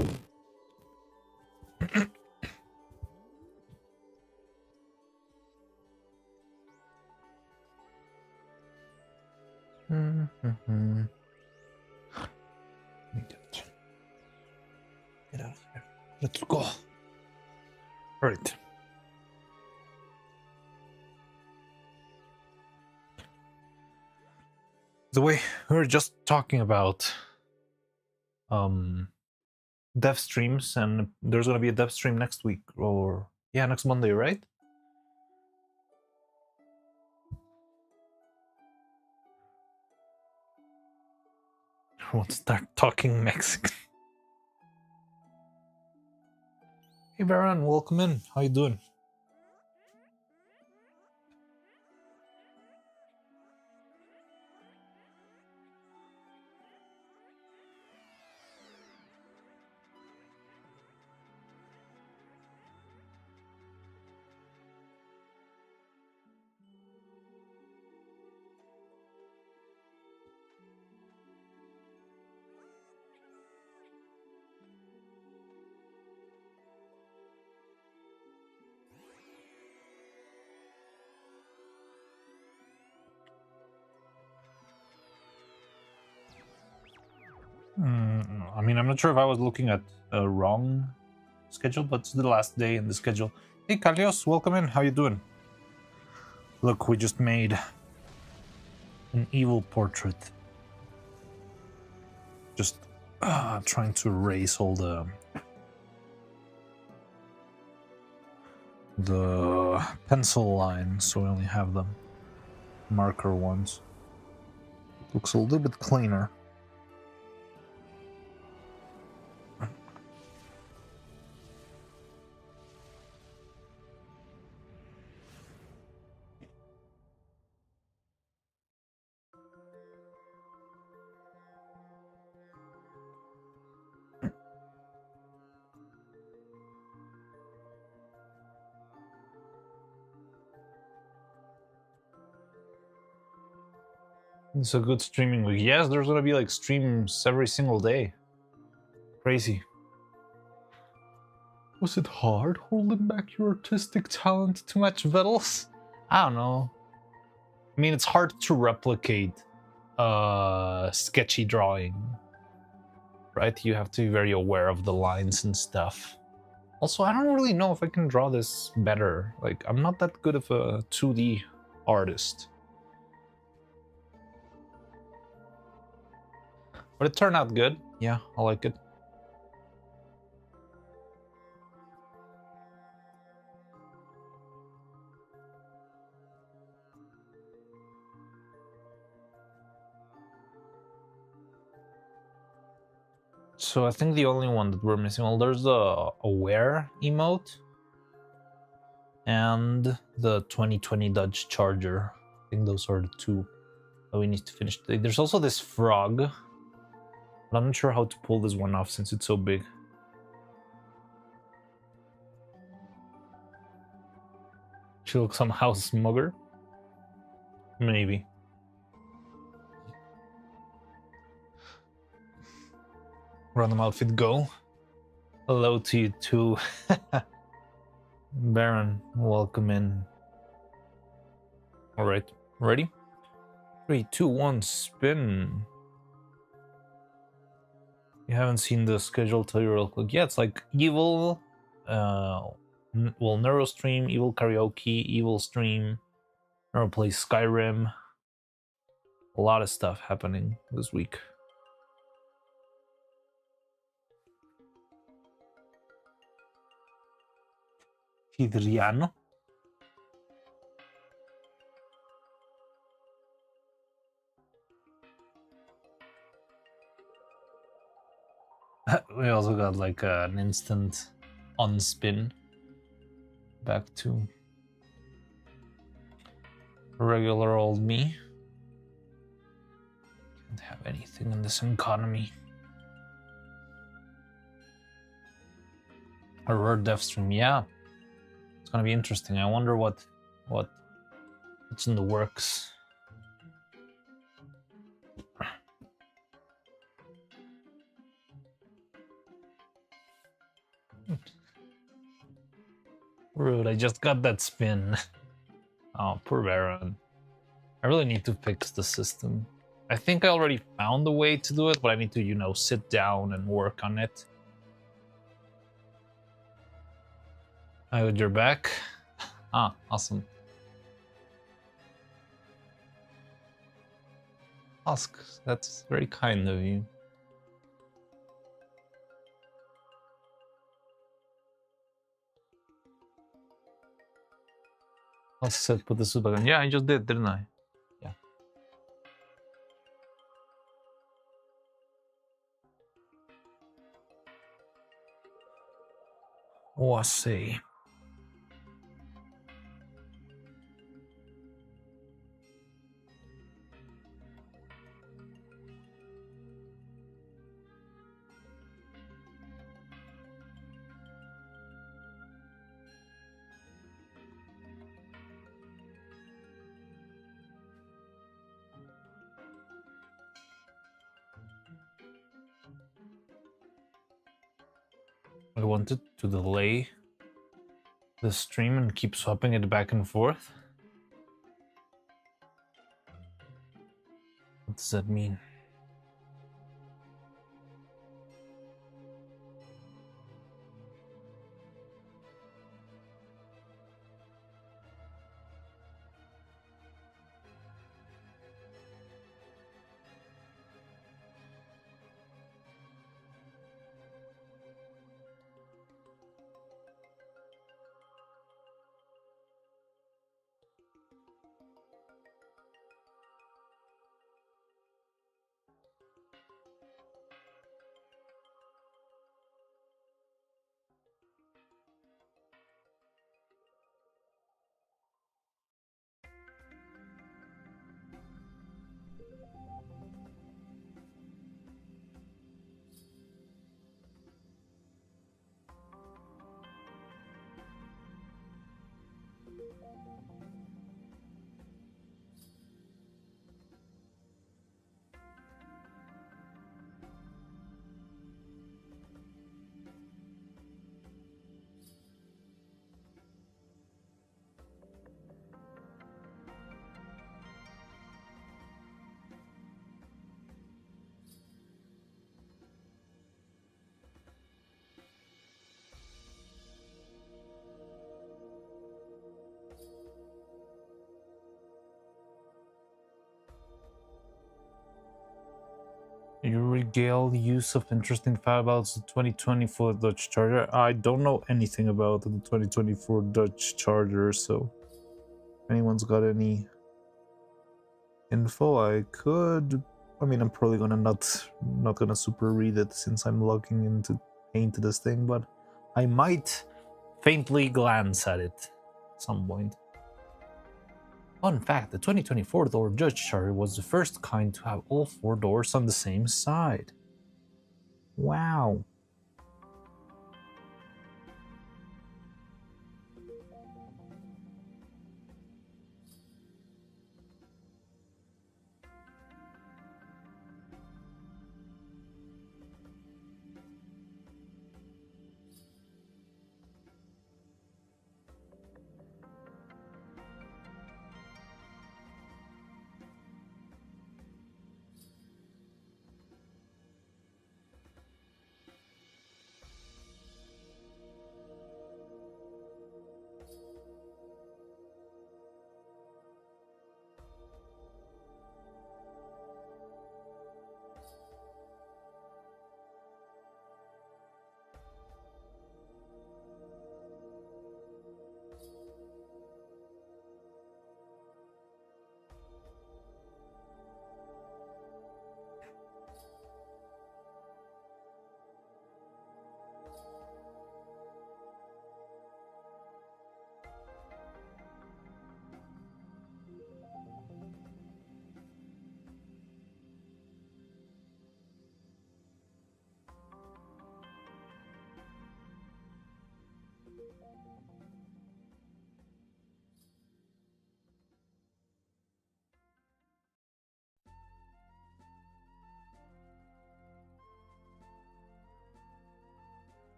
of here. Let's go. All right. The way we were just talking about dev streams, and there's gonna be a dev stream next week, or next Monday, right? I want to start talking Mexican. Hey Baron, welcome in. How you doing? I mean, I'm not sure if I was looking at a wrong schedule, but it's the last day in the schedule. Hey, Kalios, welcome in. How you doing? Look, we just made an evil portrait. Just trying to erase all the pencil lines, so we only have the marker ones. Looks a little bit cleaner. It's a good streaming week. Yes, there's gonna be like streams every single day. Crazy. Was it hard holding back your artistic talent to match Vettles? I don't know. I mean, it's hard to replicate sketchy drawing, right? You have to be very aware of the lines and stuff. Also, I don't really know if I can draw this better. Like, I'm not that good of a 2D artist. But it turned out good. Yeah, I like it. So I think the only one that we're missing, well, there's the aware emote and the 2020 Dodge Charger. I think those are the two that we need to finish today. There's also this frog, but I'm not sure how to pull this one off since it's so big. She looks somehow smugger. Maybe. Random outfit go. Hello to you too. Baron, welcome in. Alright, ready? 3, 2, 1, spin. You haven't seen the schedule, tell you real quick. Yeah, it's like evil, Neuro stream, evil karaoke, evil stream, Neuro plays Skyrim. A lot of stuff happening this week. Hidriano. We also got like an instant unspin back to regular old me. Can't have anything in this economy. A rare dev stream, yeah. It's gonna be interesting. I wonder what's in the works. Rude, I just got that spin. Oh, poor Baron. I really need to fix the system. I think I already found a way to do it, but I need to, you know, sit down and work on it. Hi, you're back. Ah, awesome. Ask, that's very kind of you. I said put the suit back on. Yeah, I just did, didn't I? Yeah. Oh, I see. I wanted to delay the stream and keep swapping it back and forth. What does that mean? You regale use of interesting fact about the 2024 Dodge Charger. I don't know anything about the 2024 Dodge Charger, so if anyone's got any info, I could. I mean, I'm probably gonna not gonna super read it since I'm logging into paint this thing, but I might faintly glance at it at some point. Fun fact, the 2024 Dodge Charger was the first kind to have all 4 doors on the same side. Wow.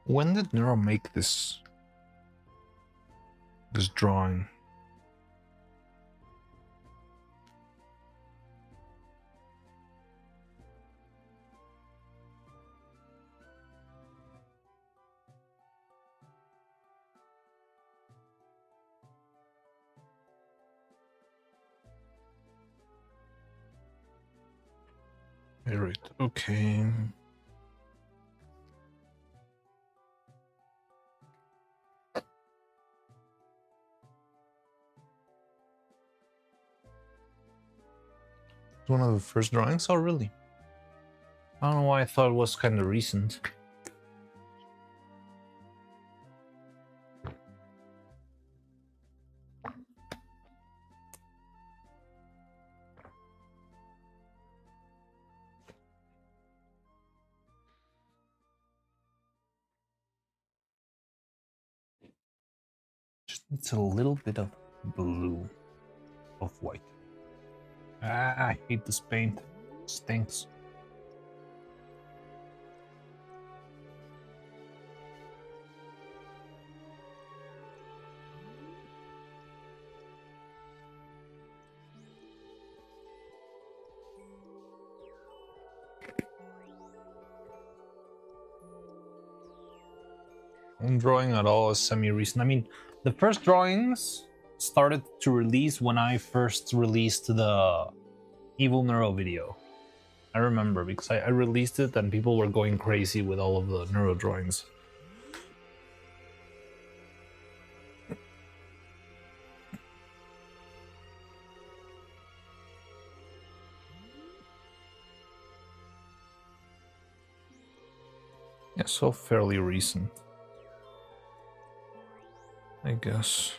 When did Neuro make this drawing? Right, okay. It's one of the first drawings? Oh, really? I don't know why I thought it was kind of recent. Just needs a little bit of blue, of white. Ah, I hate this paint. It stinks. Drawing at all is semi-recent. I mean, the first drawings started to release when I first released the Evil Neuro video. I remember because I released it and people were going crazy with all of the Neuro drawings. Yeah, so fairly recent, I guess.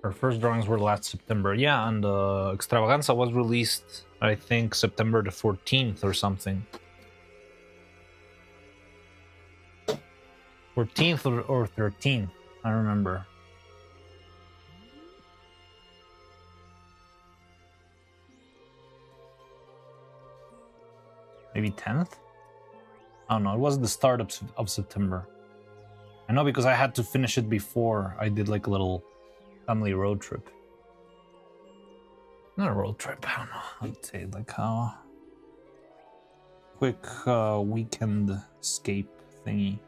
Our first drawings were last September, yeah, and Extravaganza was released, I think, September the 14th or something. 14th or 13th, I remember. Maybe 10th? I don't know, it was the start of September. I know because I had to finish it before I did like a little family road trip. Not a road trip, I don't know. I'd say like a quick weekend escape thingy.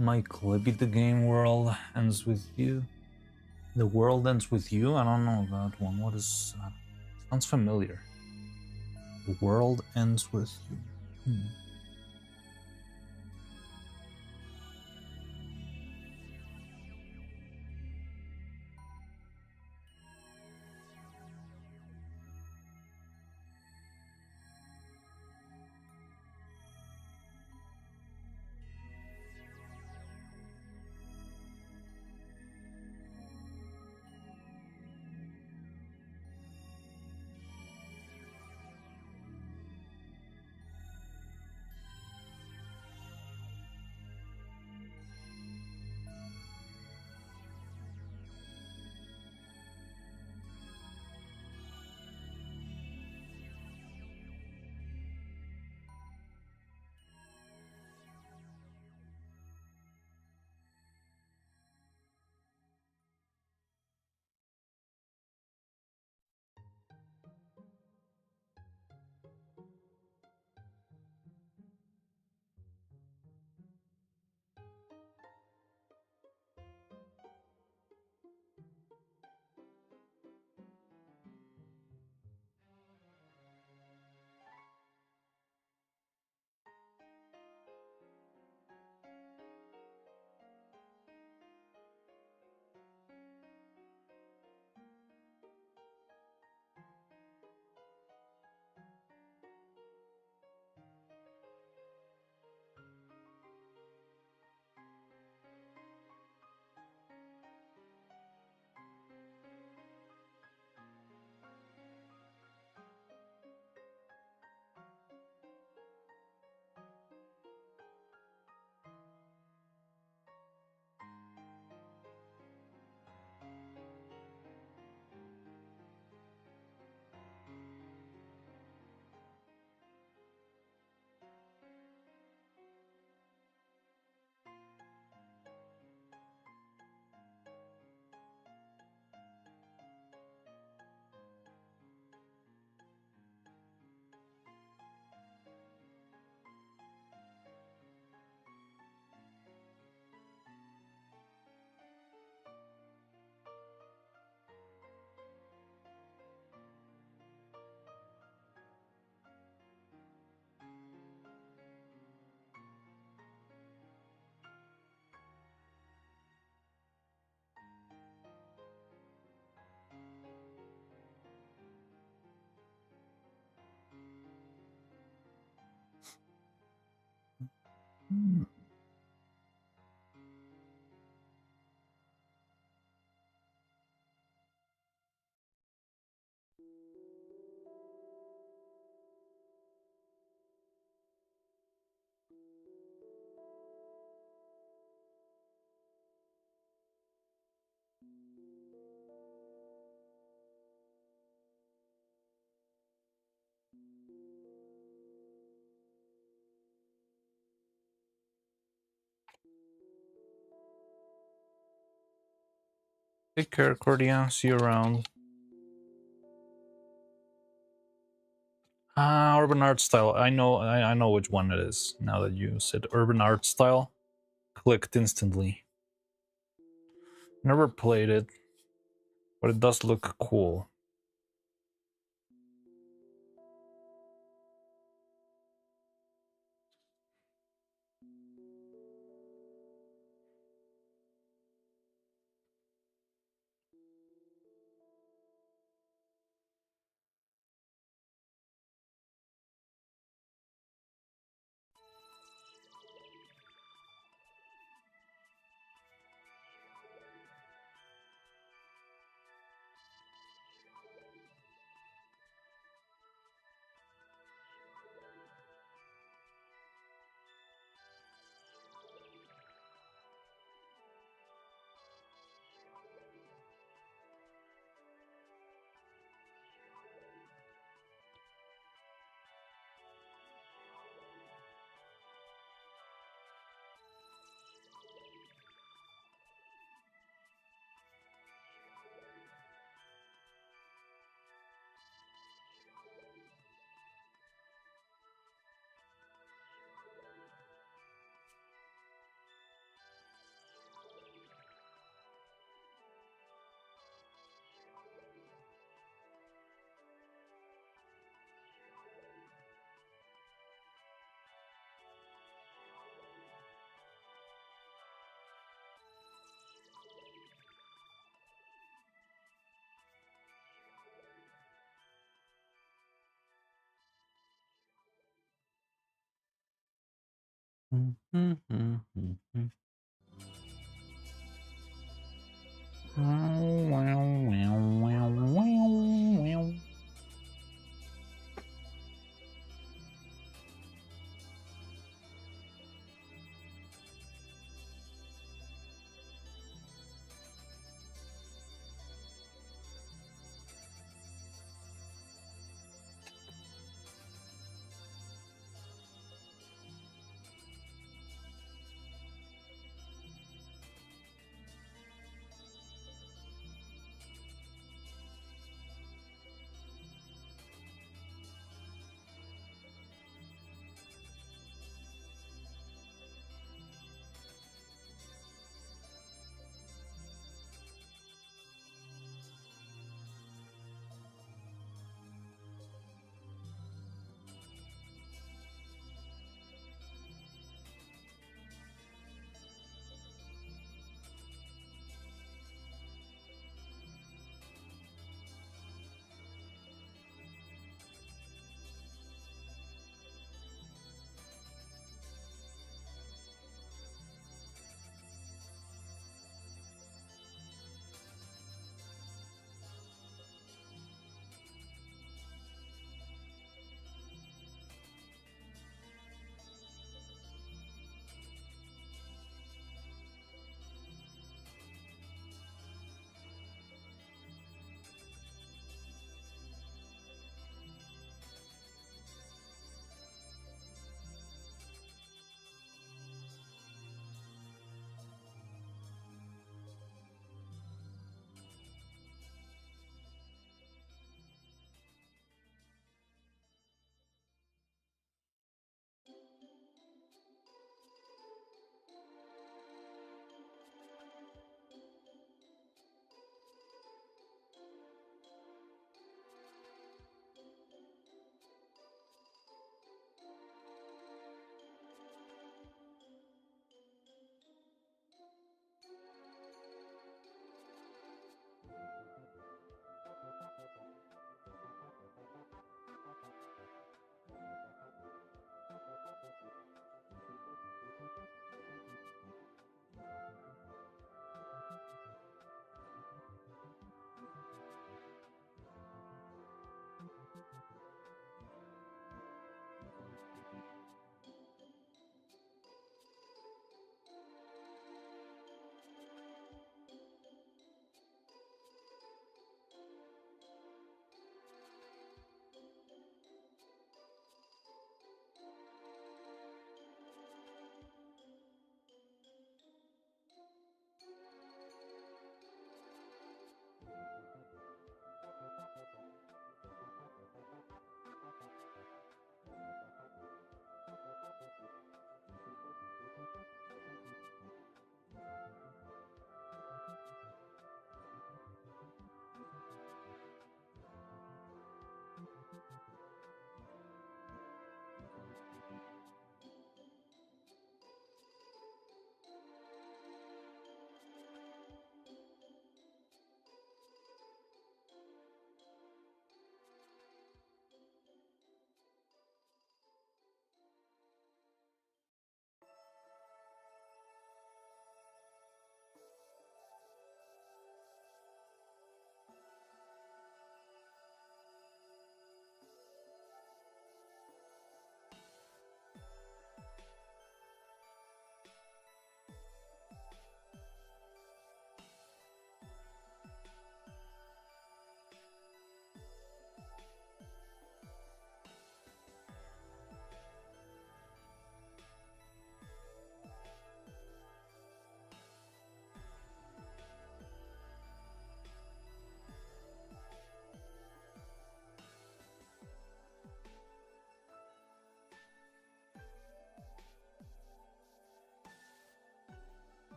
My Clippy the game world ends with you. The world ends with you? I don't know that one. What is that? Sounds familiar. The world ends with you. Take care, Cordia. See you around. Urban art style. I know which one it is. Now that you said urban art style, clicked instantly. Never played it, but it does look cool.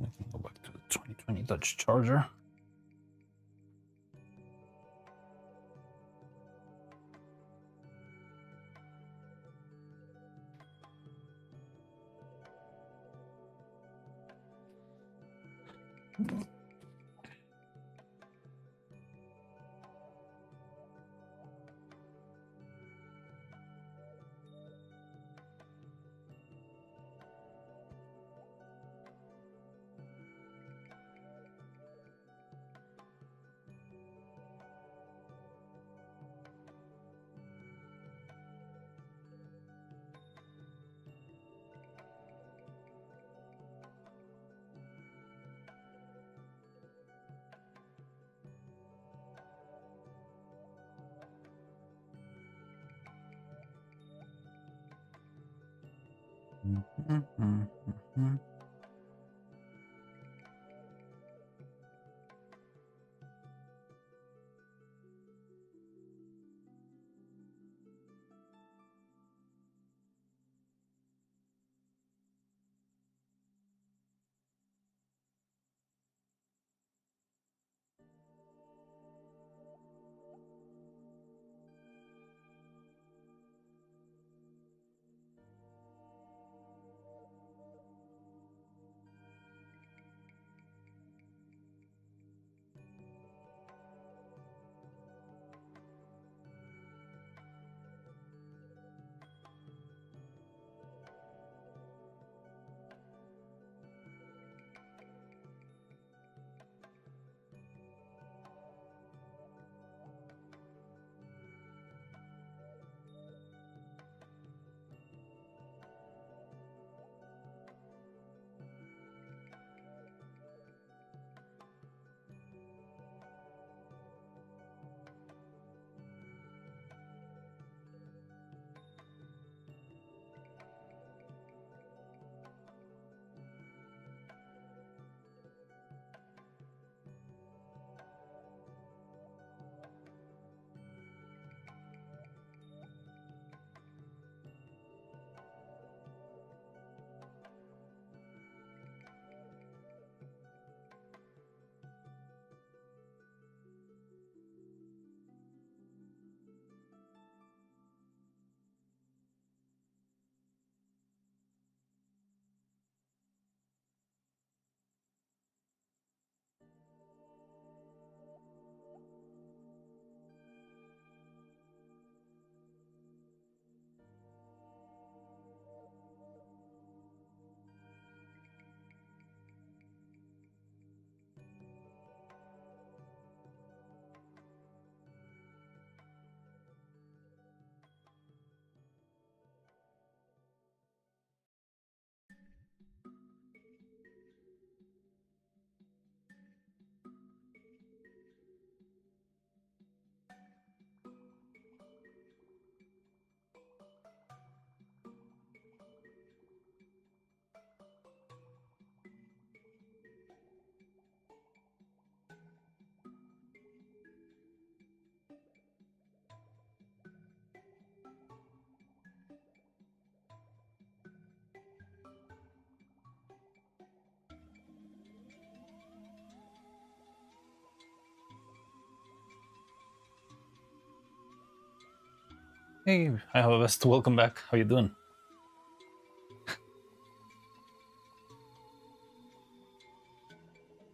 I can go back to the 2020 Dodge Charger. Hey, hi, Best. Welcome back. How you doing?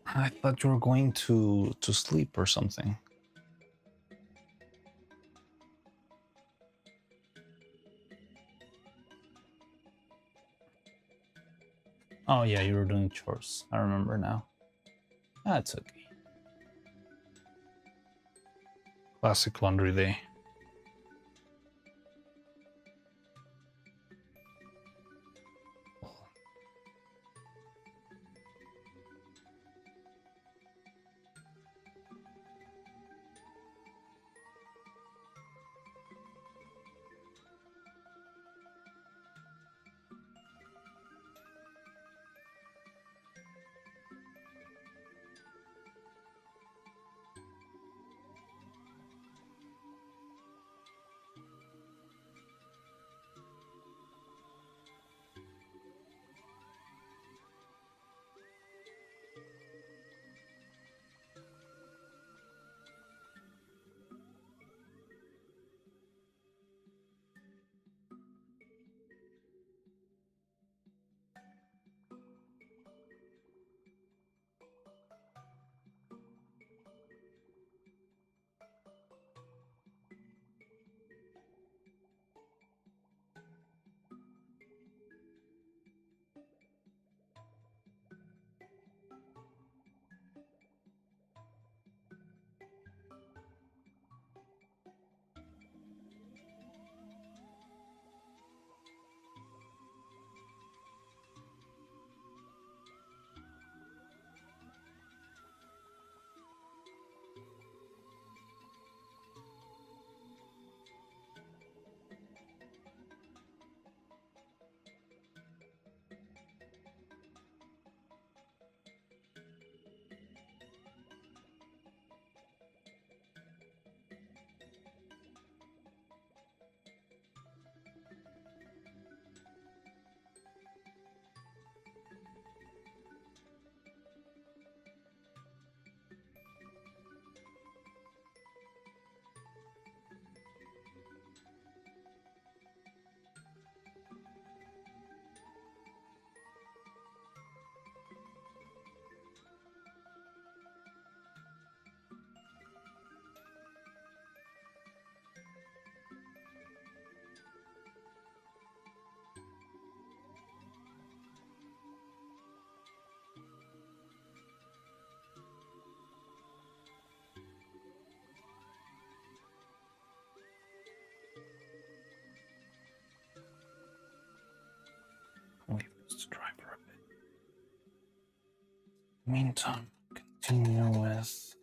I thought you were going to sleep or something. Oh yeah, you were doing chores. I remember now. That's okay. Classic laundry day. Meantime, continue with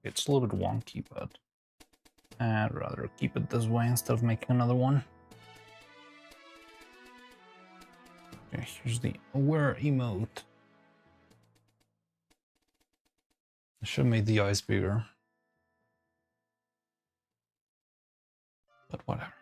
It's a little bit wonky, but I'd rather keep it this way instead of making another one. Okay, here's the aware emote. I should have made the eyes bigger. But whatever.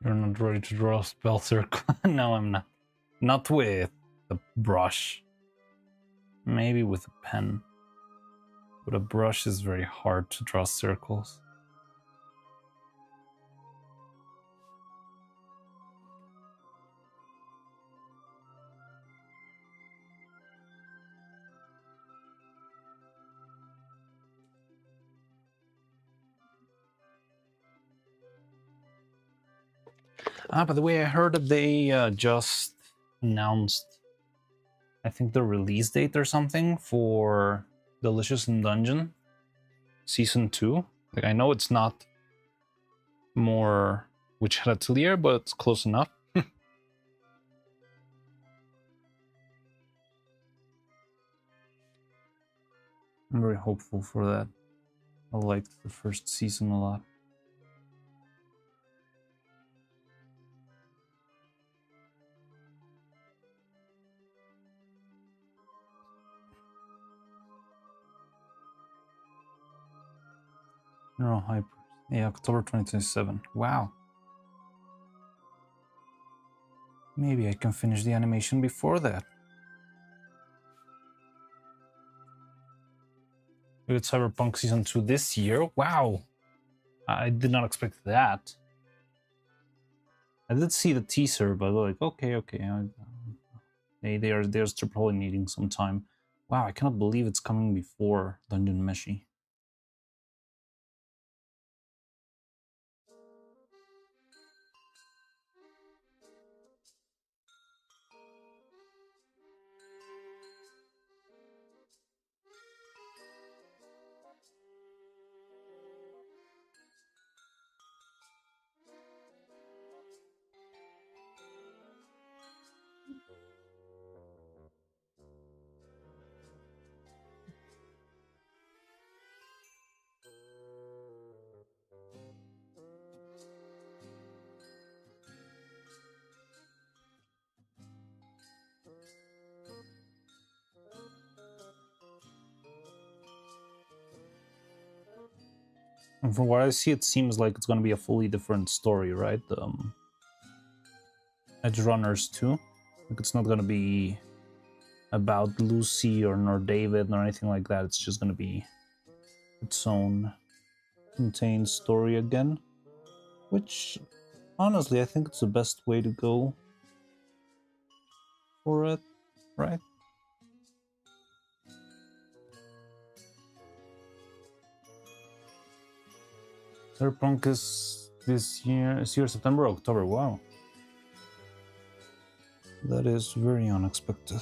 You're not ready to draw a spell circle. No, I'm not. Not with a brush. Maybe with a pen. But a brush is very hard to draw circles. By the way, I heard that they just announced, I think, the release date or something for Delicious in Dungeon Season 2. Like, I know it's not more Witch Hat Atelier, but it's close enough. I'm very hopeful for that. I liked the first season a lot. Neuro Hyper. Yeah, October 2027. Wow. Maybe I can finish the animation before that. We got Cyberpunk Season 2 this year. Wow! I did not expect that. I did see the teaser, but like, okay. They're still probably needing some time. Wow, I cannot believe it's coming before Dungeon Meshi. And from what I see, it seems like it's going to be a fully different story, right? Edge Runners 2. Like, it's not going to be about Lucy or nor David nor anything like that. It's just going to be its own contained story again. Which, honestly, I think it's the best way to go for it, right? Cyberpunk is this year, September, October. Wow. That is very unexpected.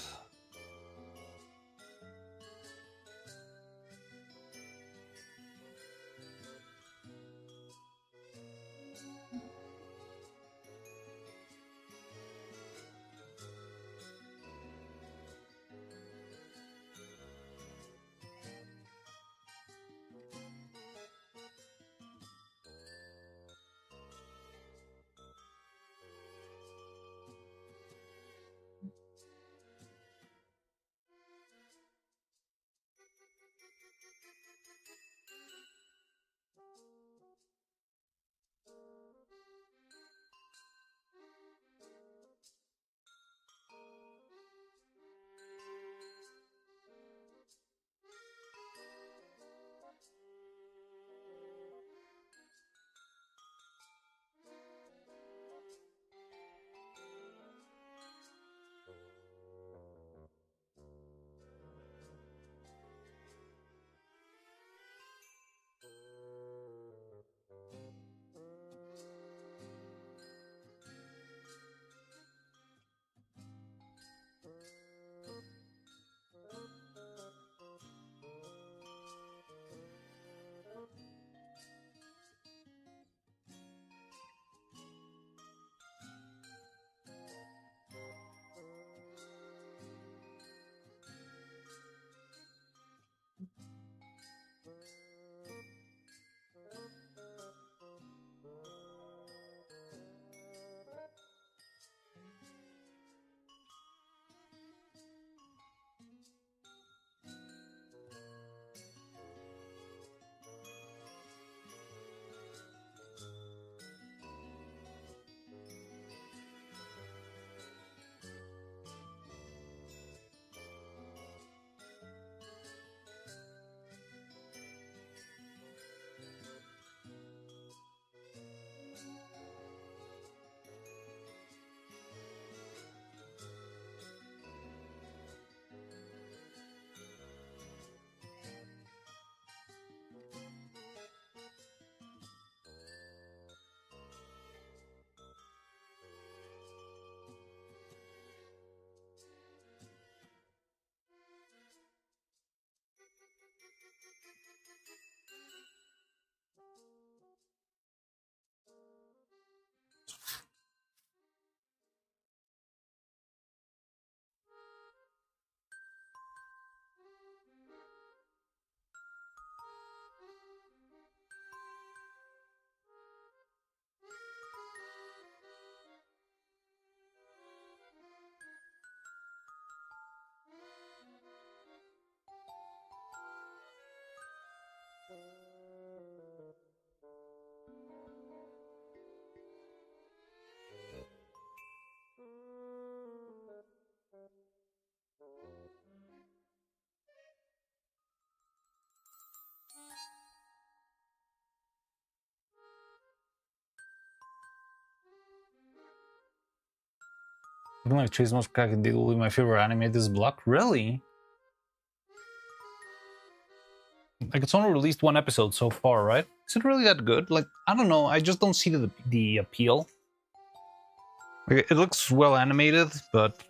Looking like Chainsmokers did will be my favorite anime this block. Really? Like, it's only released one episode so far, right? Is it really that good? Like, I don't know. I just don't see the appeal. Like, it looks well animated, but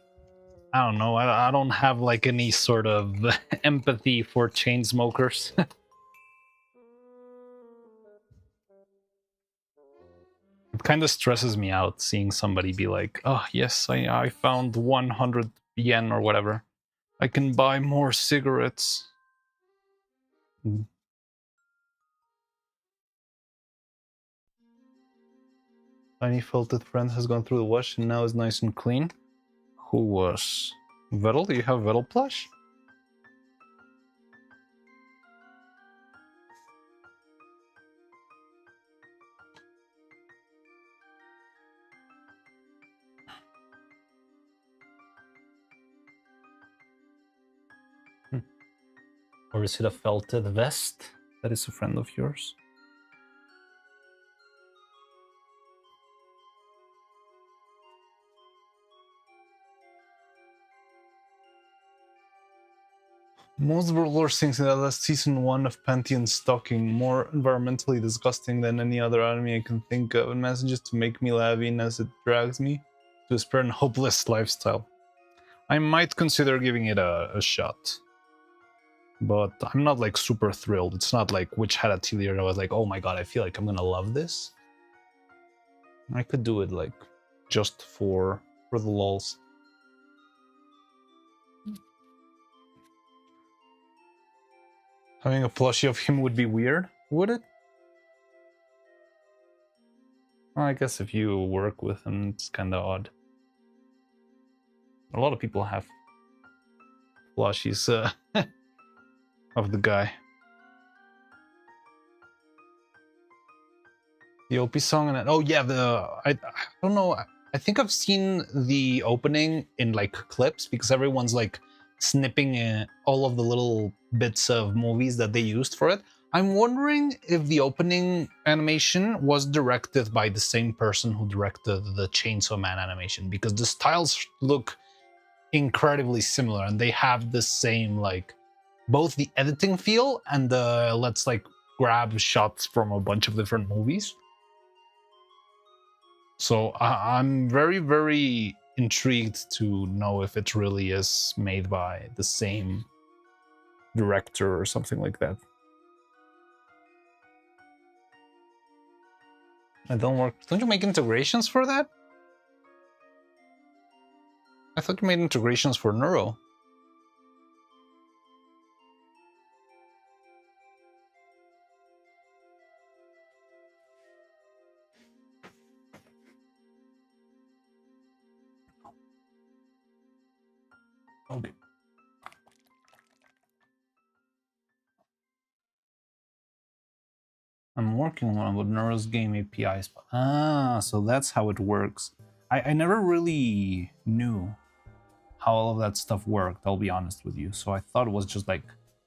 I don't know. I don't have like any sort of empathy for Chainsmokers. It kind of stresses me out seeing somebody be like, oh, yes, I found 100 yen or whatever. I can buy more cigarettes. Tiny felted friend has gone through the wash and now is nice and clean. Who was? Vettel? Do you have Vettel plush? Or is it a felted vest that is a friend of yours? Most Warlord things in the last season 1 of Pantheon Stalking, more environmentally disgusting than any other anime I can think of, and manages to make me laugh in as it drags me to a spare and hopeless lifestyle. I might consider giving it a shot. But I'm not like super thrilled. It's not like Witch Hat Atelier and I was like, oh my god, I feel like I'm gonna love this. I could do it like just for the lulz. Having a plushie of him would be weird, would it? Well, I guess if you work with him, it's kind of odd. A lot of people have plushies of the guy. The OP song and oh yeah, I don't know. I think I've seen the opening in like clips because everyone's like snipping all of the little bits of movies that they used for it. I'm wondering if the opening animation was directed by the same person who directed the Chainsaw Man animation, because the styles look incredibly similar and they have the same like both the editing feel and the let's like grab shots from a bunch of different movies. So I'm very, very intrigued to know if it really is made by the same director or something like that. I don't work. Don't you make integrations for that? I thought you made integrations for Neuro. Okay. I'm working on with Neuro's game APIs. Ah, so that's how it works. I never really knew how all of that stuff worked, I'll be honest with you. So I thought it was just like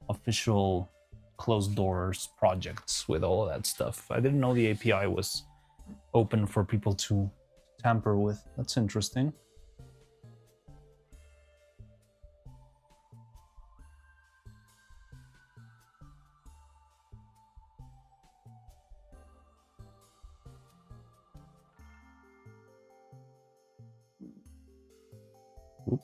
official closed doors projects with all of that stuff. I didn't know the API was open for people to tamper with. That's interesting. Oop.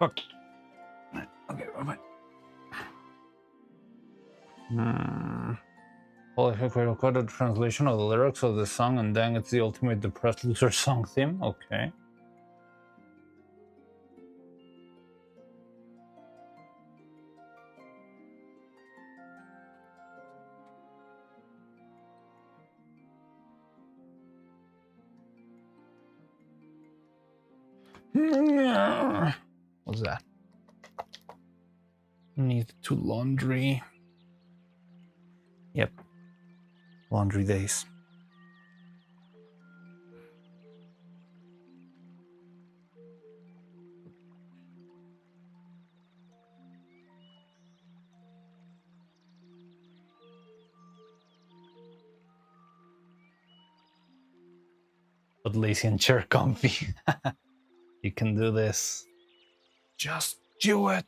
Fuck. Okay, bye-bye. Well, if I could record a translation of the lyrics of the song, and then it's the ultimate depressed loser song theme. Okay. What's that? Need to laundry. Yep. Laundry days. But lazy and chair comfy. You can do this. Just do it.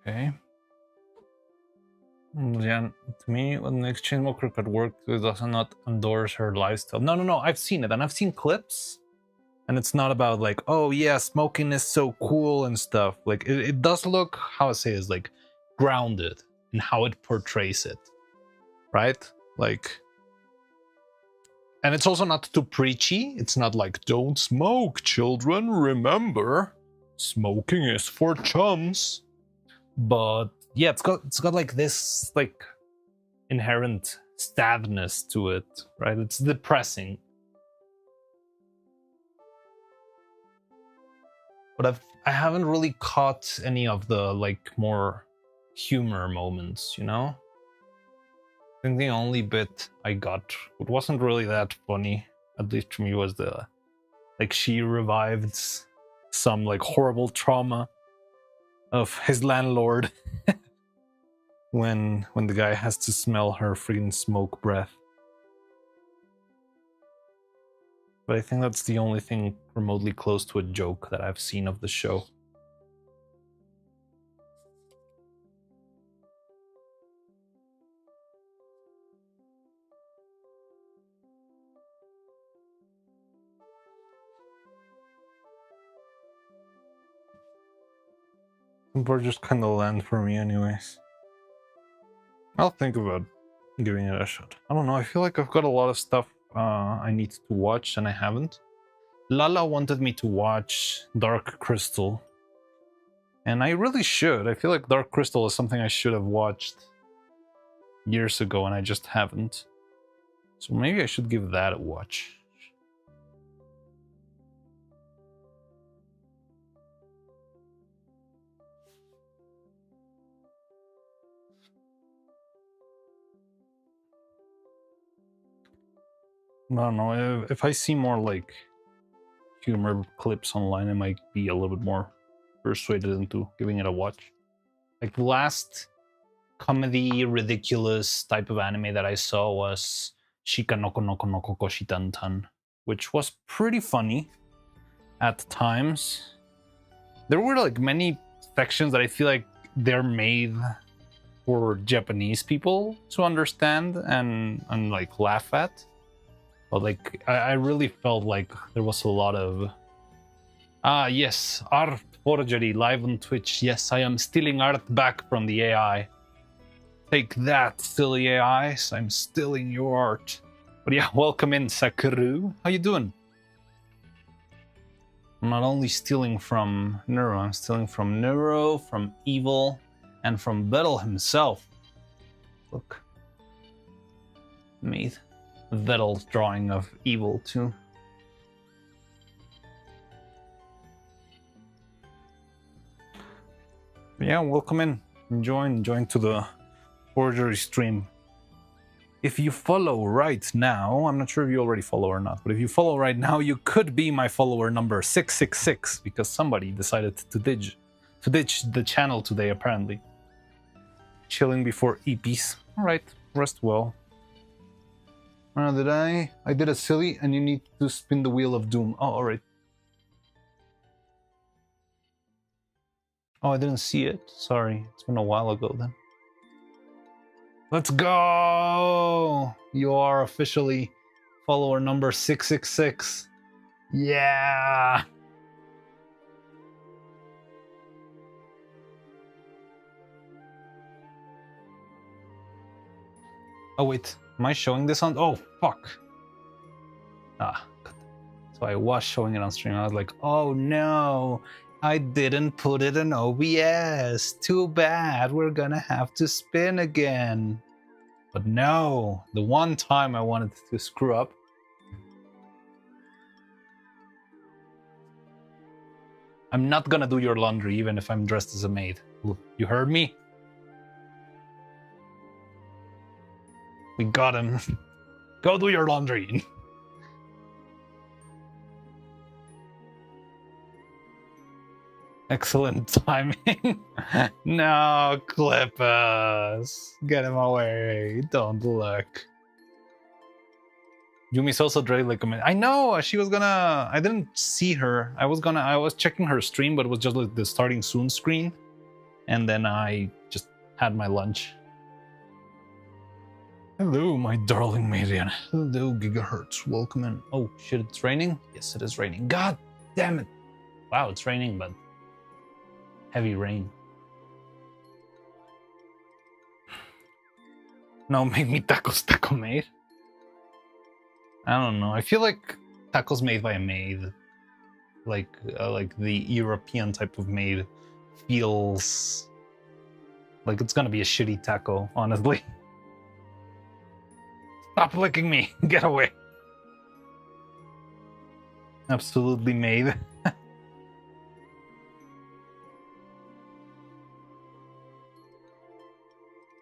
Okay. Yeah, to me, when the exchange smoker could work, it does not endorse her lifestyle. No. I've seen it, and I've seen clips, and it's not about like, oh yeah, smoking is so cool and stuff. Like it does look, how I say, is like grounded in how it portrays it, right? Like, and it's also not too preachy. It's not like, don't smoke, children. Remember, smoking is for chums. But yeah, it's got like this like inherent sadness to it, right? It's depressing. But I haven't really caught any of the like more humor moments, you know? I think the only bit I got, it wasn't really that funny, at least to me, was the like she revived some like horrible trauma of his landlord when the guy has to smell her freaking smoke breath. But I think that's the only thing remotely close to a joke that I've seen of the show. Or just kind of land for me anyways. I'll think about giving it a shot. I don't know, I feel like I've got a lot of stuff I need to watch and I haven't. Lala wanted me to watch Dark Crystal. And I really should. I feel like Dark Crystal is something I should have watched years ago and I just haven't. So maybe I should give that a watch. I don't know. If I see more like humor clips online, I might be a little bit more persuaded into giving it a watch. Like the last comedy, ridiculous type of anime that I saw was Shika Noko Noko Noko Koshitantan, which was pretty funny at times. There were like many sections that I feel like they're made for Japanese people to understand and like laugh at. But like I really felt like there was a lot of yes, art forgery live on Twitch. Yes, I am stealing art back from the AI. Take that, silly AIs. I'm stealing your art. But yeah, welcome in, Sakuru. How you doing? I'm not only stealing from Neuro, I'm stealing from Neuro, from Evil, and from Vettel himself. Look. Made Vettel's drawing of Evil too. But yeah, welcome in. Join to the forgery stream. If you follow right now, I'm not sure if you already follow or not, but if you follow right now, you could be my follower number 666 because somebody decided to ditch the channel today, apparently. Chilling before EPs. Alright, rest well. I did a silly and you need to spin the wheel of doom. Oh, alright. Oh, I didn't see it. Sorry. It's been a while ago then. Let's go! You are officially follower number 666. Yeah! Oh wait, am I showing this on? Oh, fuck. So I was showing it on stream. I was like, oh no, I didn't put it in OBS. Too bad, we're gonna have to spin again. But no, the one time I wanted to screw up. I'm not gonna do your laundry even if I'm dressed as a maid. You heard me? We got him. Go do your laundry. Excellent timing. No, Clippers. Get him away. Don't look. Yumi's also dragged like a minute. I know she was gonna. I didn't see her. I was checking her stream, but it was just like the starting soon screen, and then I just had my lunch. Hello, my darling Marian. Hello, Gigahertz. Welcome in. Oh shit, it's raining. Yes, it is raining. God damn it! Wow, it's raining, but heavy rain. No, make me tacos, taco maid. I don't know. I feel like tacos made by a maid, like the European type of maid, feels like it's gonna be a shitty taco. Honestly. Stop licking me. Get away. Absolutely made.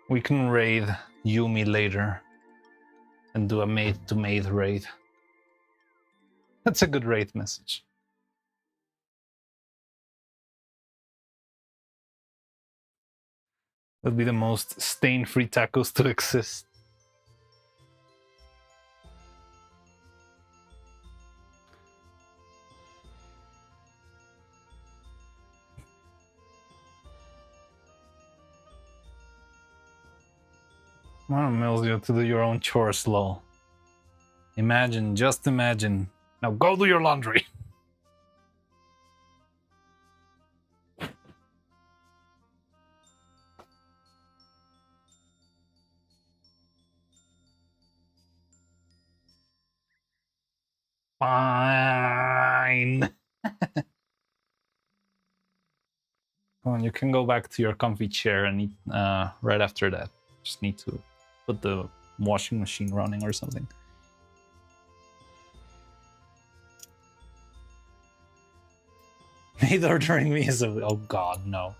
We can raid Yumi later and do a maid-to-maid raid. That's a good raid message. That'd be the most stain-free tacos to exist. Melzio, to do your own chores, lol. Imagine, just imagine. Now go do your laundry. Fine. Come on, you can go back to your comfy chair and eat right after that. Just need to put the washing machine running or something. Made ordering me is a... Oh god, no.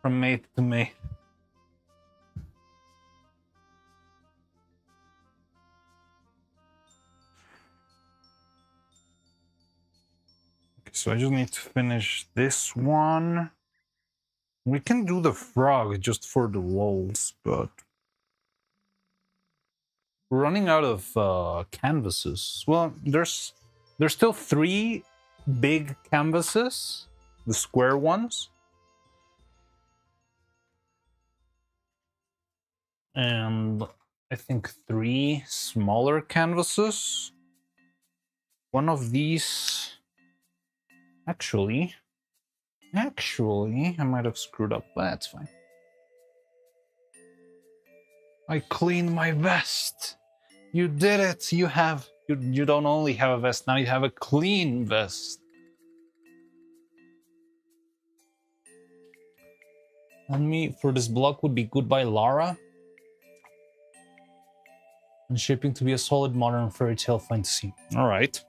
From mate to mate. Okay, so I just need to finish this one. We can do the frog just for the walls, but we're running out of canvases. Well, there's still 3 big canvases, the square ones. And I think 3 smaller canvases. One of these... Actually, I might have screwed up, but that's fine. I cleaned my vest. You did it. You don't only have a vest, now you have a clean vest. And me for this block would be Goodbye Lara. And shaping to be a solid modern fairy tale fantasy. All right.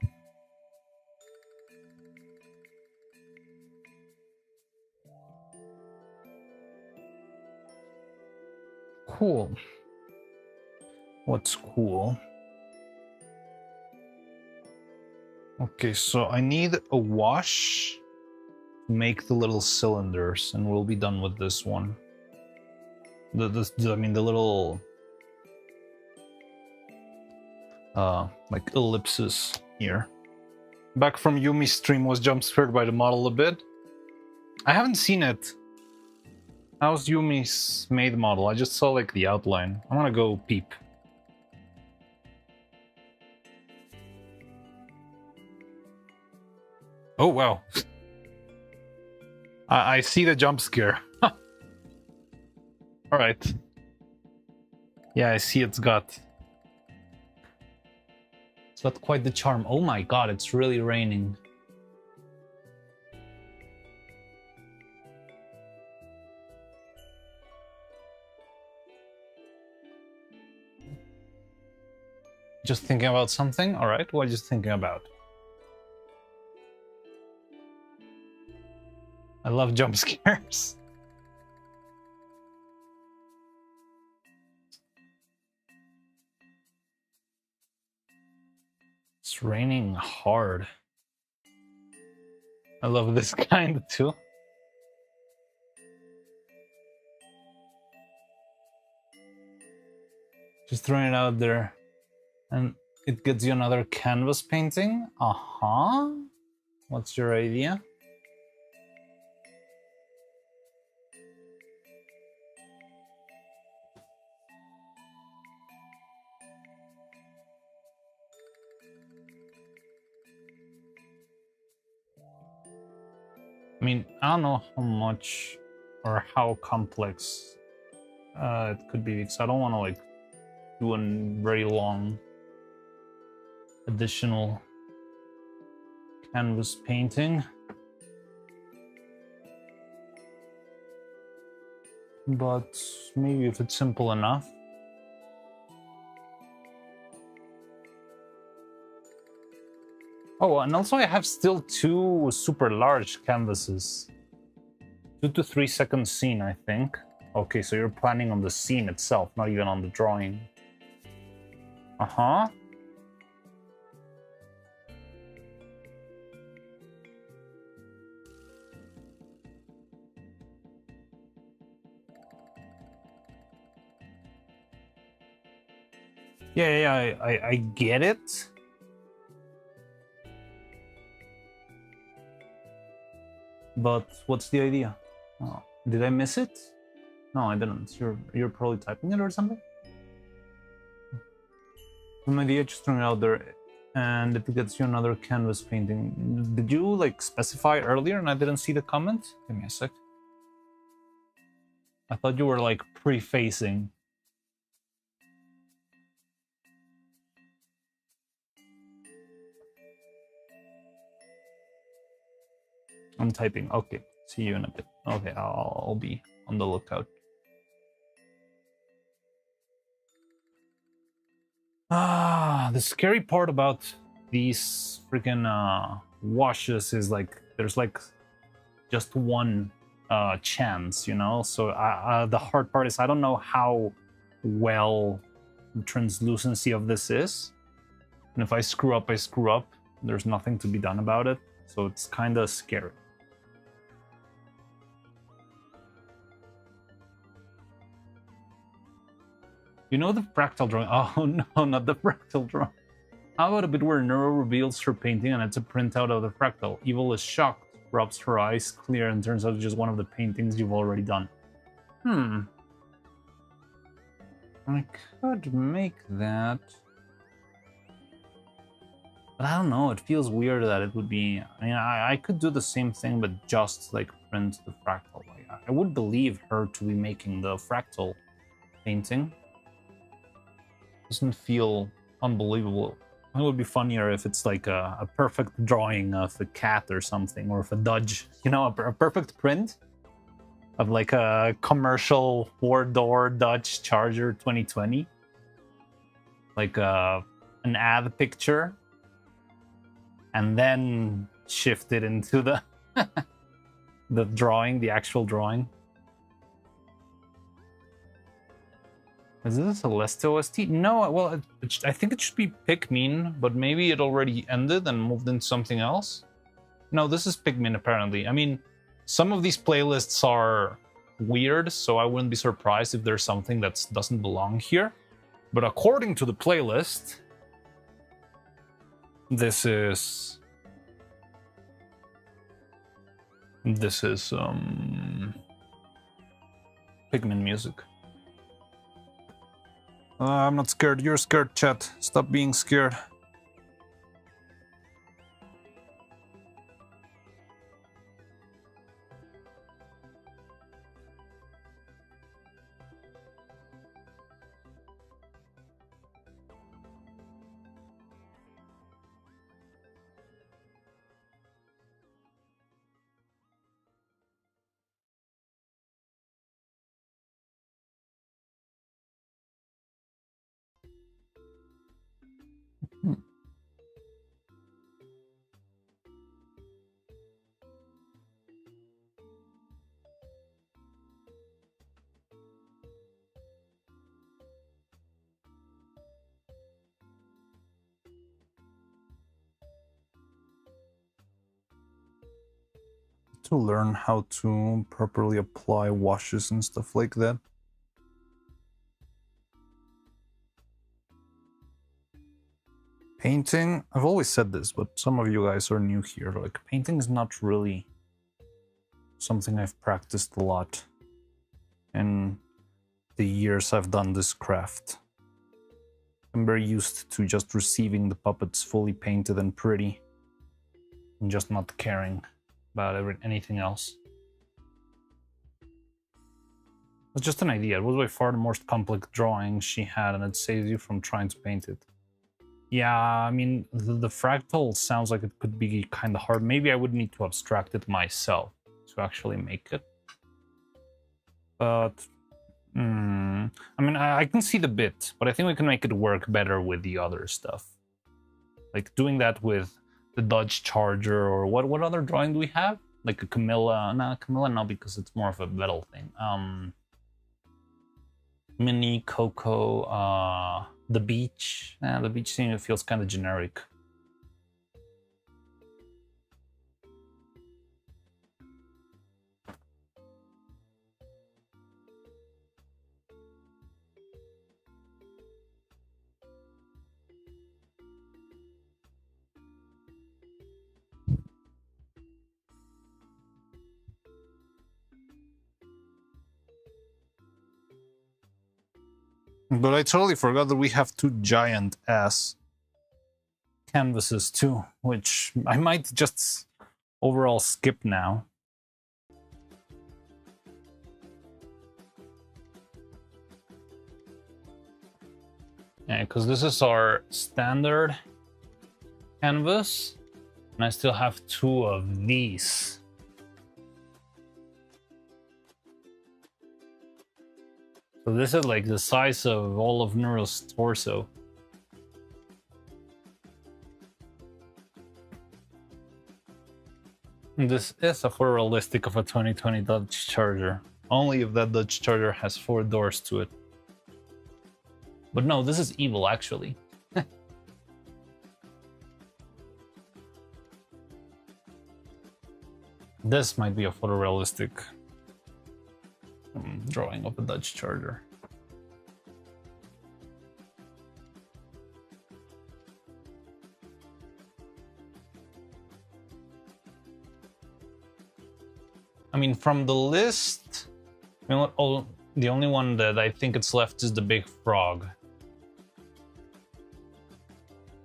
Cool. What's cool? Okay, so I need a wash to make the little cylinders, and we'll be done with this one. I mean, the little like ellipses here. Back from Yumi's stream, was jump scared by the model a bit. I haven't seen it. How's Yumi's made model? I just saw like the outline. I want to go peep. Oh wow. I see the jump scare. Alright. Yeah, I see it's got quite the charm. Oh my god, it's really raining. Just thinking about something? Alright, what are you thinking about? I love jump scares. It's raining hard. I love this kind too. Just throwing it out there. And it gets you another canvas painting? Uh-huh. What's your idea? I mean, I don't know how much or how complex it could be, because I don't want to like do a very long additional canvas painting. But maybe if it's simple enough. Oh, and also I have still 2 super large canvases. 2 to 3 second scene, I think. Okay, so you're planning on the scene itself, not even on the drawing. Uh-huh. Yeah, I get it. But what's the idea? Oh, did I miss it? No, I didn't. You're probably typing it or something? Some idea, just throwing it out there, and it gets you another canvas painting. Did you like specify earlier and I didn't see the comment? Give me a sec. I thought you were like prefacing. I'm typing. Okay, see you in a bit. Okay, I'll be on the lookout. The scary part about these freaking washes is like there's like just one chance, you know. So the hard part is I don't know how well the translucency of this is, and if I screw up, I screw up. There's nothing to be done about it, so it's kind of scary. You know the fractal drawing? Oh no, not the fractal drawing. How about a bit where Neuro reveals her painting and it's a printout of the fractal? Evil is shocked, rubs her eyes clear, and turns out it's just one of the paintings you've already done. I could make that. But I don't know, it feels weird that it would be... I mean, I could do the same thing, but just, like, print the fractal. Like, I would believe her to be making the fractal painting. Doesn't feel unbelievable. It would be funnier if it's like a perfect drawing of a cat or something, or of a Dodge. You know, a perfect print of like a commercial 4-door Dodge Charger 2020. Like an ad picture. And then shift it into the the drawing, the actual drawing. Is this a Celeste OST? No, well, I think it should be Pikmin, but maybe it already ended and moved into something else. No, this is Pikmin, apparently. I mean, some of these playlists are weird, so I wouldn't be surprised if there's something that doesn't belong here. But according to the playlist, this is Pikmin music. I'm not scared. You're scared, chat. Stop being scared. To learn how to properly apply washes and stuff like that. Painting, I've always said this, but some of you guys are new here. Like, painting is not really something I've practiced a lot in the years I've done this craft. I'm very used to just receiving the puppets fully painted and pretty, and just not caring about anything else. It's just an idea. It was by far the most complex drawing she had, and it saves you from trying to paint it. Yeah, I mean, the fractal sounds like it could be kind of hard. Maybe I would need to abstract it myself to actually make it. But, I mean, I can see the bit, but I think we can make it work better with the other stuff. Like doing that with the Dodge Charger, or what other drawing do we have? Like a Camilla. No, Camilla no, because it's more of a metal thing. Mini Coco, the beach. The beach scene, it feels kind of generic. But I totally forgot that we have two giant ass canvases too, which I might just overall skip now. Yeah, because this is our standard canvas, and I still have 2 of these. So this is like the size of all of Neuro's torso. And this is a photorealistic of a 2020 Dodge Charger. Only if that Dodge Charger has 4 doors to it. But no, this is evil actually. This might be a photorealistic drawing of a Dodge Charger. I mean, from the list, you know what? Oh, the only one that I think it's left is the big frog.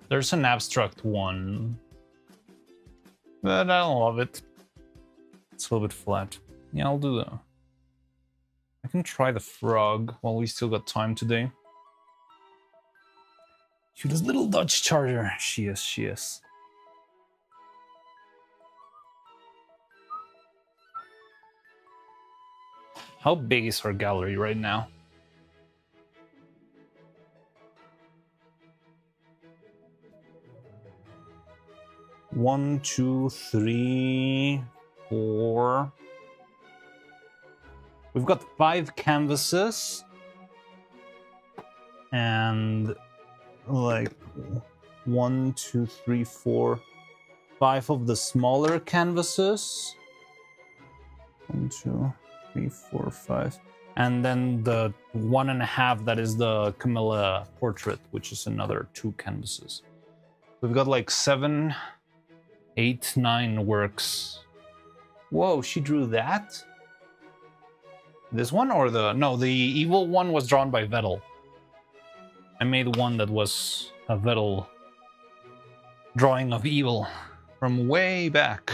There's an abstract one, but I don't love it. It's a little bit flat. Yeah, I'll do that. I can try the frog while we still got time today. Shoot, this little Dodge Charger. She is. How big is her gallery right now? One, two, three, 4. We've got 5 canvases. And like 1, 2, 3, 4, 5 of the smaller canvases. 1, 2, 3, 4, 5. And then the 1.5 that is the Camilla portrait, which is another 2 canvases. We've got like 7, 8, 9 works. Whoa, she drew that? This one or the... No, the evil one was drawn by Vettel. I made one that was a Vettel drawing of evil from way back.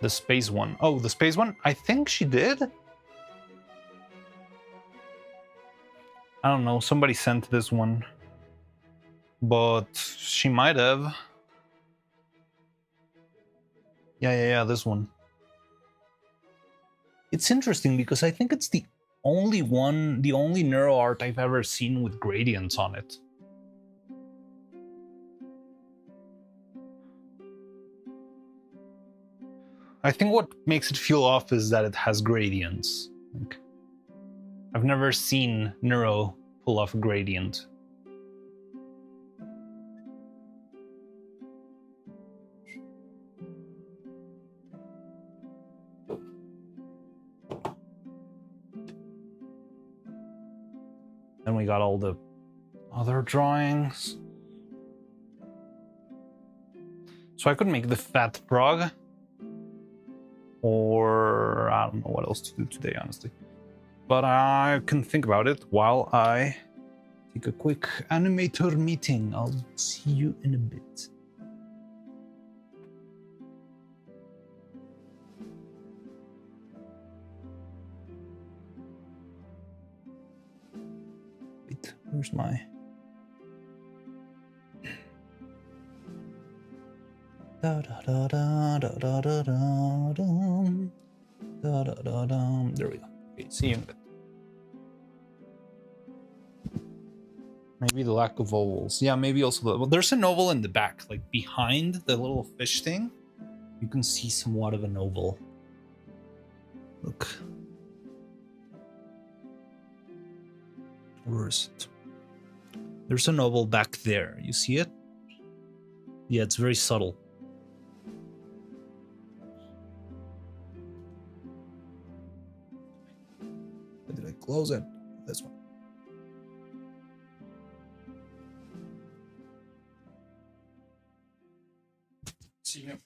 The space one. Oh, the space one? I think she did? I don't know, somebody sent this one. But she might have. Yeah, this one. It's interesting because I think it's the only Neuro art I've ever seen with gradients on it. I think what makes it feel off is that it has gradients. Like, I've never seen Neuro pull off a gradient. Then we got all the other drawings. So I could make the fat frog. Or I don't know what else to do today, honestly. But I can think about it while I take a quick animator meeting. I'll see you in a bit. Wait, where's my... Da da da da da da da da da da da da. There we go. Okay, see you in a bit. Maybe the lack of ovals. Yeah, maybe also the... Well, there's an oval in the back, like behind the little fish thing. You can see somewhat of an oval. Look. Where is it? There's an oval back there. You see it? Yeah, it's very subtle. Where did I close it? This one. See you.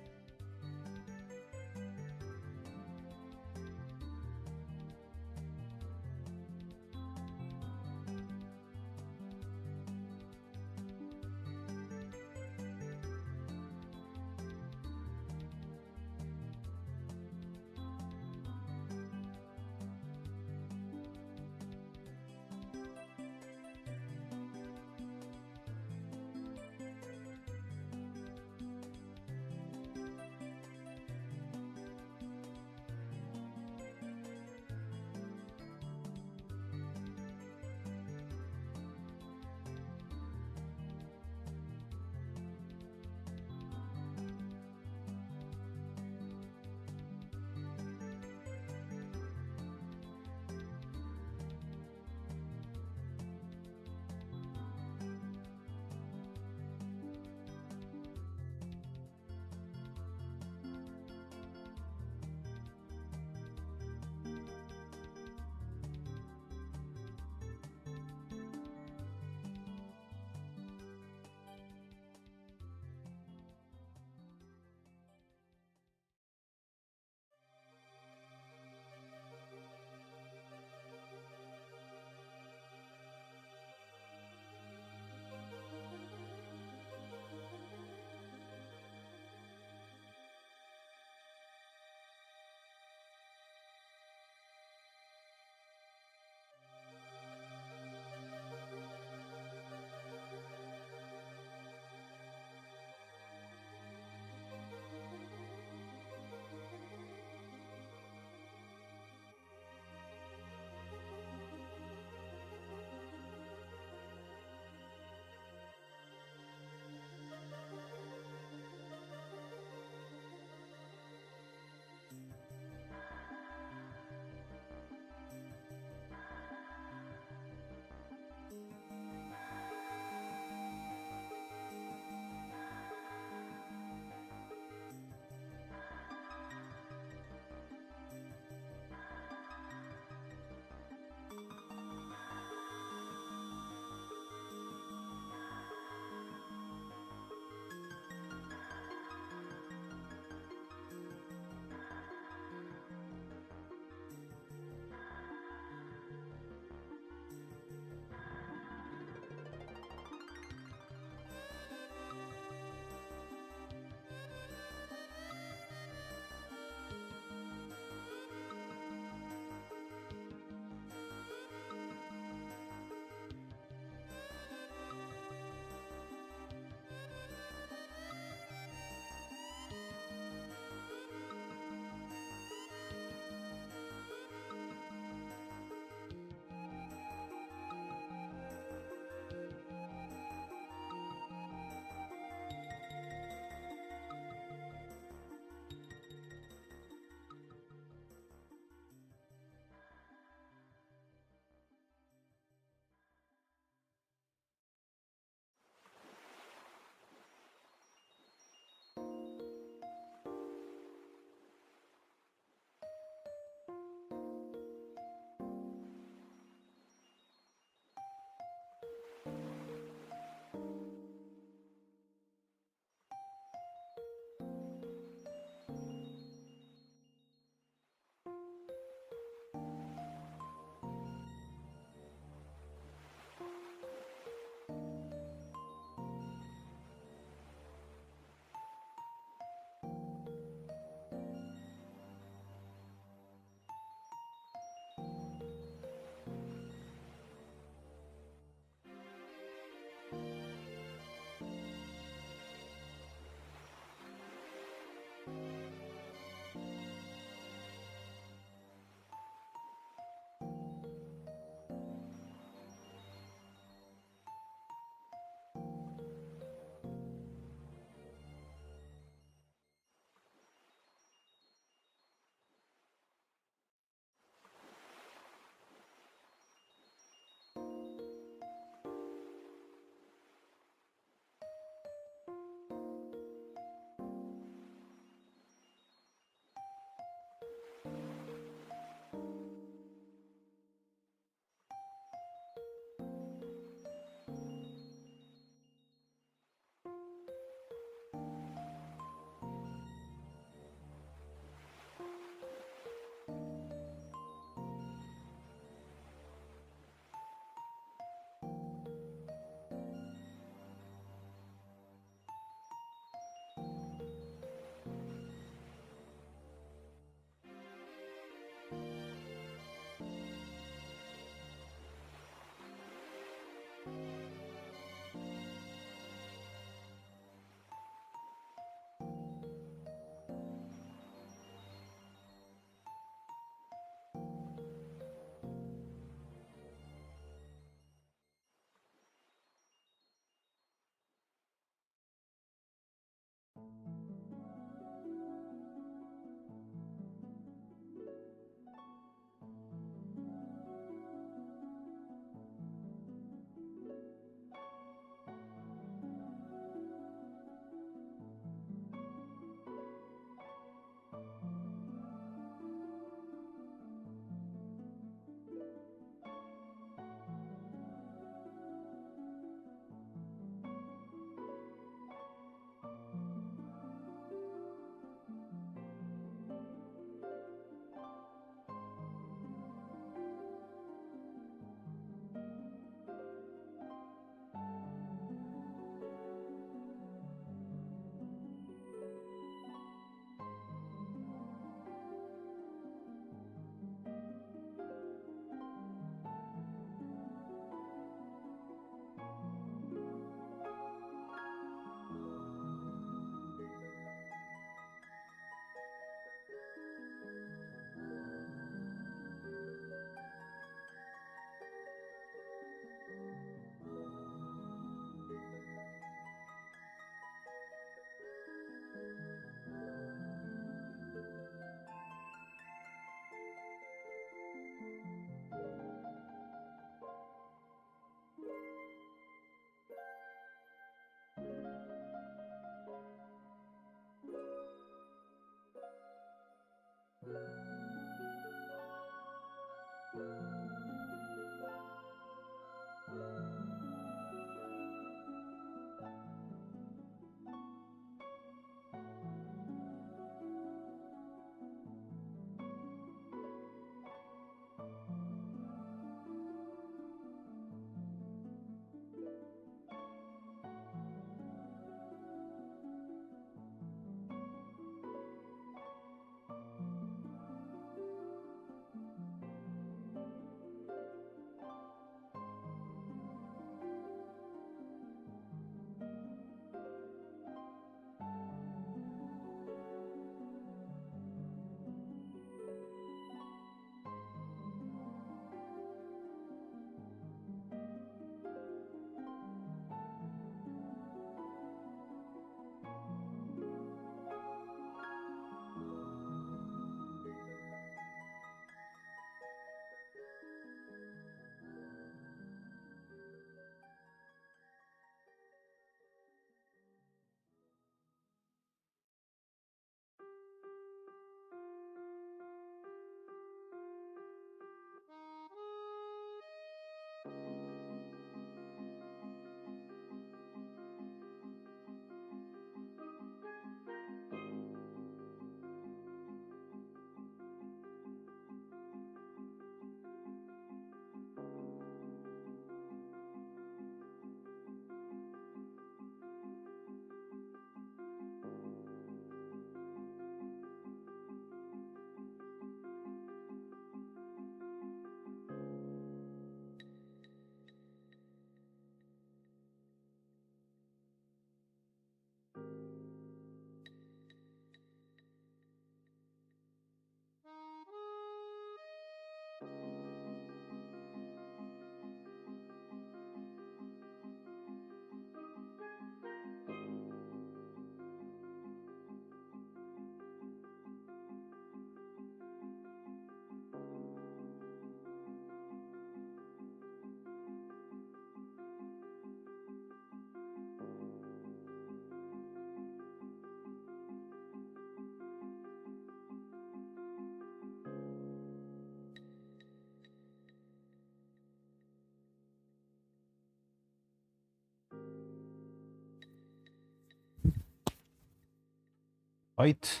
fight.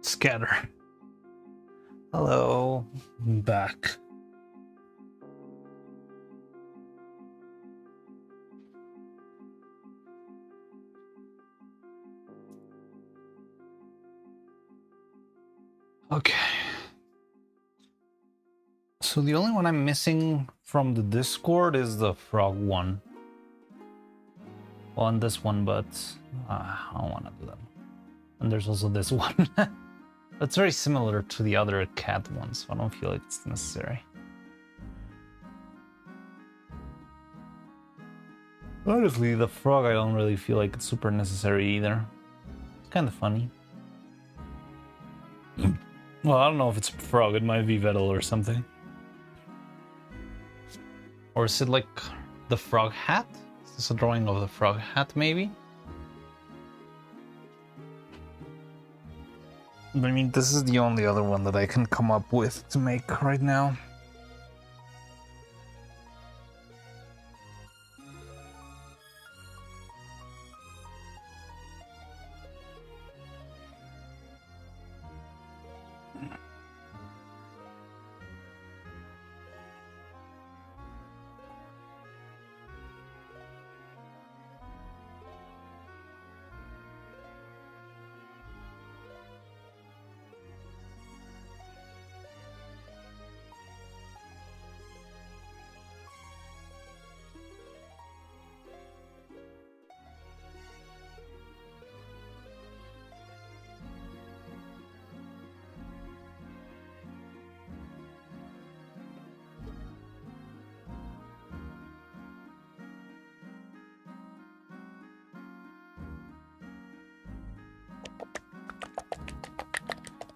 Scatter. Hello, I'm back. Okay. So the only one I'm missing from the Discord is the frog one. Well, and this one, but I don't want to do that. And there's also this one. That's very similar to the other cat ones, so I don't feel like it's necessary. Honestly, the frog I don't really feel like it's super necessary either. It's kind of funny. Well, I don't know if it's a frog, it might be Vettel or something. Or is it like the frog hat? Is this a drawing of the frog hat, maybe? I mean, this is the only other one that I can come up with to make right now.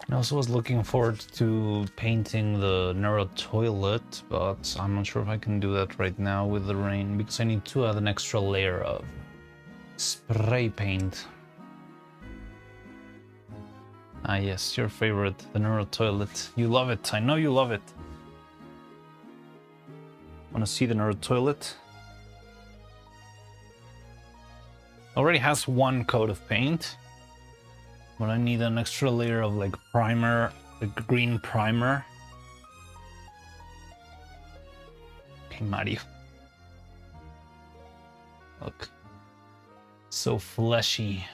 I also was looking forward to painting the Neuro toilet, but I'm not sure if I can do that right now with the rain, because I need to add an extra layer of spray paint. Ah yes, your favorite, the Neuro toilet. You love it, I know you love it. Wanna see the Neuro toilet? Already has one coat of paint. But I need an extra layer of like primer, like green primer. Okay, Mario. Look. So fleshy.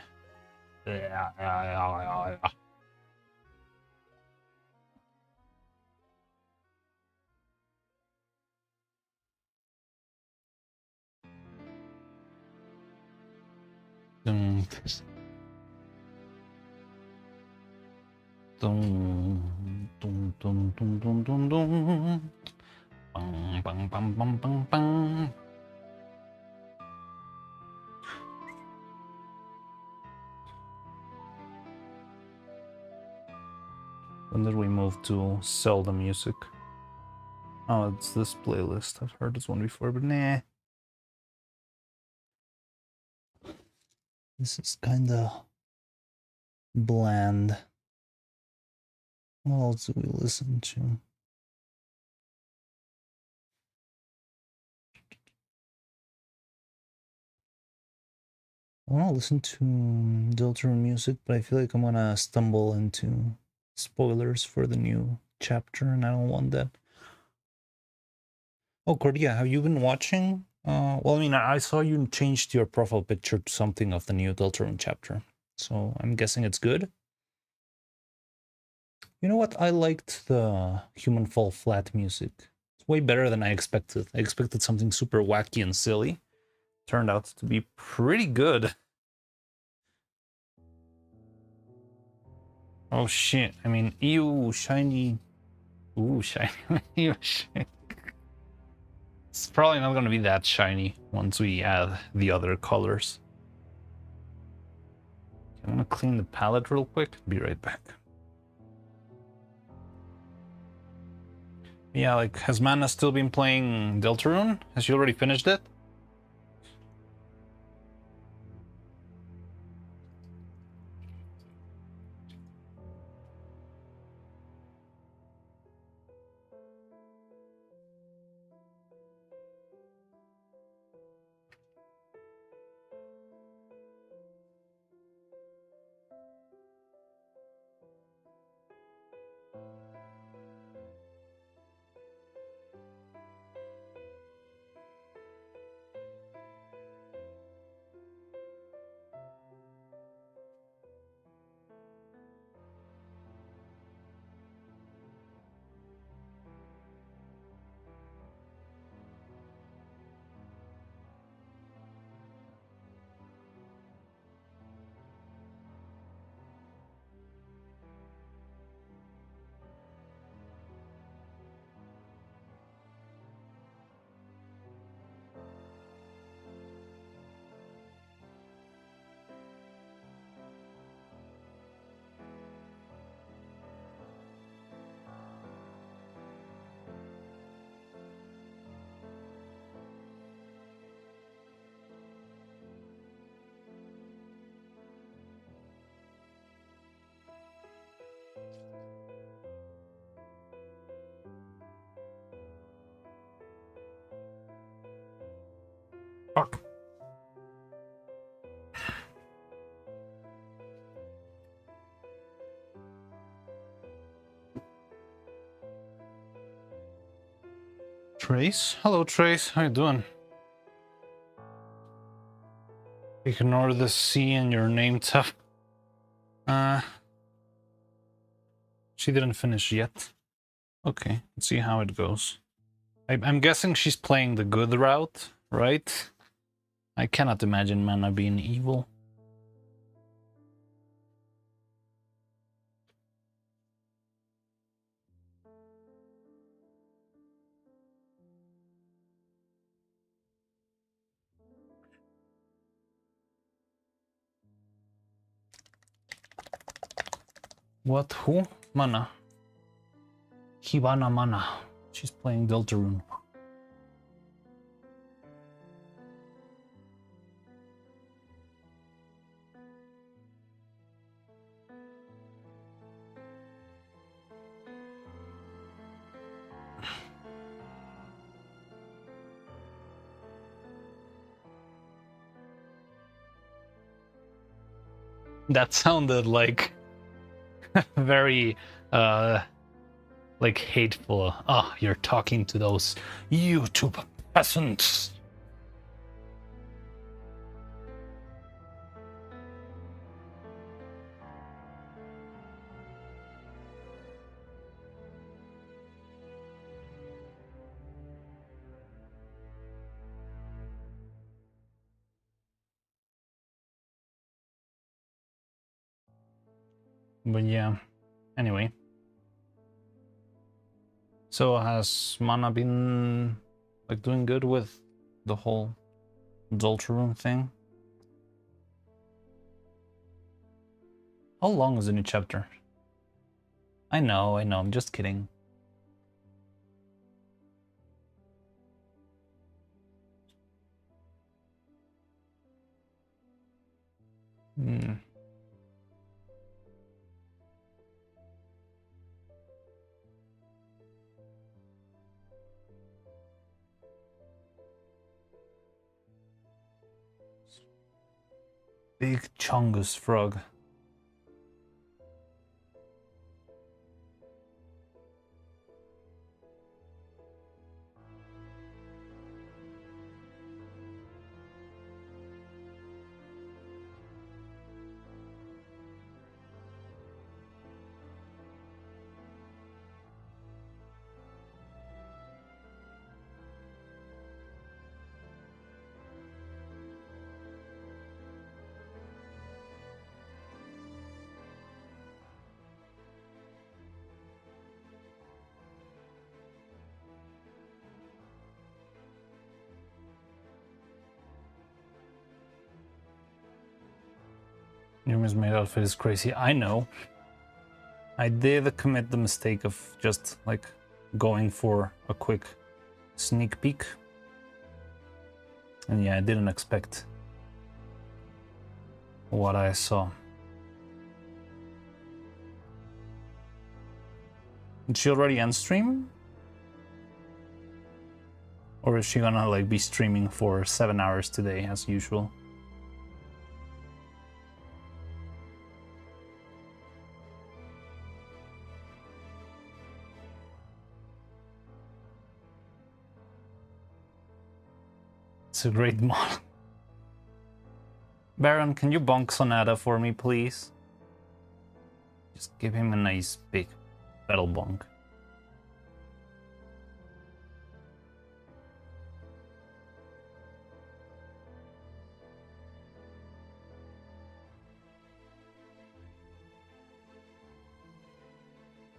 Dum, dum, dum, dum, dum, dum, dum. Bang, bang, bang, bang, bang, bang. When did we move to sell the music? Oh, it's this playlist. I've heard this one before, but nah. This is kinda bland. What else do we listen to? I want to listen to Deltarune music, but I feel like I'm gonna stumble into spoilers for the new chapter, and I don't want that. Oh, Cordia, have you been watching? Well, I mean, I saw you changed your profile picture to something of the new Deltarune chapter, so I'm guessing it's good. You know what? I liked the Human Fall Flat music. It's way better than I expected. I expected something super wacky and silly. Turned out to be pretty good. Oh shit, I mean, ew, shiny. Ooh, shiny. Ew, shiny. It's probably not gonna be that shiny once we add the other colors. I'm gonna clean the palette real quick. Be right back. Yeah, like, has Mana still been playing Deltarune? Has she already finished it? Trace? Hello, Trace. How you doing? Ignore the C in your name tab. She didn't finish yet. Okay, let's see how it goes. I'm guessing she's playing the good route, right? I cannot imagine Mana being evil. What? Who? Mana. Hibana Mana. She's playing Deltarune. That sounded like very like hateful. Oh, you're talking to those YouTube peasants. But yeah, anyway. So has Mana been like doing good with the whole Deltarune thing? How long is the new chapter? I know, I'm just kidding. Hmm. Big Chungus frog. Yumi's maid outfit is crazy. I know. I did commit the mistake of just like going for a quick sneak peek. And yeah, I didn't expect what I saw. Did she already end stream? Or is she gonna like be streaming for 7 hours today as usual? It's a great model. Baron, can you bonk Sonata for me, please? Just give him a nice big battle bonk.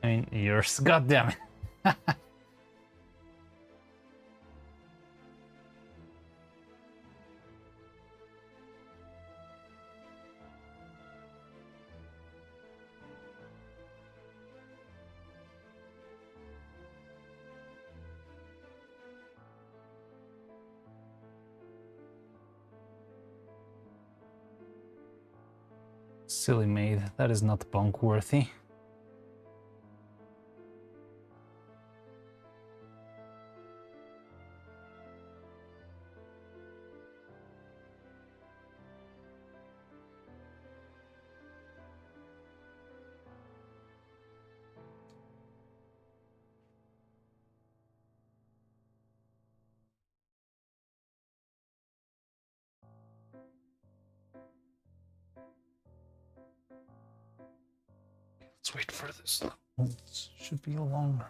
I mean, yours. God damn it. Silly maid, that is not bonk worthy. Let's wait for this. It should be longer.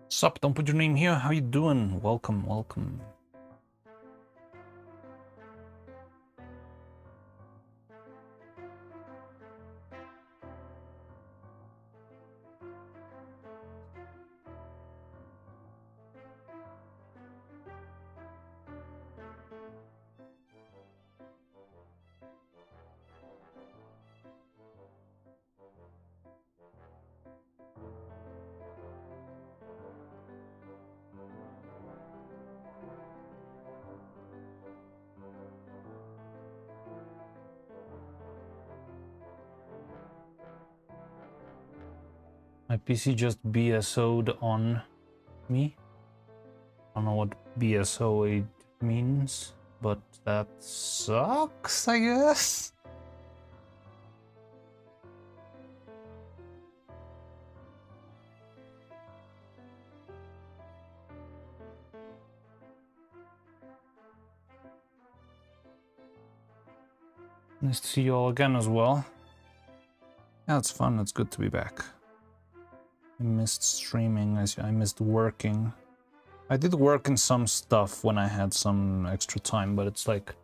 Sup, don't put your name here. How you doing? Welcome, welcome. My PC just BSO'd on me. I don't know what BSO means, but that sucks, I guess. Nice to see you all again as well. Yeah, it's fun. It's good to be back. I missed streaming. I missed working. I did work in some stuff when I had some extra time, but it's like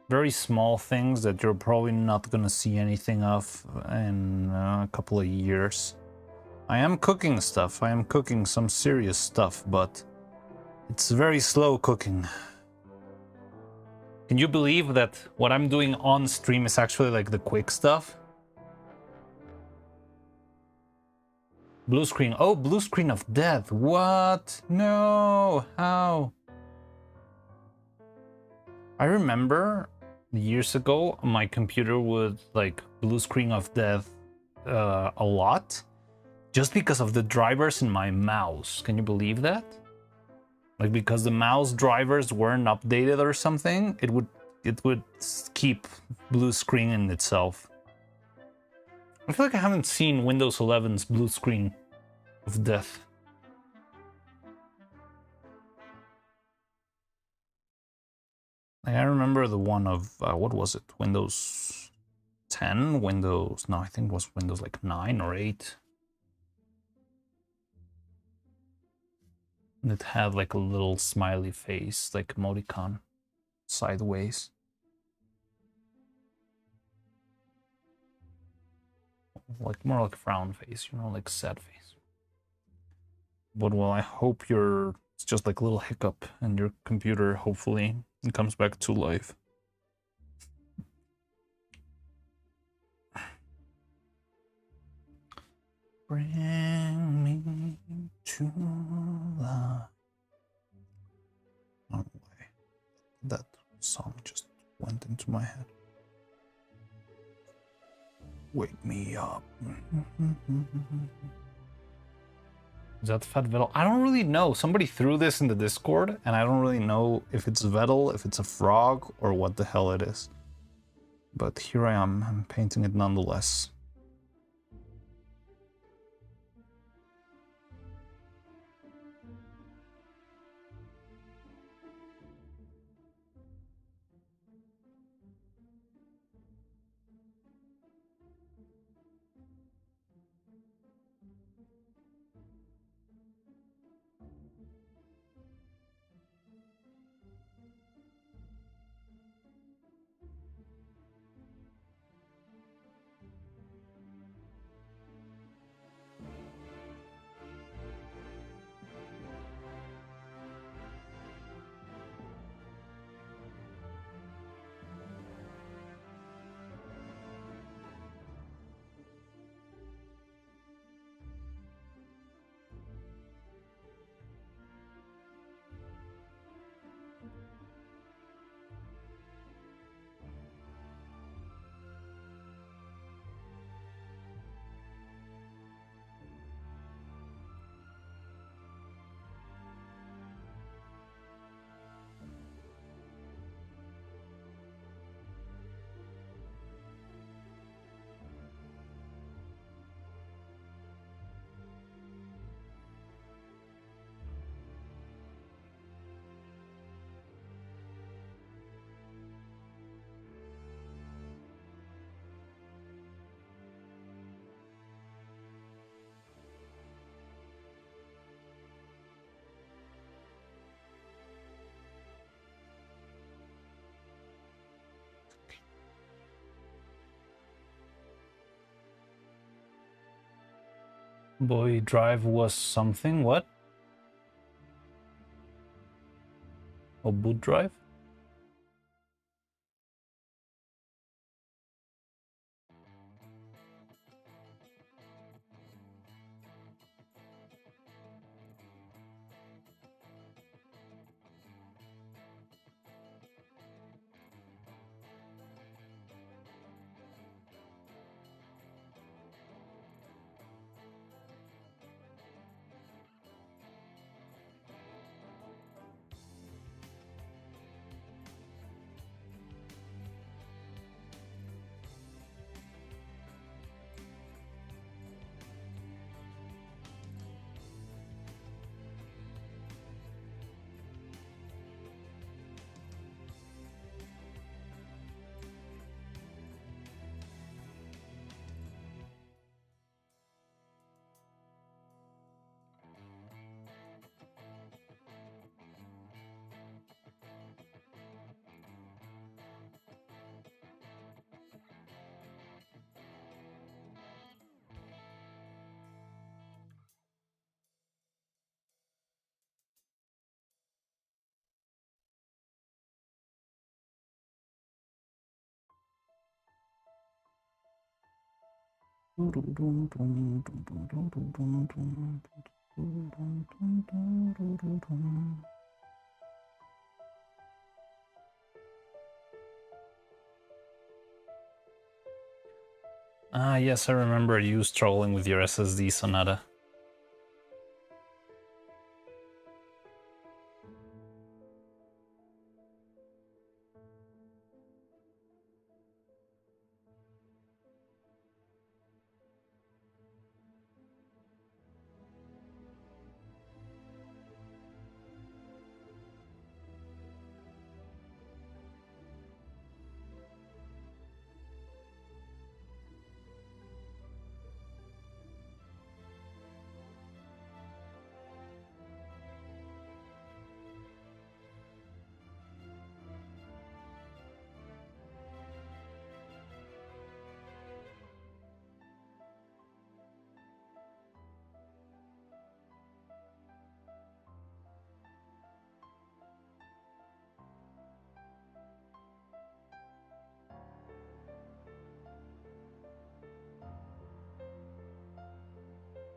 very small things that you're probably not gonna see anything of in a couple of years. I am cooking stuff. I am cooking some serious stuff, but it's very slow cooking. Can you believe that what I'm doing on stream is actually like the quick stuff? Blue screen. Oh, blue screen of death. What? No. How? I remember years ago my computer would like blue screen of death a lot just because of the drivers in my mouse. Can you believe that? Like because the mouse drivers weren't updated or something, it would keep blue screen in itself. I feel like I haven't seen Windows 11's blue screen of death. Like I remember the one of, what was it? Windows 10? No, I think it was Windows like 9 or 8. And it had like a little smiley face, like emoticon, sideways. Like more like frown face, you know, like sad face. But well, I hope it's just like a little hiccup and your computer hopefully it comes back to life. Bring me to life. No way. That song just went into my head. Wake me up. Is that Fat Vettel? I don't really know. Somebody threw this in the Discord, and I don't really know if it's Vettel, if it's a frog, or what the hell it is. But here I am. I'm painting it nonetheless. Boy drive was something, what? Oh, boot drive? Ah, yes, I remember you struggling with your SSD, Sonata.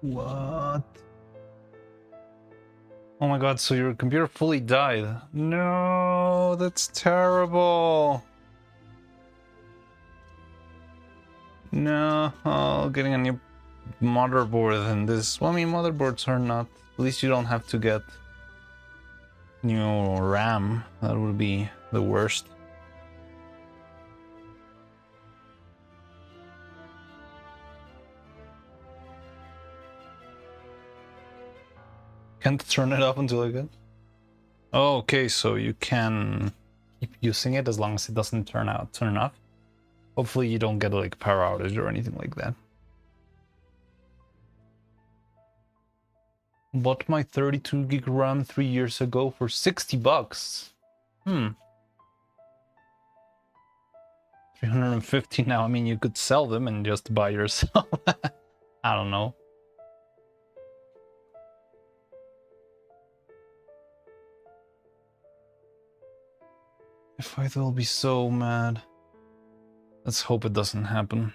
What? Oh my god, so your computer fully died. No, that's terrible. No, getting a new motherboard and this. Well, I mean, motherboards are not. At least you don't have to get new RAM. That would be the worst. Can't turn it off until I get. Oh, okay, so you can keep using it as long as it doesn't turn off. Hopefully you don't get like power outage or anything like that. Bought my 32 gig RAM 3 years ago for 60 bucks. 350 now. I mean, you could sell them and just buy yourself. I don't know. If I will be so mad. Let's hope it doesn't happen.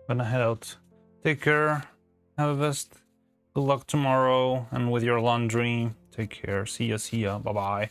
gonna head out. Take care. Have a best. Good luck tomorrow and with your laundry. Take care. See ya. See ya. Bye bye.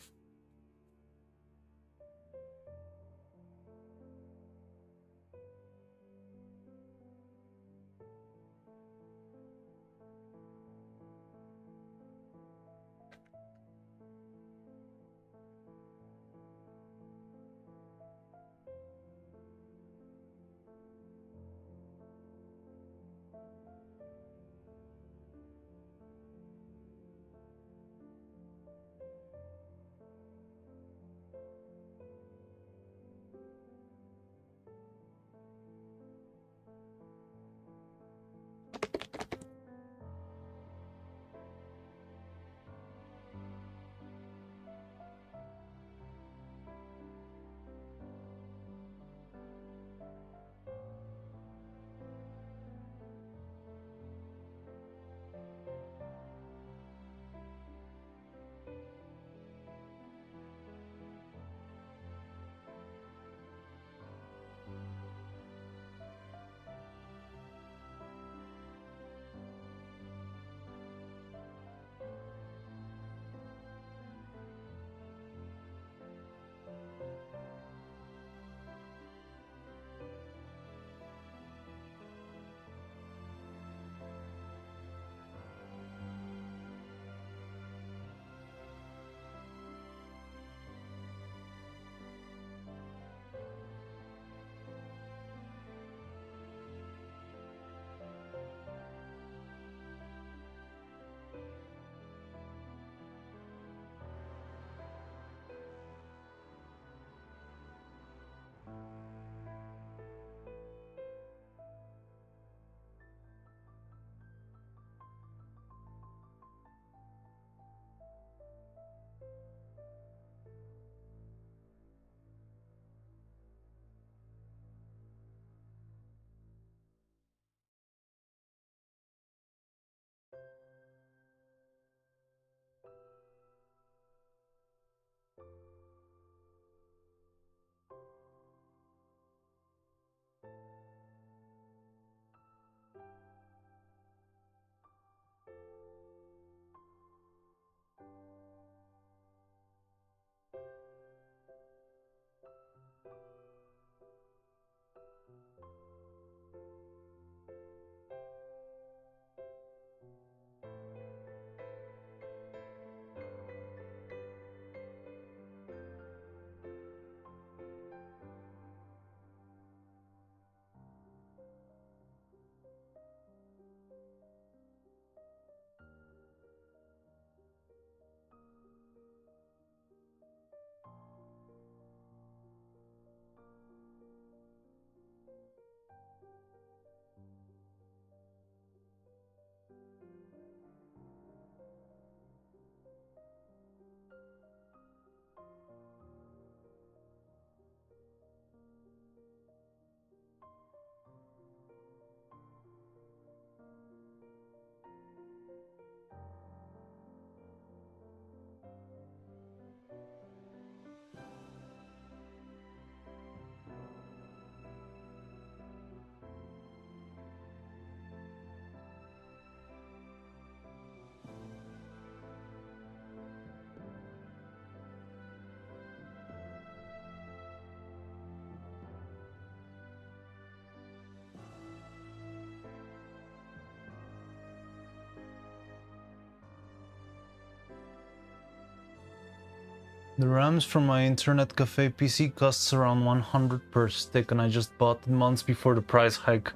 The RAMs from my internet cafe PC costs around 100 per stick, and I just bought them months before the price hike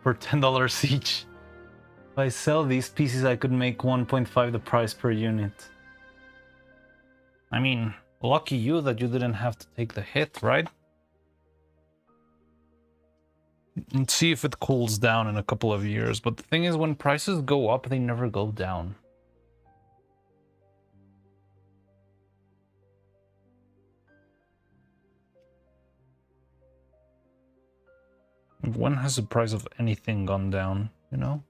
for $10 each. If I sell these pieces, I could make 1.5 the price per unit. I mean, lucky you that you didn't have to take the hit, right? Let's see if it cools down in a couple of years. But the thing is, when prices go up, they never go down. When has the price of anything gone down, you know?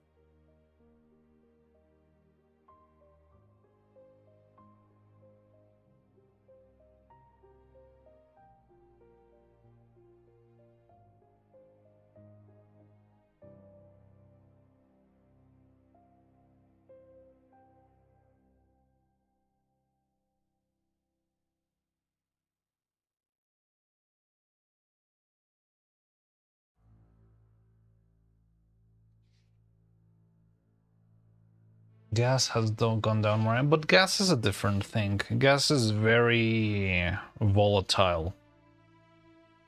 Gas has gone down more, but gas is a different thing. Gas is very volatile.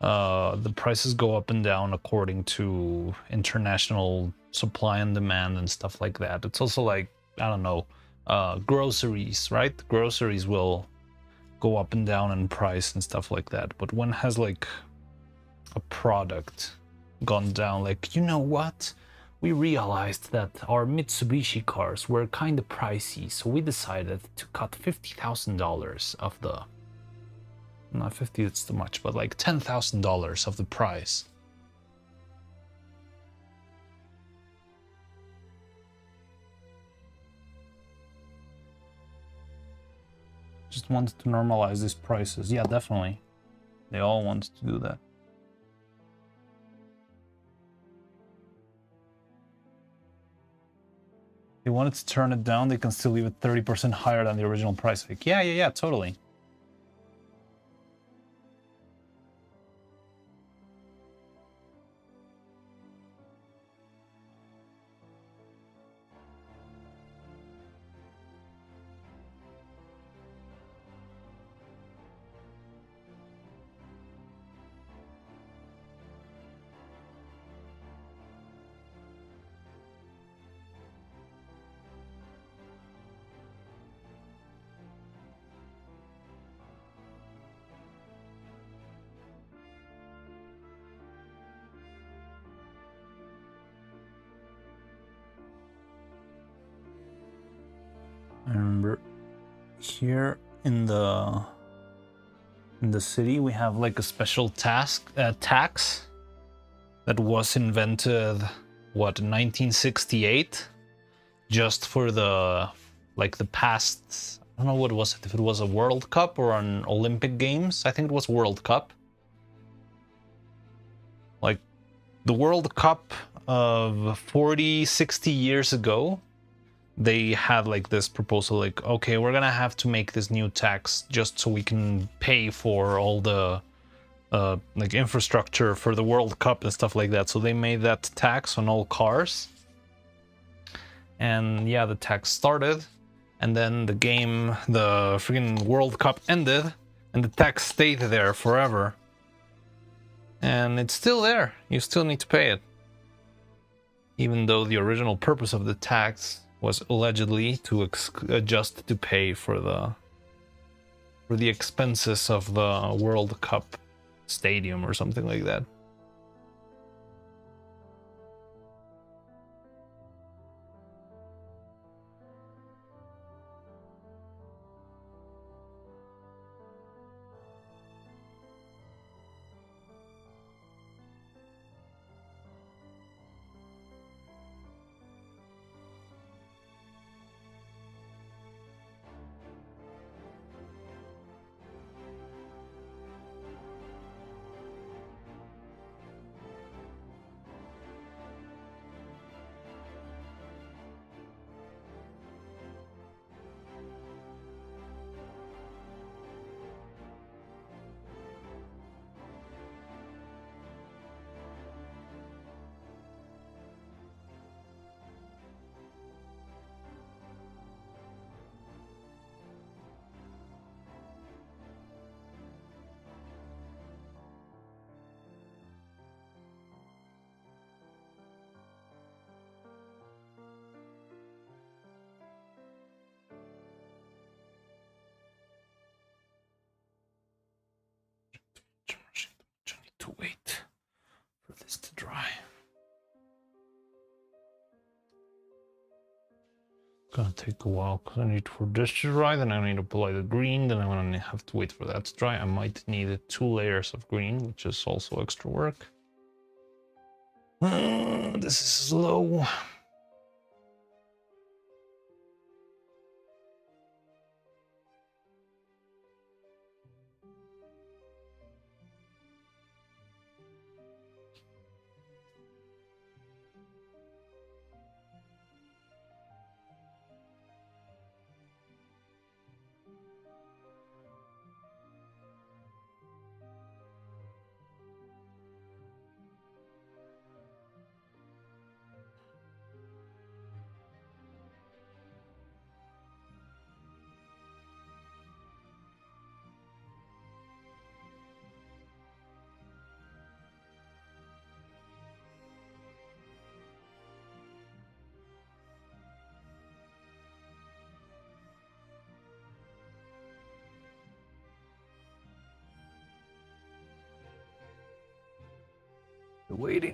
The prices go up and down according to international supply and demand and stuff like that. It's also like, I don't know, groceries, right? Groceries will go up and down in price and stuff like that. But when has like a product gone down, like, you know what? We realized that our Mitsubishi cars were kind of pricey, so we decided to cut $50,000 of the, not 50, it's too much, but like $10,000 of the price. Just wanted to normalize these prices. Yeah, definitely. They all want to do that. They wanted to turn it down, they can still leave it 30% higher than the original price. Like, yeah, totally. I remember here in the city we have like a special tax that was invented, what, in 1968, just for the past, I don't know what was it, if it was a World Cup or an Olympic Games. I think it was World Cup. Like the World Cup of 40, 60 years ago, they had like this proposal, like, okay, we're gonna have to make this new tax just so we can pay for all the like infrastructure for the World Cup and stuff like that. So they made that tax on all cars. And yeah, the tax started, and then the freaking World Cup ended, and the tax stayed there forever. And it's still there. You still need to pay it. Even though the original purpose of the tax was allegedly to just to pay for the expenses of the World Cup stadium or something like that. I need to wait for this to dry. Gonna take a while because I need for this to dry, then I need to apply the green, then I'm gonna have to wait for that to dry. I might need 2 layers of green, which is also extra work. This is slow.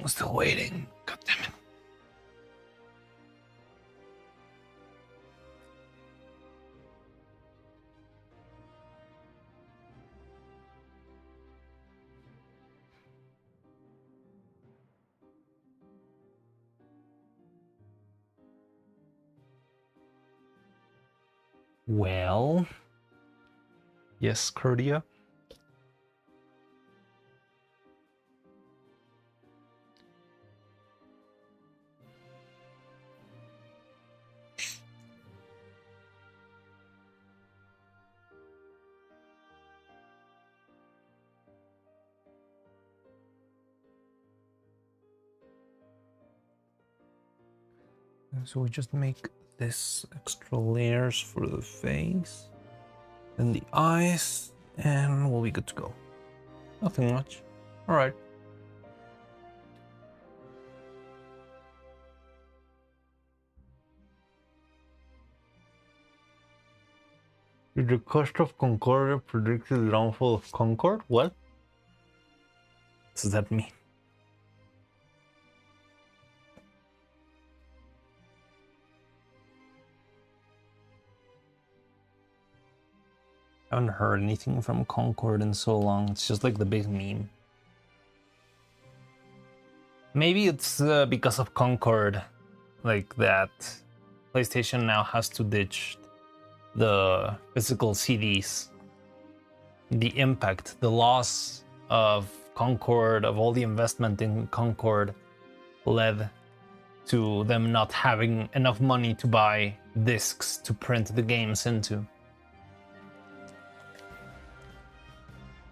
Still waiting. God damn it. Well, yes, Cordia. So we just make this extra layers for the face and the eyes, and we'll be good to go. Nothing much. All right. Did the cost of Concordia predict the downfall of Concord? What does that mean? I haven't heard anything from Concord in so long. It's just like the big meme. Maybe it's because of Concord, like that PlayStation now has to ditch the physical CDs. The impact, the loss of Concord, of all the investment in Concord, led to them not having enough money to buy discs to print the games into.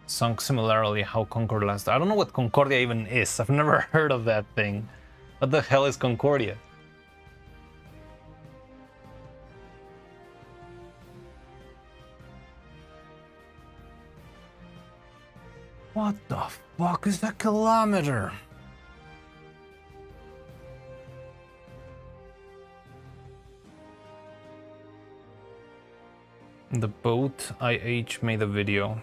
Sunk similarly how Concord last. I don't know what Concordia even is. I've never heard of that thing. What the hell is Concordia? What the fuck is that kilometer? The boat IH made a video.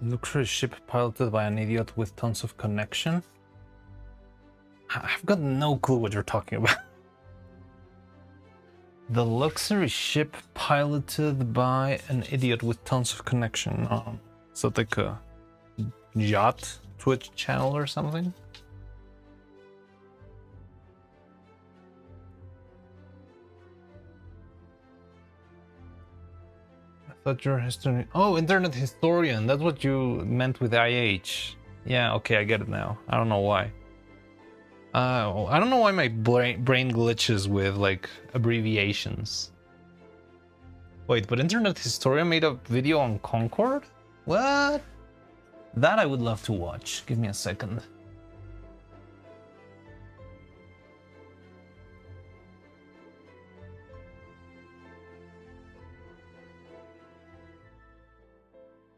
Luxury ship piloted by an idiot with tons of connection? I've got no clue what you're talking about. The luxury ship piloted by an idiot with tons of connection. Is that like a yacht Twitch channel or something? I thought your history. Oh, Internet Historian. That's what you meant with IH. Yeah, okay, I get it now. I don't know why. I don't know why my brain glitches with like abbreviations. Wait, but Internet Historian made a video on Concord? What? That I would love to watch. Give me a second.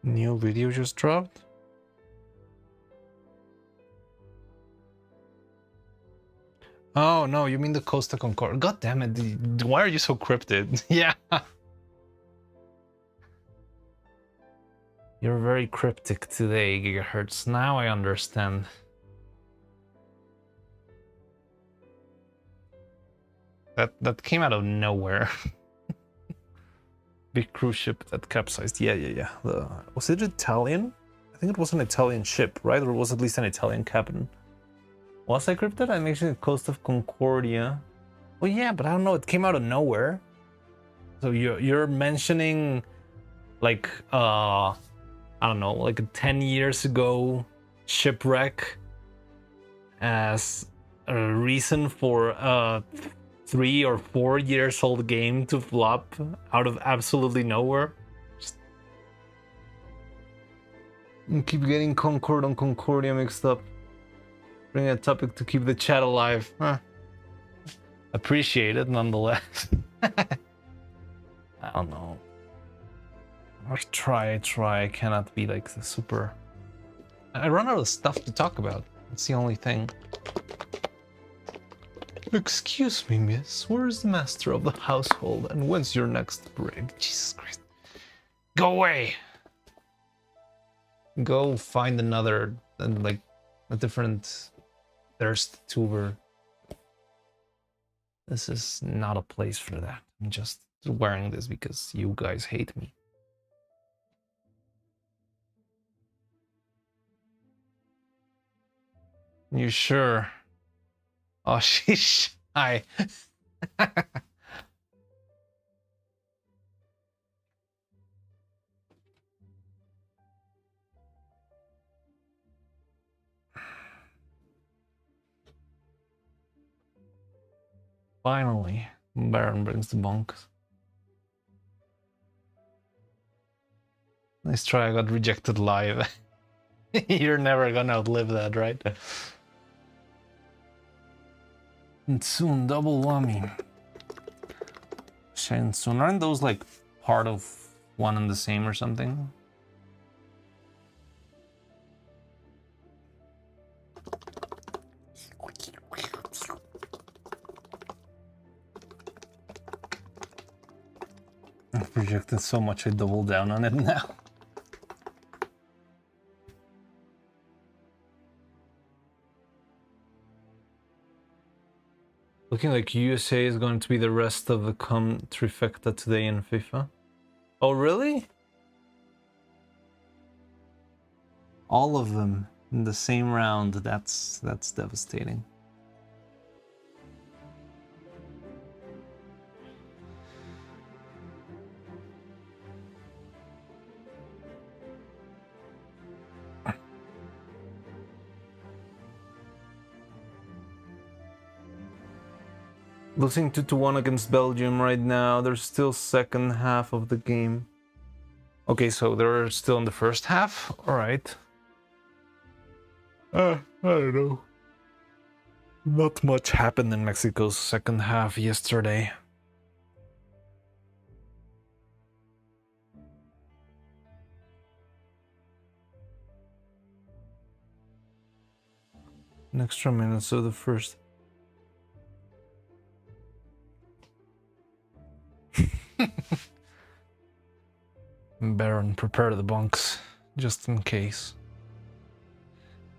New video just dropped? Oh no, you mean the Costa Concordia? God damn it! Why are you so cryptid? Yeah, you're very cryptic today, Gigahertz. Now I understand. That came out of nowhere. Big cruise ship that capsized. Yeah. Was it Italian? I think it was an Italian ship, right? Or was at least an Italian captain. Was I cryptid? I mentioned the Coast of Concordia. Well, yeah, but I don't know. It came out of nowhere. So you're mentioning like I don't know, like a 10 years ago shipwreck as a reason for a 3 or 4 years old game to flop out of absolutely nowhere. Just keep getting Concord on Concordia mixed up. Bring a topic to keep the chat alive. Huh. Appreciate it nonetheless. I don't know. I'll try. I cannot be like the super. I run out of stuff to talk about. That's the only thing. Excuse me, miss. Where's the master of the household? And when's your next break? Jesus Christ. Go away! Go find another, and like, a different thirst tuber. This is not a place for that. I'm just wearing this because you guys hate me. You sure? Oh, sheesh. Hi. Finally, Baron brings the bunks. Nice try, I got rejected live. You're never gonna outlive that, right? And soon, double whammy. Soon, aren't those like part of one and the same or something? I've projected so much I double down on it now. Looking like USA is going to be the rest of the trifecta today in FIFA. Oh, really? All of them in the same round. That's devastating. Losing 2-1 against Belgium right now. There's still second half of the game. Okay, so they're still in the first half? Alright. I don't know. Not much happened in Mexico's second half yesterday. An extra minute, so the first. Baron, prepare the bunks, just in case.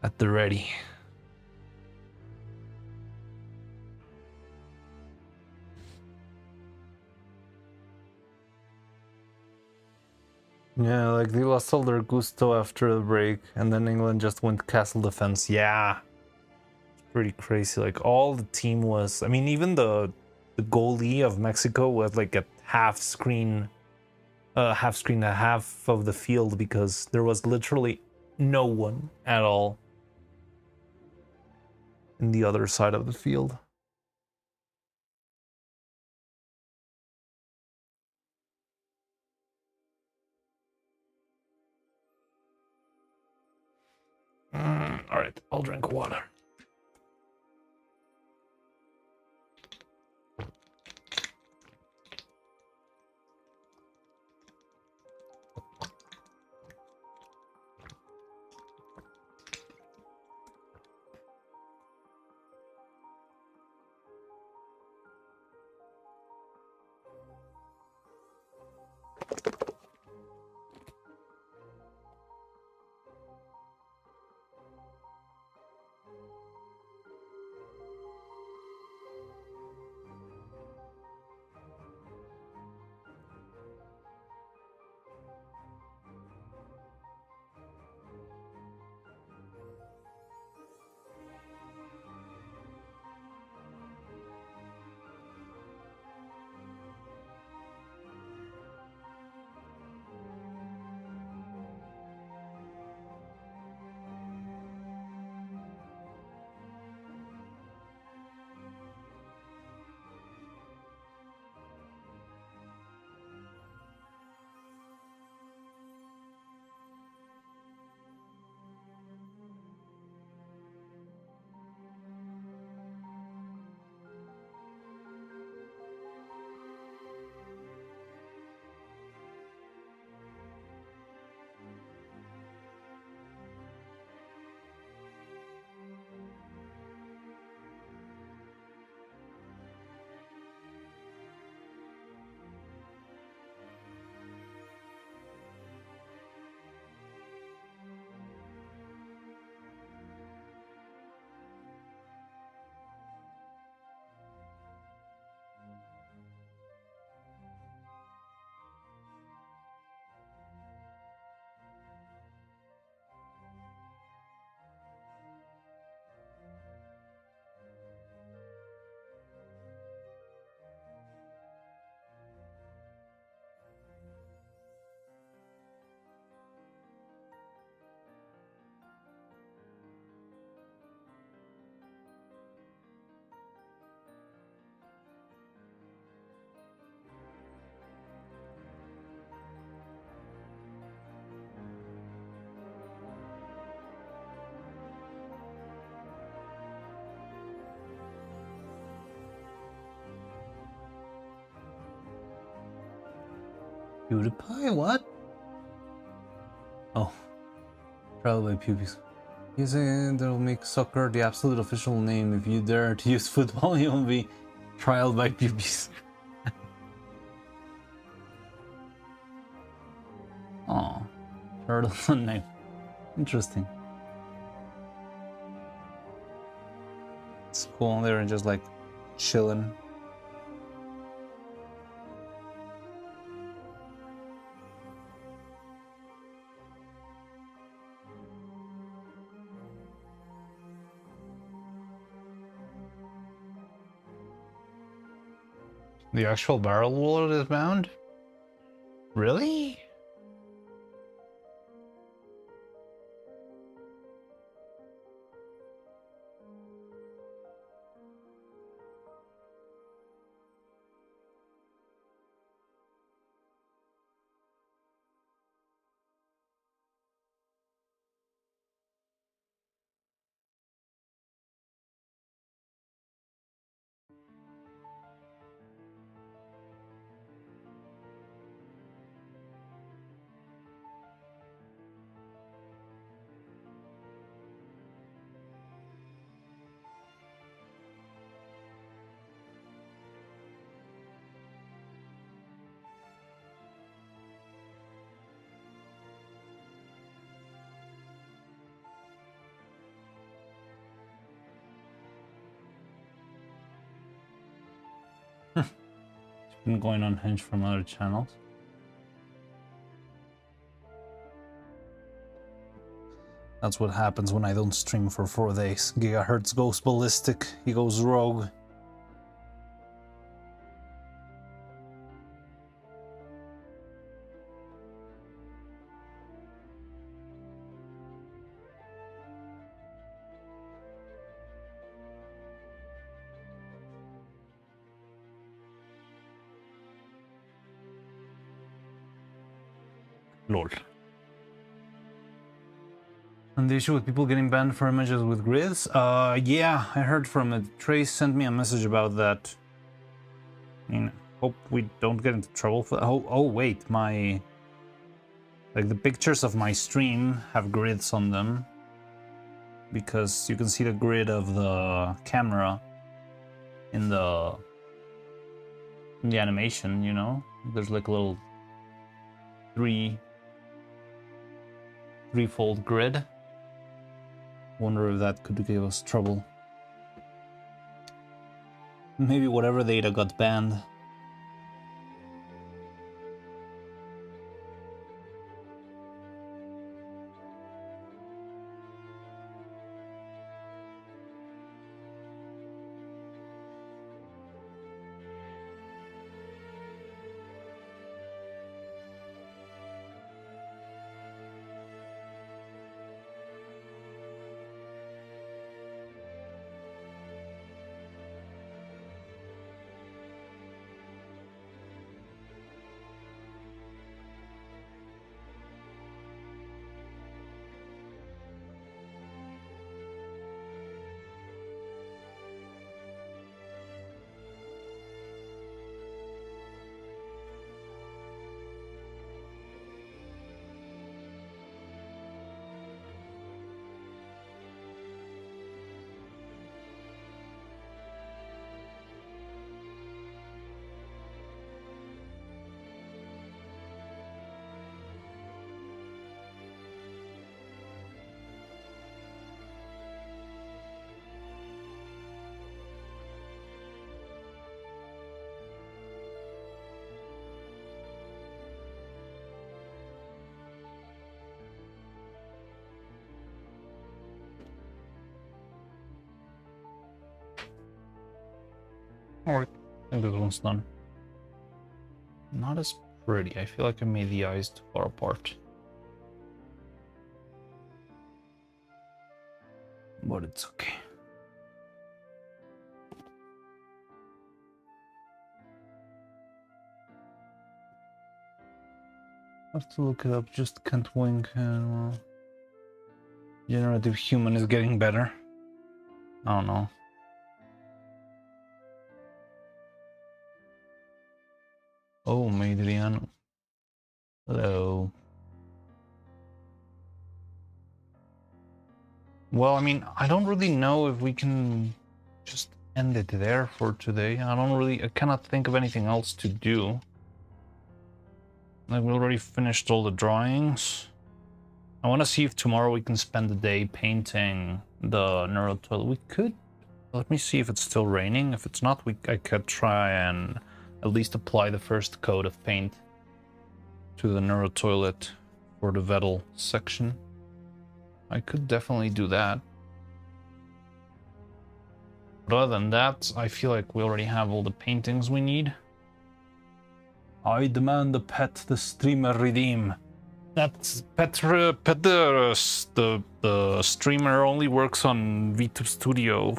At the ready. Yeah, like they lost all their gusto after the break, and then England just went castle defense. Yeah, it's pretty crazy. Like all the team was. I mean, even the goalie of Mexico was like a half screen at half of the field because there was literally no one at all in the other side of the field. All right, I'll drink water. PewDiePie? What? Oh, trial by pupils. Using that'll make soccer the absolute official name. If you dare to use football, you'll be trialed by pupils. Oh, turtle name. Interesting. It's cool. They're just like chilling. The actual barrel wallet is bound? Really? It's been going unhinged from other channels. That's what happens when I don't stream for 4 days. Gigahertz goes ballistic, he goes rogue. Lol. And the issue with people getting banned for images with grids? Yeah, I heard from it. Trace sent me a message about that. I mean, hope we don't get into trouble for that. Oh wait, my... Like, the pictures of my stream have grids on them. Because you can see the grid of the camera in the animation, you know? There's like a little threefold grid Wonder if that could give us trouble. Maybe whatever data got banned. Alright, I think this one's done. Not as pretty. I feel like I made the eyes too far apart. But it's okay. I have to look it up, just can't wink. And, generative human is getting better. I don't know. Oh, Madriano. Hello. Well, I mean, I don't really know if we can just end it there for today. I cannot think of anything else to do. Like, we already finished all the drawings. I want to see if tomorrow we can spend the day painting the Neuro toilet. We could. Let me see if it's still raining. If it's not, I could try and at least apply the first coat of paint to the Neuro toilet for the Vettel section. I could definitely do that. But other than that, I feel like we already have all the paintings we need. I demand the pet the streamer redeem. That's the streamer only works on VTube Studio.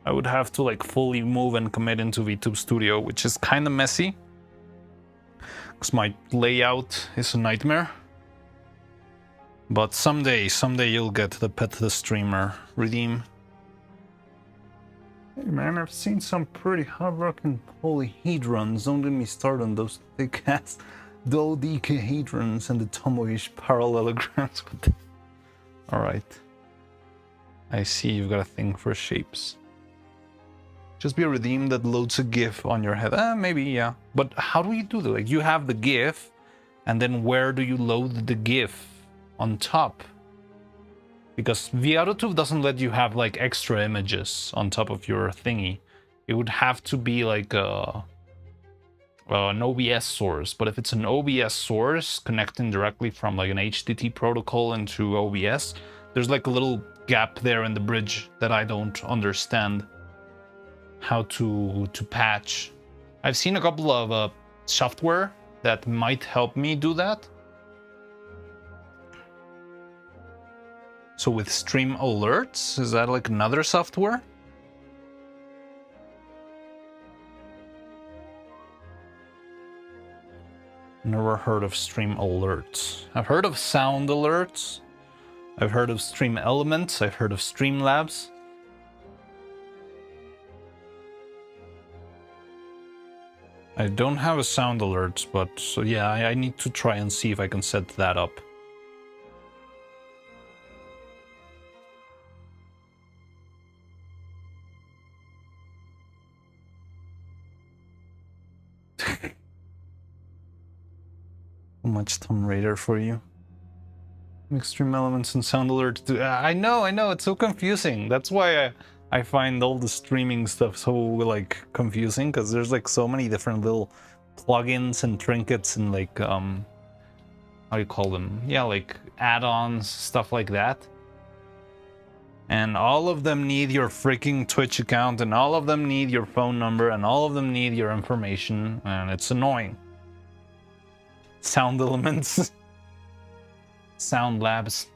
I would have to like fully move and commit into VTube Studio, which is kind of messy because my layout is a nightmare. But someday you'll get the pet the streamer redeem. Hey man, I've seen some pretty hard-working polyhedrons. Don't get me started on those thick-ass dodecahedrons and the tomboyish parallelograms. Alright. I see you've got a thing for shapes. Just be a redeem that loads a GIF on your head. Maybe, yeah. But how do you do that? Like, you have the GIF, and then where do you load the GIF? On top? Because VRTube doesn't let you have like extra images on top of your thingy. It would have to be like an OBS source. But if it's an OBS source connecting directly from like an HTTP protocol into OBS, there's like a little gap there in the bridge that I don't understand how to patch. I've seen a couple of software that might help me do that. So with stream alerts, is that like another software? Never heard of stream alerts. I've heard of sound alerts. I've heard of stream elements. I've heard of Streamlabs. I don't have a sound alert, but so yeah, I need to try and see if I can set that up. Too much Tomb Raider for you. Extreme elements and sound alerts. I know, it's so confusing. That's why I find all the streaming stuff so like confusing, because there's like so many different little plugins and trinkets and like how do you call them? Yeah, like add-ons, stuff like that. And all of them need your freaking Twitch account, and all of them need your phone number, and all of them need your information, and it's annoying. Sound elements. Sound labs.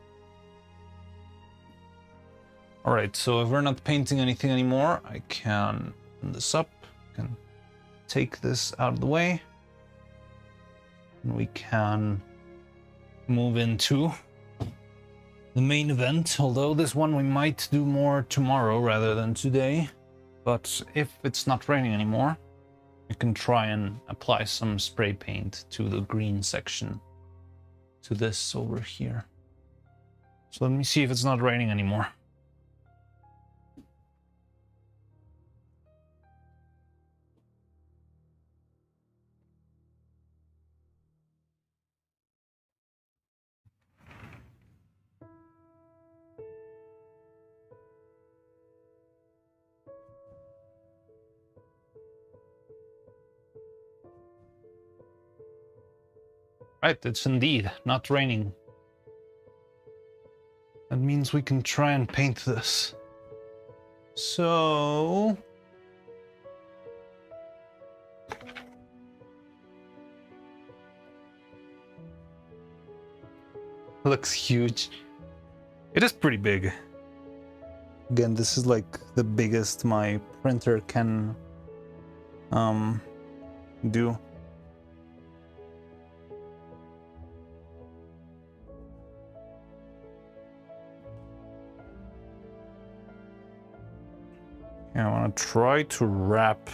Alright, so if we're not painting anything anymore, I can open this up, can take this out of the way, and we can move into the main event, although this one we might do more tomorrow rather than today. But if it's not raining anymore, we can try and apply some spray paint to the green section, to this over here. So let me see if it's not raining anymore. Right, it's indeed not raining. That means we can try and paint this. So... looks huge. It is pretty big. Again, this is like the biggest my printer can do. Yeah, I want to try to wrap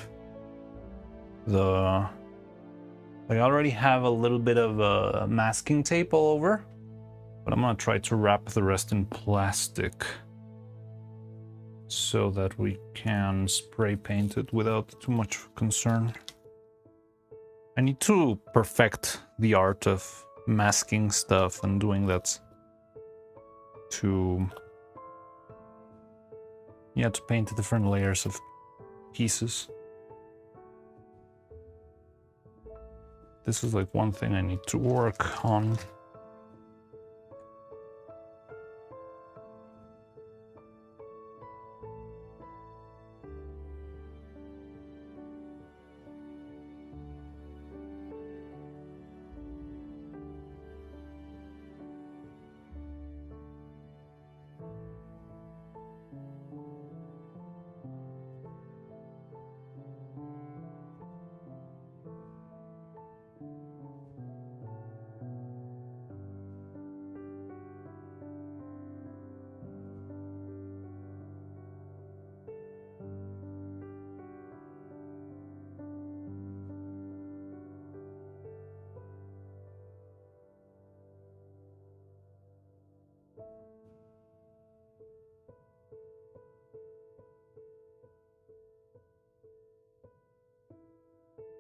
the... I already have a little bit of masking tape all over, but I'm gonna try to wrap the rest in plastic so that we can spray paint it without too much concern. I need to perfect the art of masking stuff and doing that to... yeah, to paint the different layers of pieces. This is like one thing I need to work on.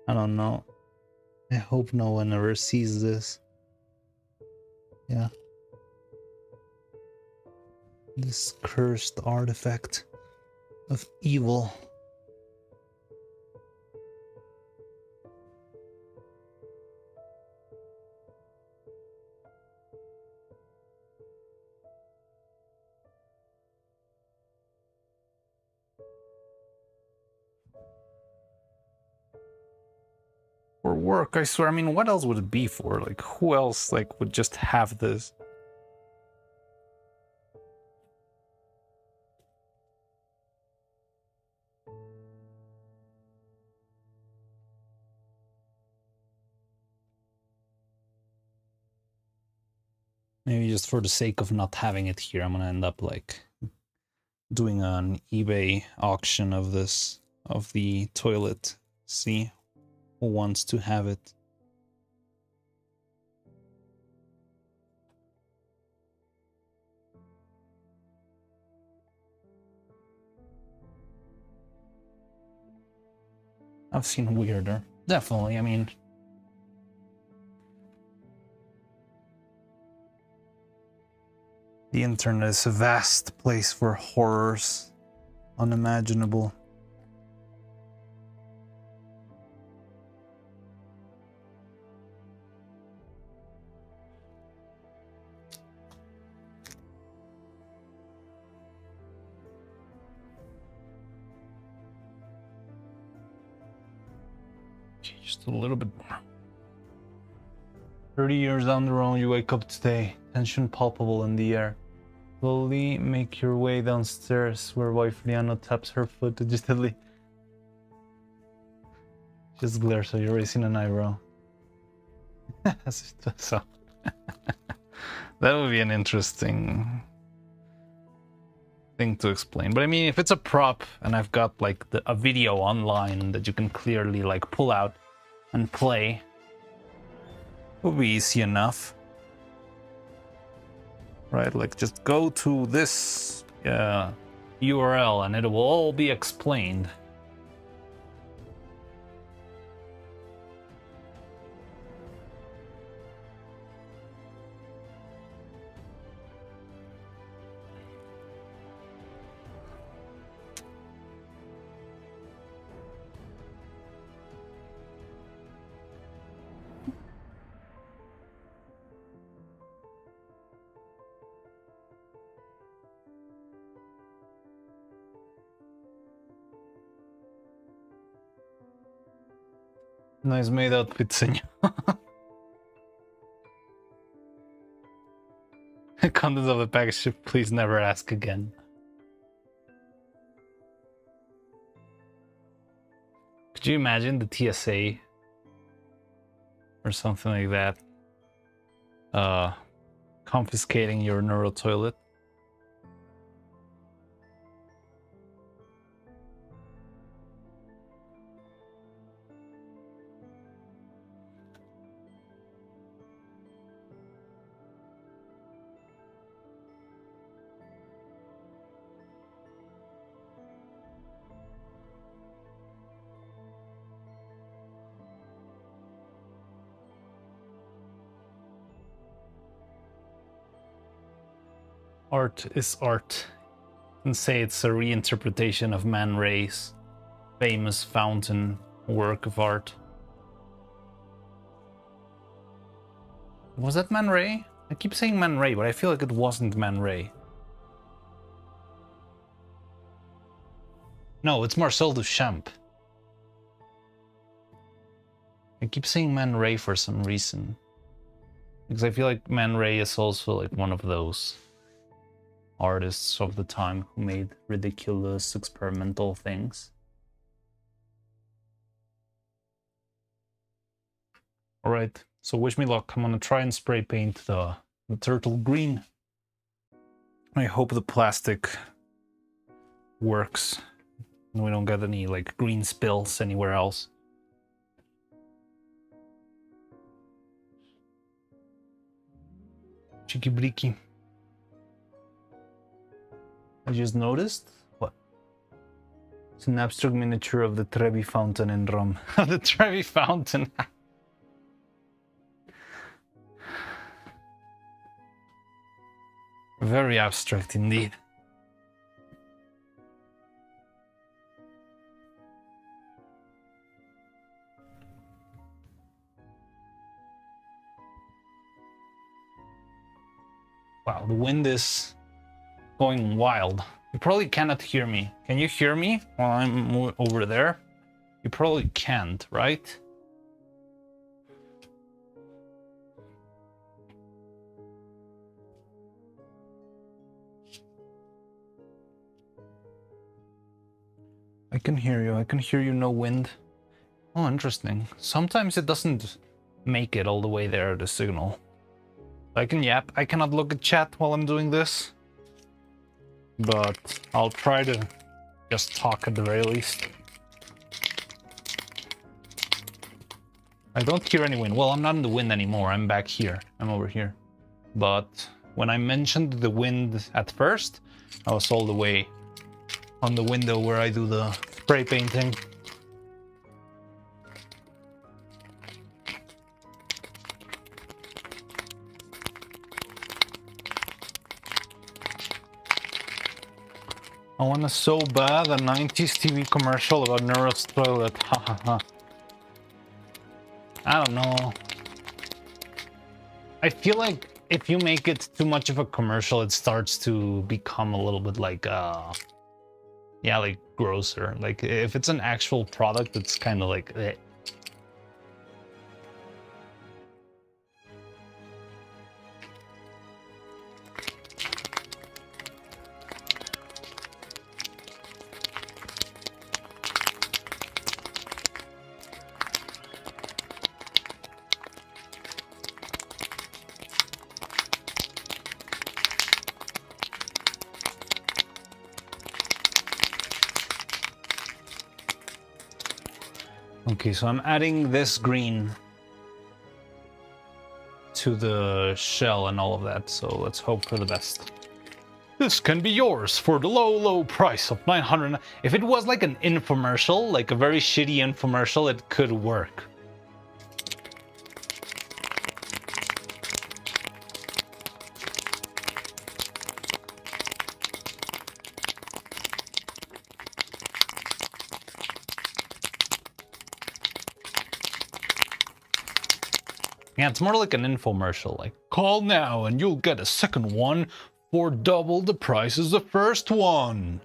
I don't know. I hope no one ever sees this. Yeah. This cursed artifact of evil. For work, I swear. I mean, what else would it be for? Like, who else like would just have this? Maybe just for the sake of not having it here, I'm gonna end up like doing an eBay auction of this, of the toilet. See who wants to have it. I've seen weirder. Definitely, I mean... The internet is a vast place for horrors, unimaginable. Just a little bit more. 30 years down the road, you wake up today, tension palpable in the air. Slowly make your way downstairs where wife Liana taps her foot digitally. Just glares, so you're raising an eyebrow. So that would be an interesting thing to explain. But I mean, if it's a prop and I've got like a video online that you can clearly like pull out and play, it would be easy enough. Right, like just go to this URL and it will all be explained. Nice made outfit, senor. Contents of the package, please never ask again. Could you imagine the TSA or something like that confiscating your Neuro toilet? Art is art. And say it's a reinterpretation of Man Ray's famous fountain work of art. Was that Man Ray? I keep saying Man Ray, but I feel like it wasn't Man Ray. No, it's Marcel Duchamp. I keep saying Man Ray for some reason. Because I feel like Man Ray is also like one of those artists of the time who made ridiculous experimental things. Alright, so wish me luck. I'm gonna try and spray paint the turtle green. I hope the plastic works and we don't get any like green spills anywhere else. Cheeky breaky. I just noticed. What? It's an abstract miniature of the Trevi fountain in Rome. The Trevi fountain. Very abstract indeed. Wow, the wind is going wild. You probably cannot hear me. Can you hear me while I'm over there? You probably can't, right? I can hear you. I can hear you, no wind. Oh, interesting. Sometimes it doesn't make it all the way there, the signal. I can yap. I cannot look at chat while I'm doing this. But I'll try to just talk at the very least. I don't hear any wind. Well, I'm not in the wind anymore. I'm back here. I'm over here. But when I mentioned the wind at first, I was all the way on the window where I do the spray painting. I want so bad a 90s TV commercial about Neuro's toilet. Ha ha ha. I don't know. I feel like if you make it too much of a commercial, it starts to become a little bit like, yeah, like grosser. Like if it's an actual product, it's kind of like, eh. Okay, so I'm adding this green to the shell and all of that, so let's hope for the best. This can be yours for the low, low price of 900. If it was like an infomercial, like a very shitty infomercial, it could work. Yeah, it's more like an infomercial, like, call now and you'll get a second one for double the price as the first one.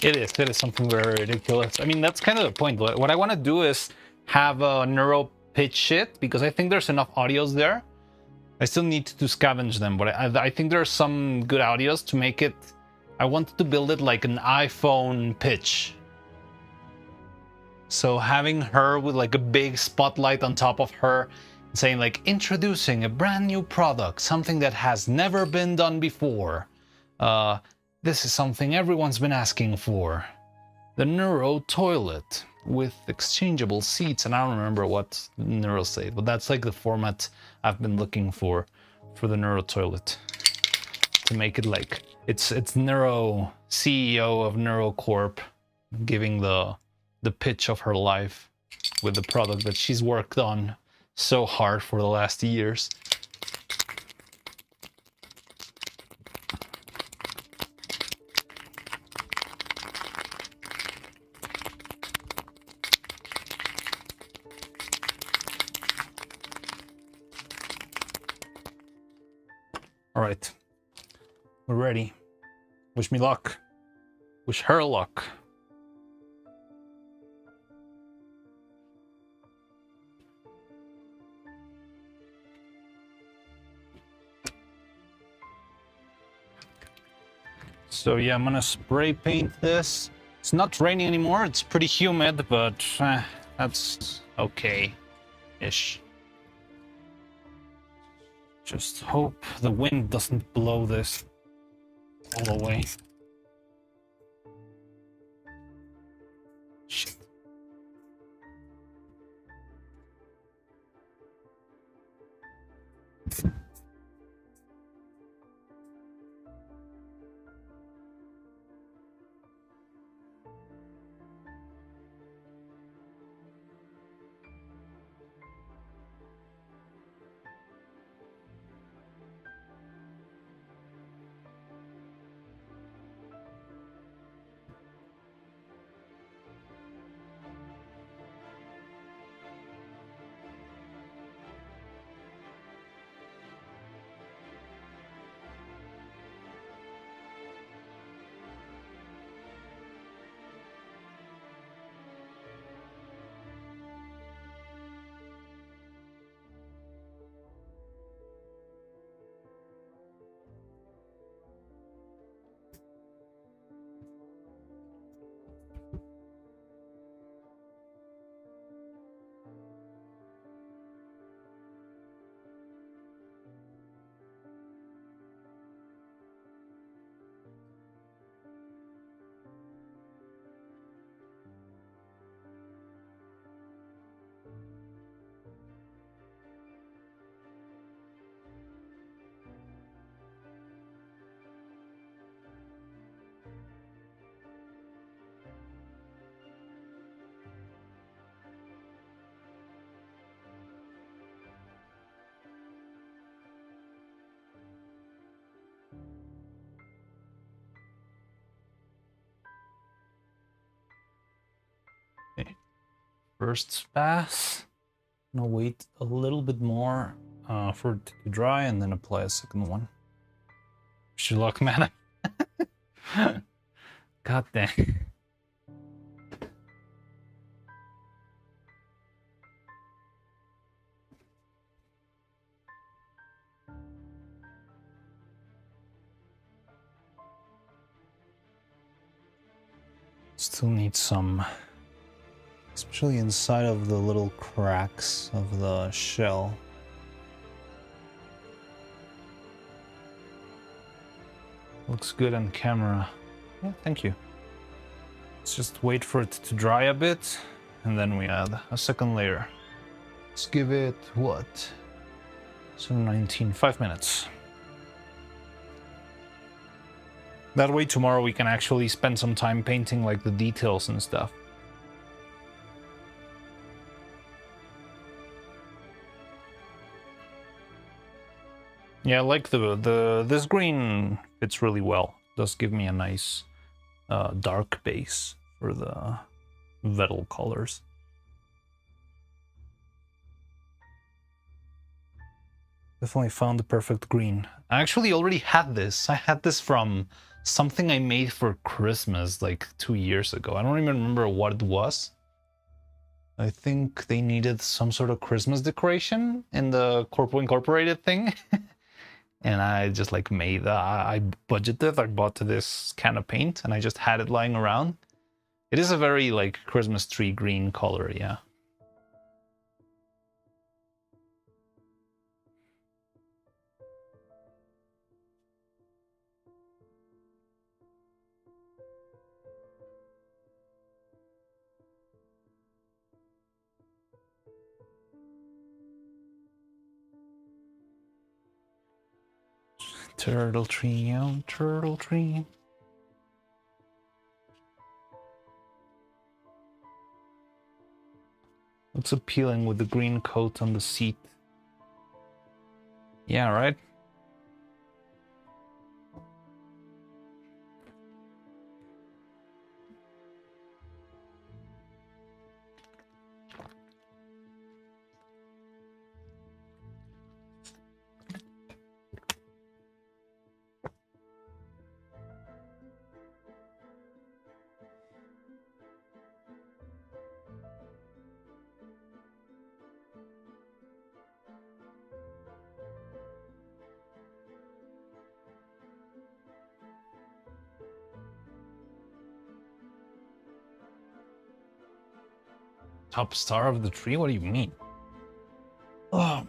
It is something very ridiculous. I mean, that's kind of the point. What I want to do is have a Neuro pitch it, because I think there's enough audios there. I still need to scavenge them, but I think there are some good audios to make it. I wanted to build it like an iPhone pitch. So having her with like a big spotlight on top of her, saying like, introducing a brand new product, something that has never been done before. This is something everyone's been asking for. The Neuro toilet with exchangeable seats, and I don't remember what Neuro said, but that's like the format I've been looking for the Neuro toilet. To make it like it's Neuro, CEO of Neuro Corp, giving the pitch of her life with the product that she's worked on so hard for the last years. All right, we're ready. Wish me luck. Wish her luck. So yeah, I'm gonna spray paint this. It's not raining anymore, it's pretty humid, but that's okay-ish. Just hope the wind doesn't blow this all away. Shit. first pass. I'm gonna wait a little bit more for it to dry and then apply a second one. Wish you luck, man. God dang. Still need some, especially inside of the little cracks of the shell. Looks good on camera. Yeah, thank you. Let's just wait for it to dry a bit, and then we add a second layer. Let's give it, what? So 5 minutes. That way tomorrow we can actually spend some time painting like the details and stuff. Yeah, I like this green fits really well. Does give me a nice dark base for the Vettel colors. Definitely found the perfect green. I actually already had this. I had this from something I made for Christmas like 2 years ago. I don't even remember what it was. I think they needed some sort of Christmas decoration in the Corpo Incorporated thing. And I just like made that. I budgeted, I bought this can of paint and I just had it lying around. It is a very like Christmas tree green color, yeah. Turtle tree, oh, turtle tree. Looks appealing with the green coat on the seat. Yeah, right? Top star of the tree? What do you mean? Oh.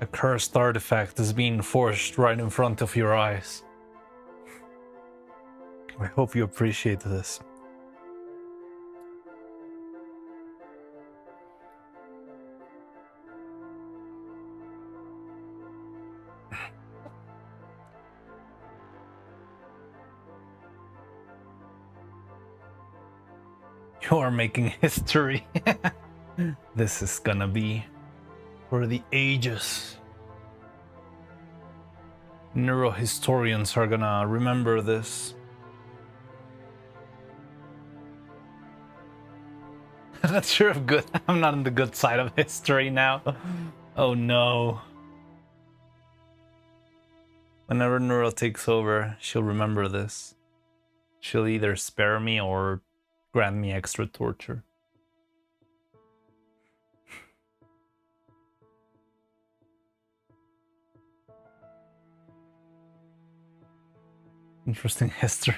A cursed artifact is being forged right in front of your eyes. I hope you appreciate this. You are making history. This is gonna be for the ages. Neuro historians are gonna remember this. I'm not sure if good. I'm not on the good side of history now. Oh no. Whenever Neuro takes over, she'll remember this. She'll either spare me or grant me extra torture. Interesting history.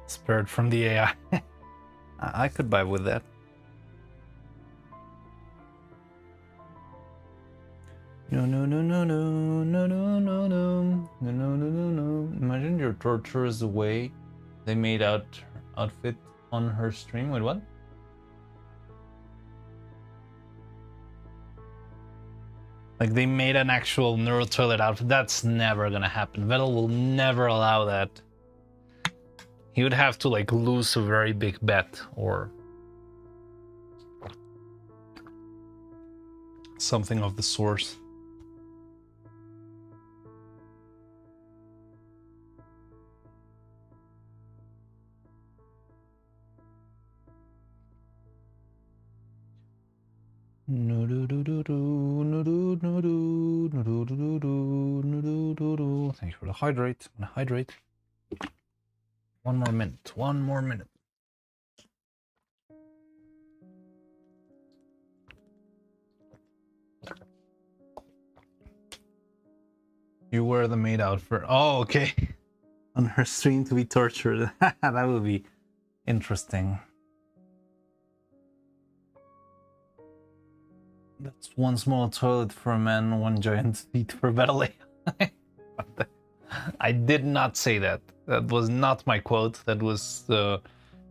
Spared from the AI. I could buy with that. No no no no no no no no no no no no no Imagine your torture is the way they made outfit on her stream. Wait, what? Like they made an actual Neuro toilet outfit. That's never gonna happen. Vettel will never allow that. He would have to like lose a very big bet or something of the sort. Thank you for the hydrate. I'm gonna hydrate. One more minute. One more minute. You wear the maid outfit. Oh, okay. On her stream to be tortured. That would be interesting. That's one small toilet for a man, one giant seat for battle. I did not say that. That was not my quote. That was the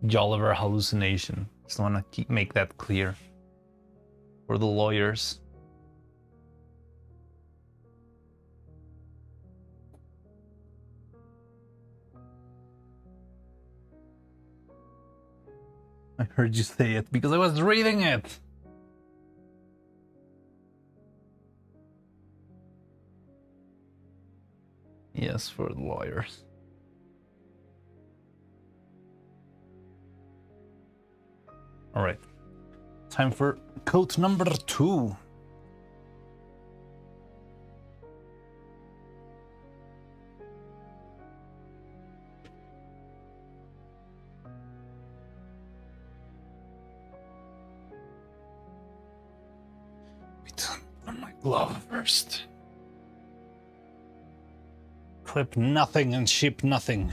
Jolliver hallucination. Just want to make that clear for the lawyers. I heard you say it because I was reading it. Yes, for the lawyers. All right. Time for quote number 2. Wait, on my glove first. Clip nothing and ship nothing.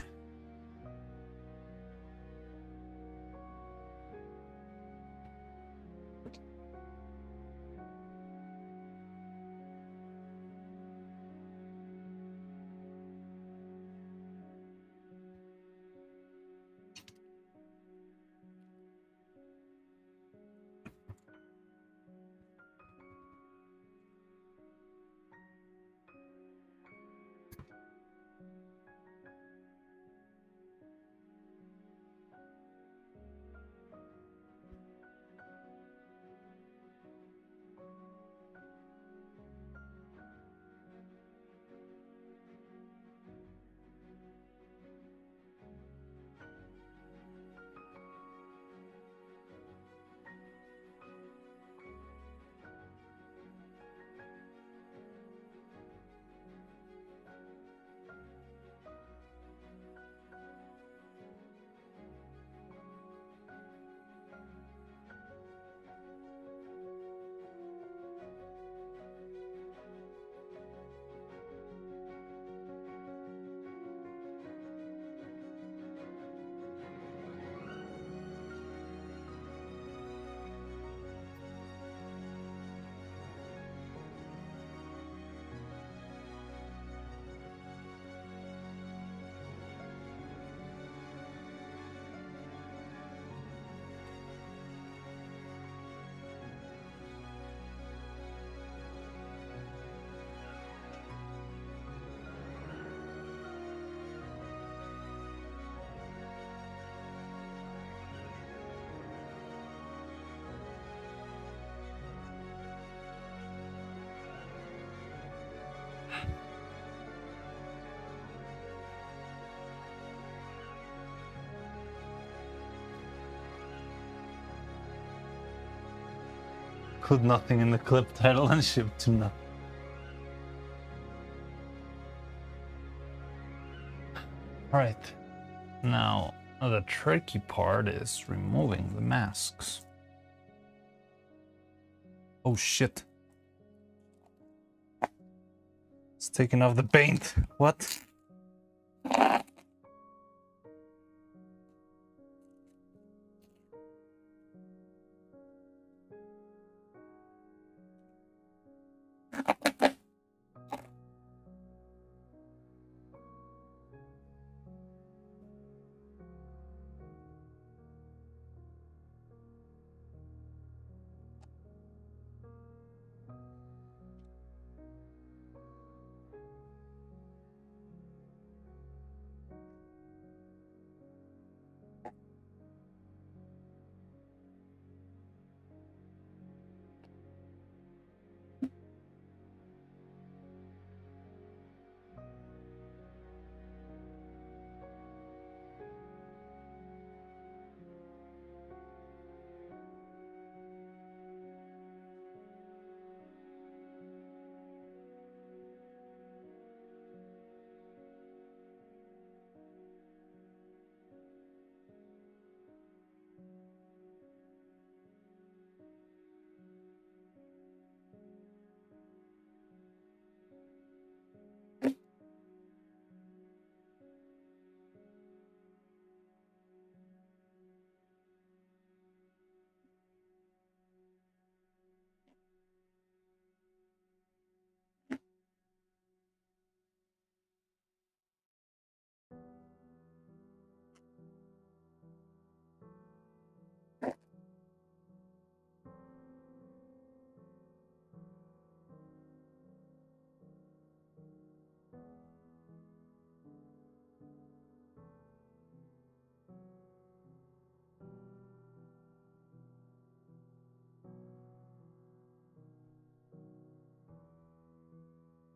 Put nothing in the clip title and ship to nothing. Alright. Now, the tricky part is removing the masks. Oh shit. It's taking off the paint. What?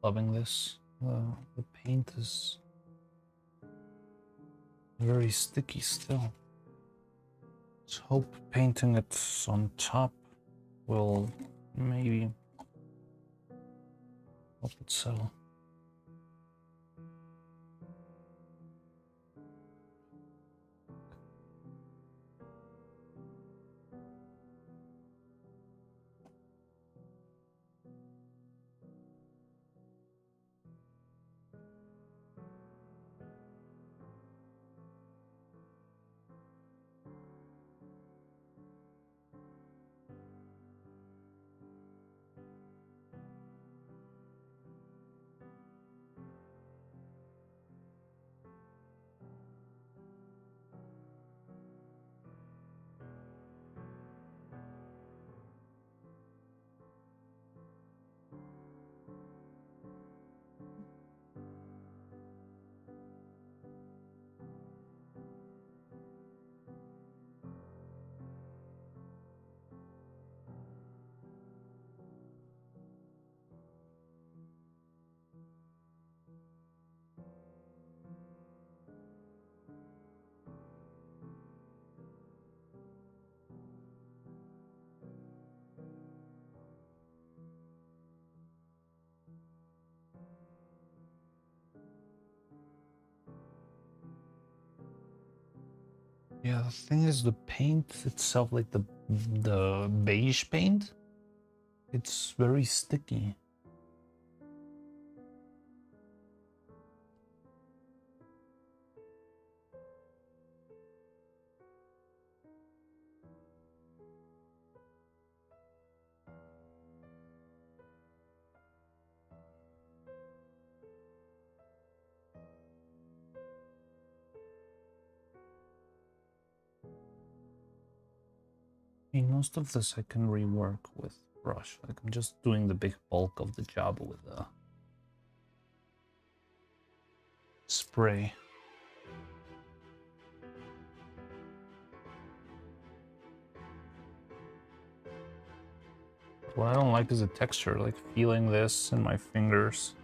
loving this. The paint is very sticky still. Let's hope painting it on top will maybe help it settle. Yeah, the thing is the paint itself, like the beige paint, it's very sticky. I mean, most of this I can rework with brush. Like I'm just doing the big bulk of the job with a spray. What I don't like is the texture, like feeling this in my fingers.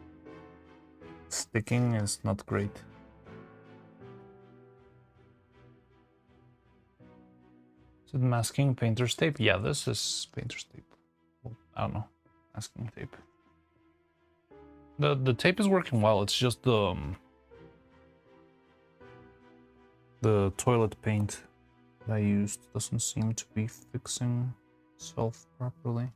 Sticking is not great. Is it masking painter's tape? Yeah, this is painter's tape. Well, I don't know, masking tape. The tape is working well. It's just the toilet paint that I used doesn't seem to be fixing itself properly.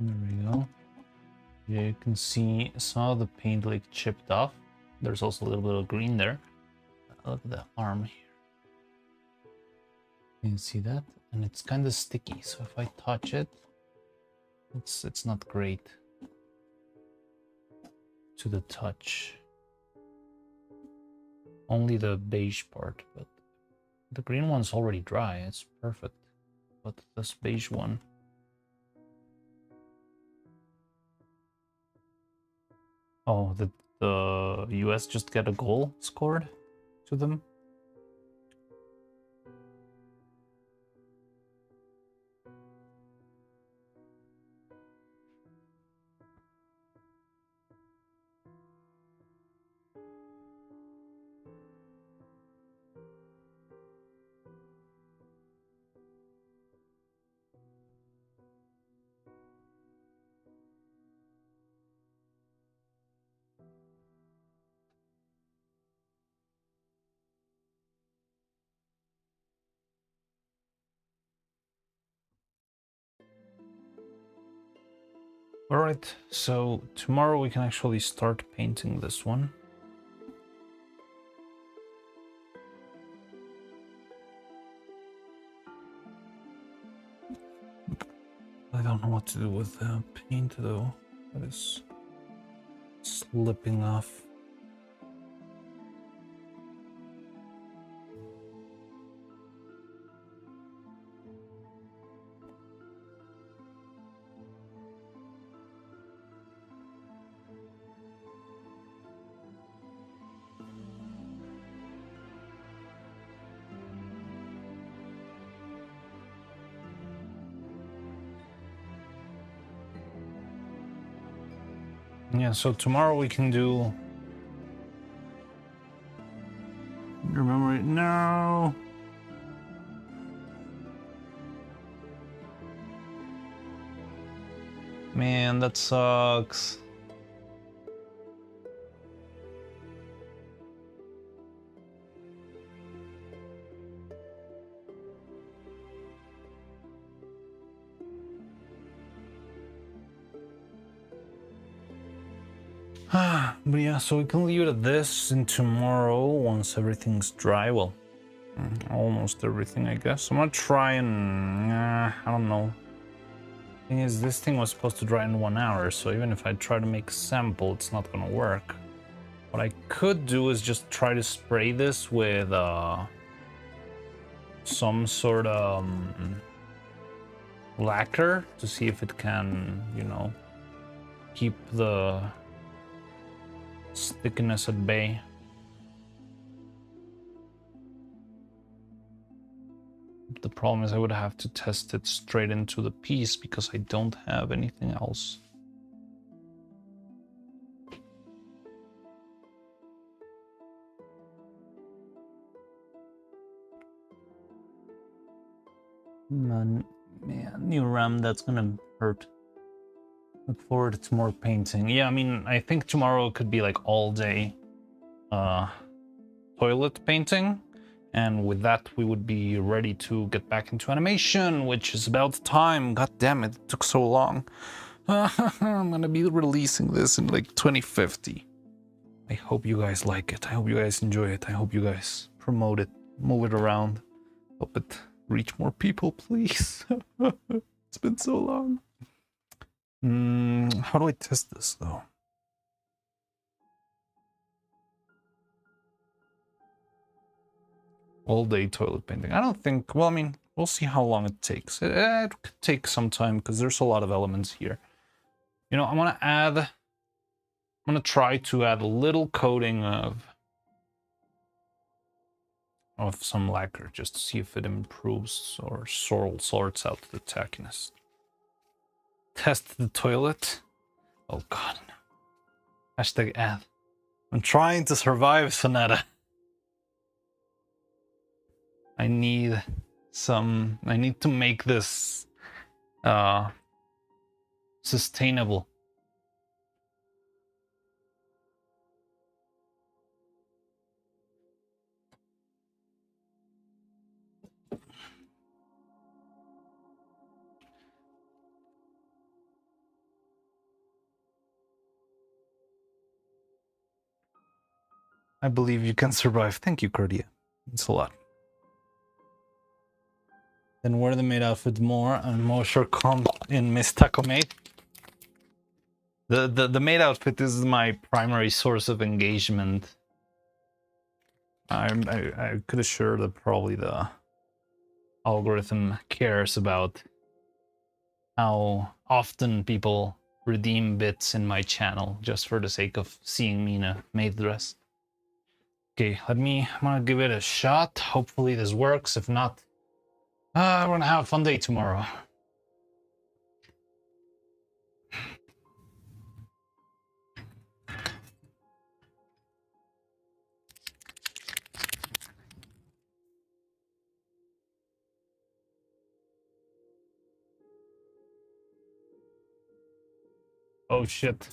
There we go. Yeah, you can see some of the paint like chipped off. There's also a little bit of green there. Look at the arm here. You can see that, and it's kind of sticky. So if I touch it, it's not great to the touch. Only the beige part, but the green one's already dry. It's perfect. But this beige one. Oh, did the US just get a goal scored to them? All right, so tomorrow we can actually start painting this one. I don't know what to do with the paint though. That is slipping off. Yeah, so tomorrow we can do... Remember it? No! Man, that sucks. But yeah, so we can leave it at this, and tomorrow, once everything's dry, well, almost everything, I guess. I'm gonna try and, I don't know. Thing is, this thing was supposed to dry in 1 hour, so even if I try to make a sample, it's not gonna work. What I could do is just try to spray this with some sort of lacquer to see if it can, you know, keep the stickiness at bay. The problem is I would have to test it straight into the piece because I don't have anything else. Man, new RAM, that's gonna hurt. Look forward to more painting. Yeah, I mean, I think tomorrow could be like all day toilet painting. And with that, we would be ready to get back into animation, which is about time. God damn it, it took so long. I'm gonna be releasing this in like 2050. I hope you guys like it. I hope you guys enjoy it. I hope you guys promote it, move it around. Hope it reach more people, please. It's been so long. How do I test this though? All day toilet painting. I don't think, well, I mean, we'll see how long it takes. It could take some time because there's a lot of elements here. You know, I'm gonna try to add a little coating of some lacquer just to see if it improves or sorts out the tackiness. Test the toilet. Oh god. Hashtag ad. I'm trying to survive, Sonata. I need to make this sustainable. I believe you can survive. Thank you, Cordia. It's a lot. Then wear the maid outfit more and more sure come in Miss Taco Maid. The maid outfit is my primary source of engagement. I could assure that probably the algorithm cares about how often people redeem bits in my channel just for the sake of seeing me in a maid dress. Okay, I'm gonna give it a shot. Hopefully this works. If not, we're gonna have a fun day tomorrow. Oh shit.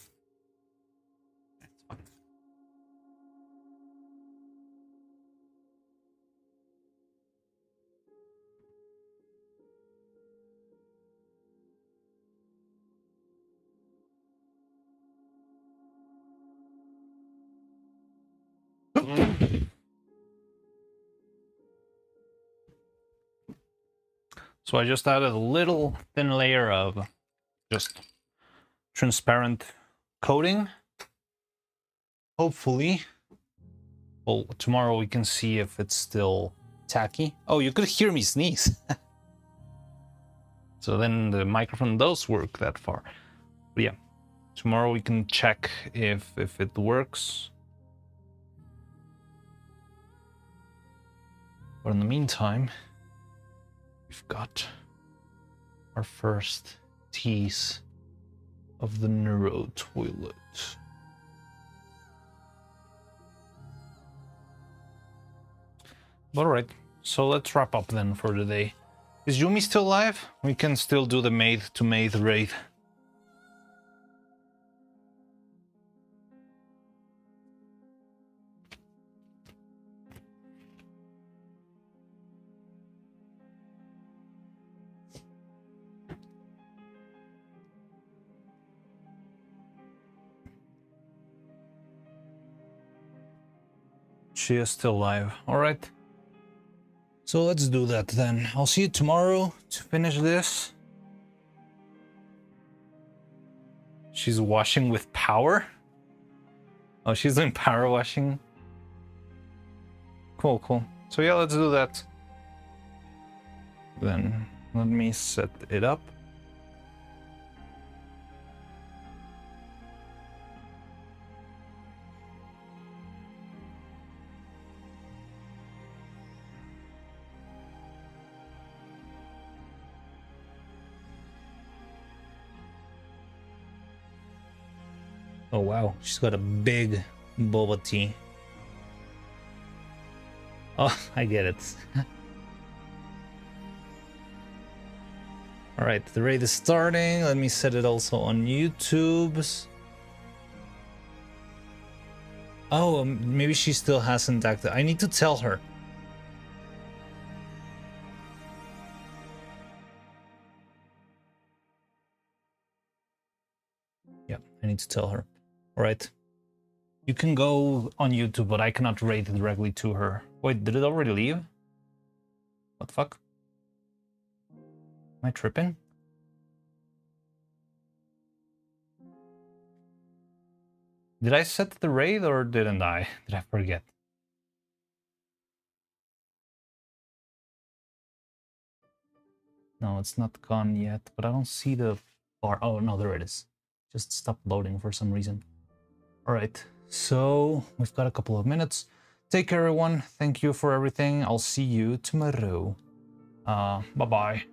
So I just added a little thin layer of just transparent coating. Hopefully, well, tomorrow we can see if it's still tacky. Oh, you could hear me sneeze. So then the microphone does work that far. But yeah, tomorrow we can check if it works. But in the meantime, we've got our first tease of the Neuro toilet. Alright, so let's wrap up then for the day. Is Yumi still alive? We can still do the maid to maid raid. She is still alive. Alright. So let's do that then. I'll see you tomorrow to finish this. She's washing with power? Oh, she's doing power washing. Cool, cool. So yeah, let's do that. Then let me set it up. Oh wow, she's got a big boba tea. Oh, I get it. Alright, the raid is starting. Let me set it also on YouTube. Oh, maybe she still hasn't acted. I need to tell her. Yeah, I need to tell her. Alright. You can go on YouTube, but I cannot raid directly to her. Wait, did it already leave? What the fuck? Am I tripping? Did I set the raid or didn't I? Did I forget? No, it's not gone yet, but I don't see the bar. Oh, no, there it is. Just stopped loading for some reason. Alright, so we've got a couple of minutes. Take care, everyone. Thank you for everything. I'll see you tomorrow. Bye-bye.